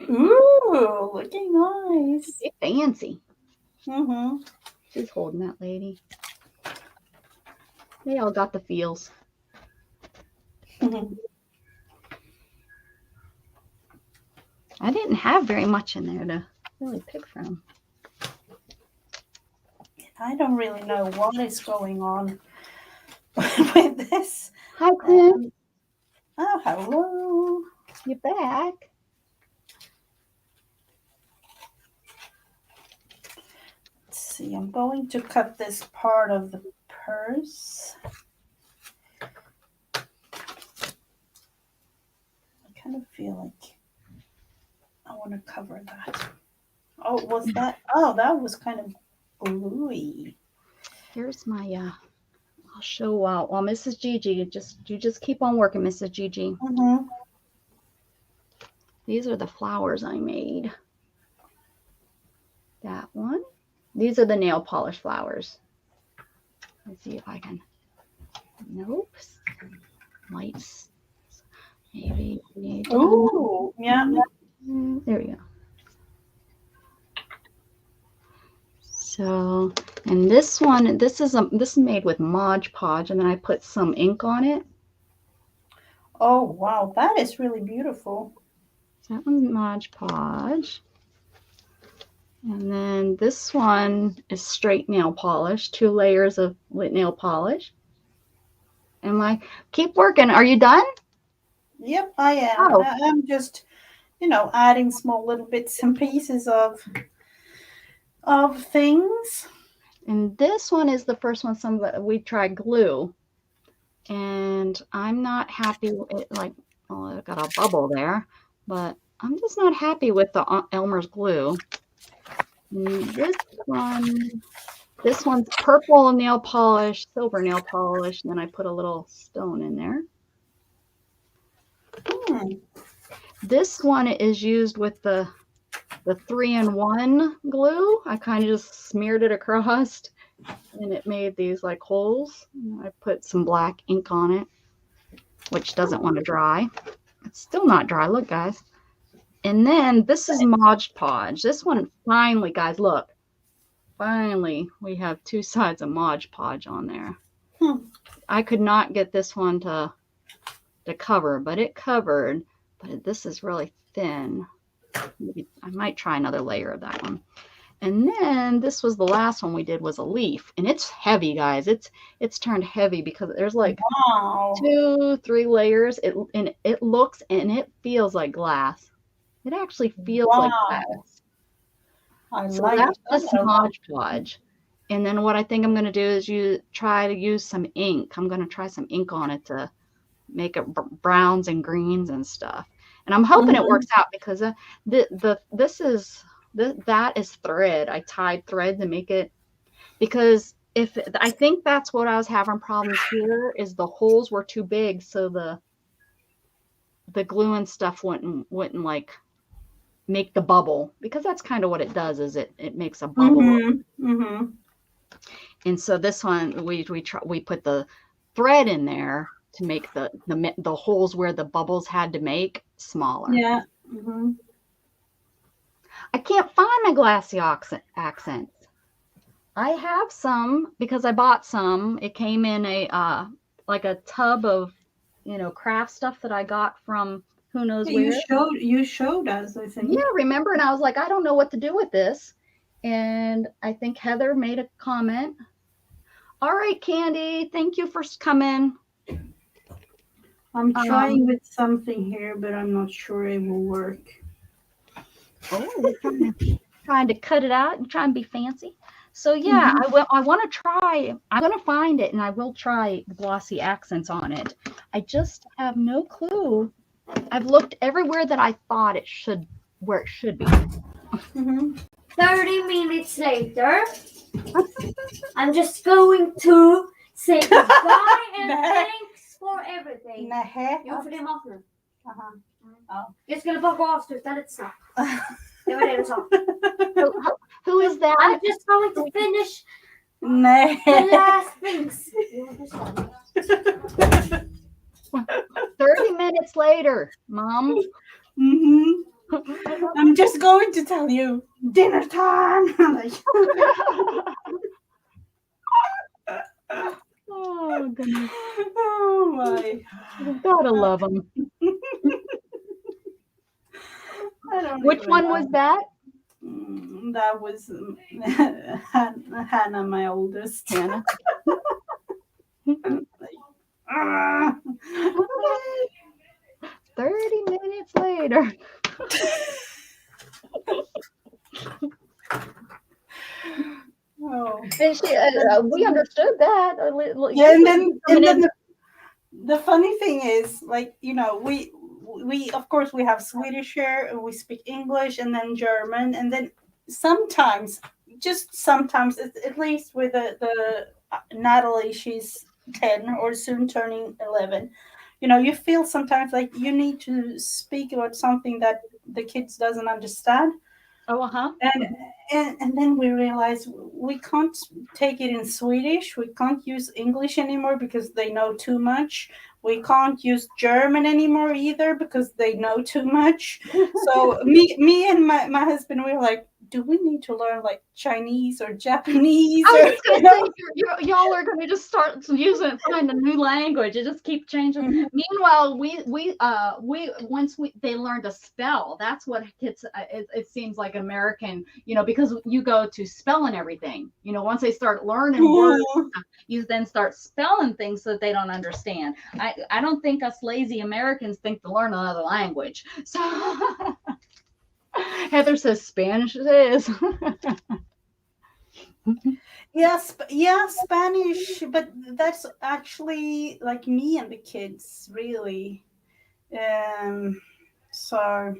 ooh, looking nice. It's fancy. Mm-hmm. She's holding that lady. They all got the feels. I didn't have very much in there to really pick from. I don't really know what is going on with this. Hi, Clint. Oh, hello. You back? Let's see. I'm going to cut this part of the purse. I kind of feel like I want to cover that. Oh, was that? Oh, that was kind of gluey. Here's my I'll show while Mrs. Gigi, you just keep on working, Mrs. Gigi. Mm-hmm. These are the flowers I made. That one. These are the nail polish flowers. Let's see if I can. Nope. Lights. Maybe need to. Ooh, yeah. There we go. So, and this one, this is made with Mod Podge, and then I put some ink on it. Oh, wow. That is really beautiful. So that one's Mod Podge. And then this one is straight nail polish, 2 layers of nail polish. And keep working. Are you done? Yep, I am. Oh, I'm just, adding small little bits and pieces of things. and this one is the first one we tried glue. and I'm not happy with it, like, well, I got a bubble there, but I'm just not happy with the Elmer's glue. And this one's purple nail polish, silver nail polish, and then I put a little stone in there. Hmm. This one is used with the 3-in-1 glue. I kind of just smeared it across, and it made these like holes. I put some black ink on it, which doesn't want to dry. It's still not dry. Look, guys. And then this is Mod Podge. This one, finally, guys, look. Finally, we have 2 sides of Mod Podge on there. I could not get this one to cover, but it covered. But this is really thin. Maybe I might try another layer of that one. And then this was the last one we did, was a leaf, and it's heavy, guys. It's turned heavy because there's like Wow. 2, 3 layers. It looks and it feels like glass. It actually feels like glass. I So like that's that. just Mod Podge. And then what I think I'm going to do is try to use some ink. I'm going to try some ink on it to make it browns and greens and stuff. And I'm hoping it works out because that is thread. I tied thread to make it, because I think that's what I was having problems here, is the holes were too big, so the glue and stuff wouldn't like make the bubble, because that's kind of what it does, is it makes a bubble. And so this one we put the thread in there to make the holes where the bubbles had to make smaller. Yeah. I can't find my glassy accents. I have some because I bought some. It came in a like a tub of, craft stuff that I got from who knows where. You showed us, I think. Yeah, remember? And I was like, I don't know what to do with this. And I think Heather made a comment. All right, Candy, thank you for coming. I'm trying with something here, but I'm not sure it will work. Oh, we're trying to cut it out and try and be fancy. So yeah, I want to try. I'm going to find it, and I will try the glossy accents on it. I just have no clue. I've looked everywhere that I thought where it should be. 30 minutes later, I'm just going to say goodbye and thanks for everything. Jo, för det är mat nu. Ja. Jag skulle bara gå och avsluta lite snabbt. Det var det du sa. Who is that? I'm just going to finish the last things. 30 minutes later, Mom. I'm just going to tell you, dinner time. Oh, goodness. Oh, my. Gotta love them. Which one was that? That was Hannah, my oldest. Hannah. 30 minutes later. Oh. And we understood that. Yeah, and then the funny thing is, like, we of course we have Swedish here, and we speak English, and then German, and then sometimes, at least with the Natalie, she's 10 or soon turning 11. You feel sometimes like you need to speak about something that the kids doesn't understand. And then we realize we can't take it in Swedish. We can't use English anymore because they know too much. We can't use German anymore either because they know too much. So me and my husband, we were like, do we need to learn like Chinese or Japanese? I was going to say, y'all are going to just start using it, find a new language. It just keep changing. Meanwhile, once they learn to spell, that's what gets. It seems like American, because you go to spelling everything. Once they start learning words, you then start spelling things so that they don't understand. I don't think us lazy Americans think to learn another language. So. Heather says Spanish it is. Yes, yeah, Spanish, but that's actually like me and the kids, really. Um, so,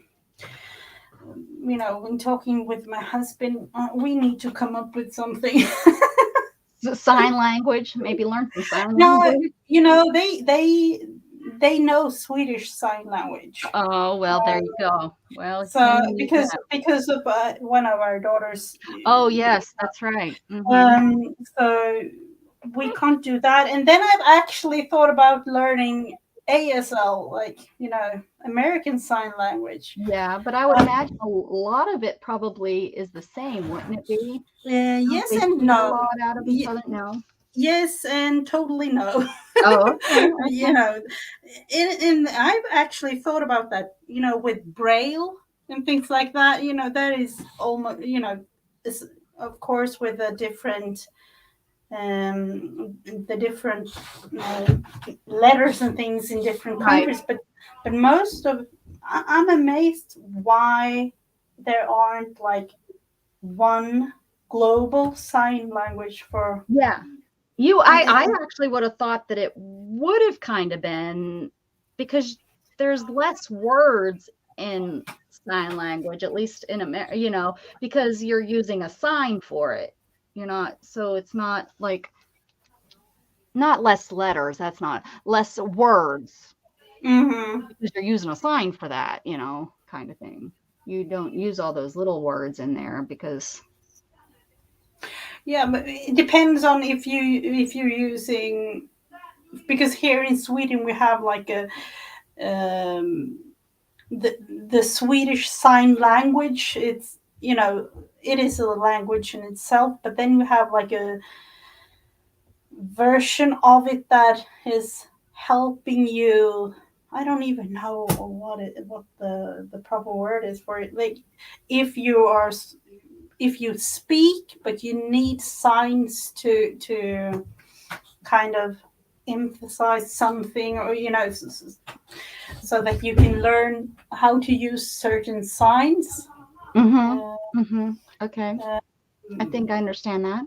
when talking with my husband, we need to come up with something. Sign language. Maybe learn some sign No, language. they know Swedish sign language. Oh, well, there you go. Well, So maybe use that. because of one of our daughters, Oh, yes, that's right. so we can't do that. And then I've actually thought about learning ASL, like American Sign Language. Yeah, but I would imagine a lot of it probably is the same, wouldn't it be? Don't Yes they and steal a no. lot out of each other? No. Yes and totally no. Oh, okay, you okay. know, and I've actually thought about that. With Braille and things like that. That is almost is of course with a different the different uh, letters and things in different Right. countries, but most of I'm amazed why there aren't like one global sign language for. Yeah. I actually would have thought that it would have kind of been because there's less words in sign language, at least in America, because you're using a sign for it. So it's not like not less letters, that's not less words Mm-hmm. because you're using a sign for that, kind of thing. You don't use all those little words in there because Yeah, but it depends on if you're using, because here in Sweden we have like a um, the Swedish sign language. It is a language in itself, but then we have like a version of it that is helping you. I don't even know what the proper word is for it. Like if you speak, but you need signs to kind of emphasize something, or so that you can learn how to use certain signs. mhm. Uh, Mhm. Okay. I think I understand that.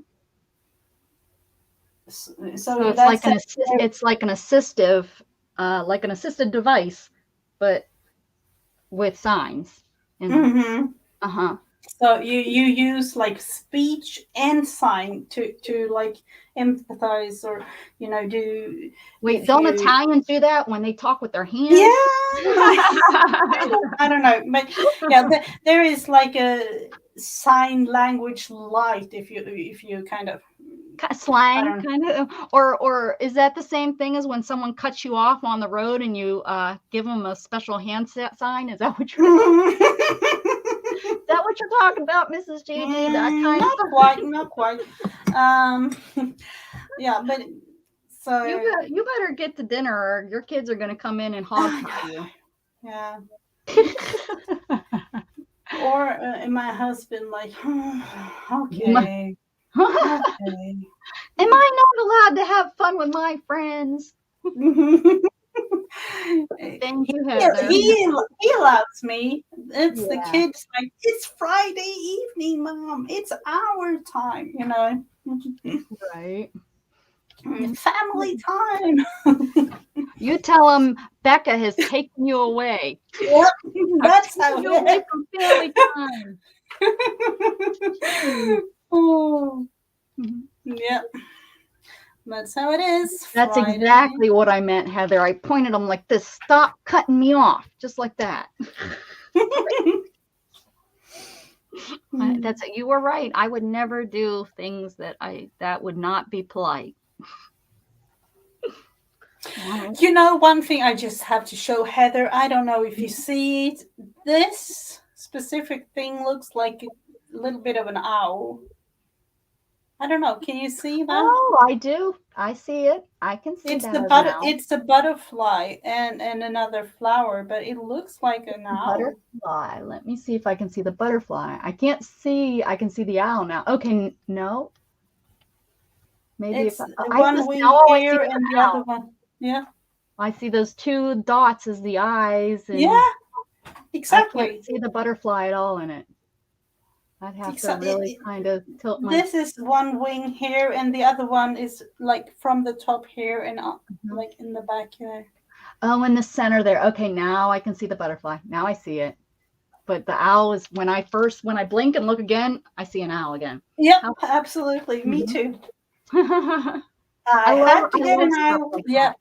so So in that sense, it's like an assisted device, but with signs. And mhm. uh-huh. So you use like speech and sign to like empathize, or do Wait, if don't you. Italians do that when they talk with their Yeah, hands? I don't know, but yeah, there is like a sign language light, if you kind of. I Slang don't kind of, or is that the same thing as when someone cuts you off on the road and you give them a special handset sign? Is that what you're know. is that what you're talking about, Mrs. Gigi? That kind of Not quite, not quite. Um, yeah, but so you better get to dinner or your kids are going to come in and hog tie you. yeah. Or my husband, like, okay, okay. Am I not allowed to have fun with my friends? Thank he, you, Heather. he allows me. It's the Yeah, kids, like, it's Friday evening, Mom. It's our time, right. family time. You tell them Becca has taken you away. Yep, I've that's taken how you away it from family time. is. Oh, yeah, that's how it is. That's Friday. exactly what I meant, Heather. I pointed them like this. Stop cutting me off, just like that. You were right. I would never do things that would not be polite. One thing I just have to show Heather. I don't know if you see it. This specific thing looks like a little bit of an owl. I don't know. Can you see that? Oh, I do. I see it. I can see that as an owl. It's the butterfly and another flower, but it looks like an owl. Butterfly. Let me see if I can see the butterfly. I can't see. I can see the owl now. Okay, no. Maybe It's if the I one just wing now I see here the and the other owl. one. Yeah. I see those two dots as the eyes, and Yeah. I Exactly. can't see the butterfly at all in it. I'd have to really kind of tilt my. This is one wing here, and the other one is like from the top here and up, like in the back here. Oh, in the center there. Okay, now I can see the butterfly. Now I see it. But the owl is when I blink and look again, I see an owl again. Yep, absolutely. Me too. I had to get an owl. Like yep,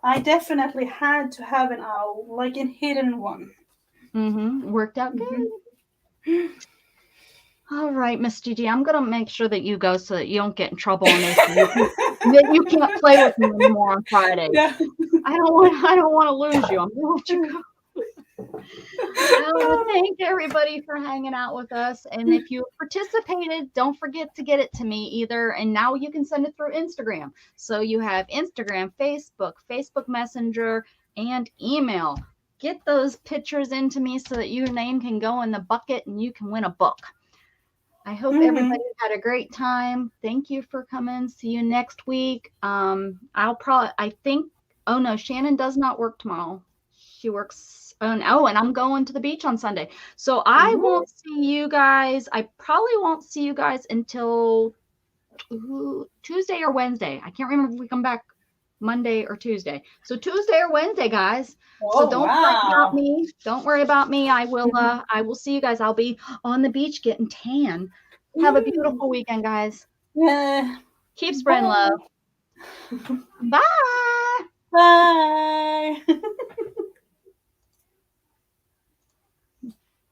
I definitely had to have an owl, like a hidden one. Worked out good. All right, Miss Gigi, I'm gonna make sure that you go so that you don't get in trouble on this. That you can't play with me anymore on Friday. Yeah. I don't want to lose you. I'm gonna let you go. Well, thank everybody for hanging out with us. And if you participated, don't forget to get it to me either. And now you can send it through Instagram. So you have Instagram, Facebook Messenger, and email. Get those pictures into me so that your name can go in the bucket and you can win a book. I hope everybody had a great time. Thank you for coming. See you next week. Oh no, Shannon does not work tomorrow. She works and I'm going to the beach on Sunday. So I won't see you guys. I probably won't see you guys until Tuesday or Wednesday. I can't remember if we come back Monday or Tuesday. So Tuesday or Wednesday, guys. So don't worry about me. Don't worry about me. I will see you guys. I'll be on the beach getting tan. Have a beautiful weekend, guys. Yeah. Keep spreading love. Bye. Bye.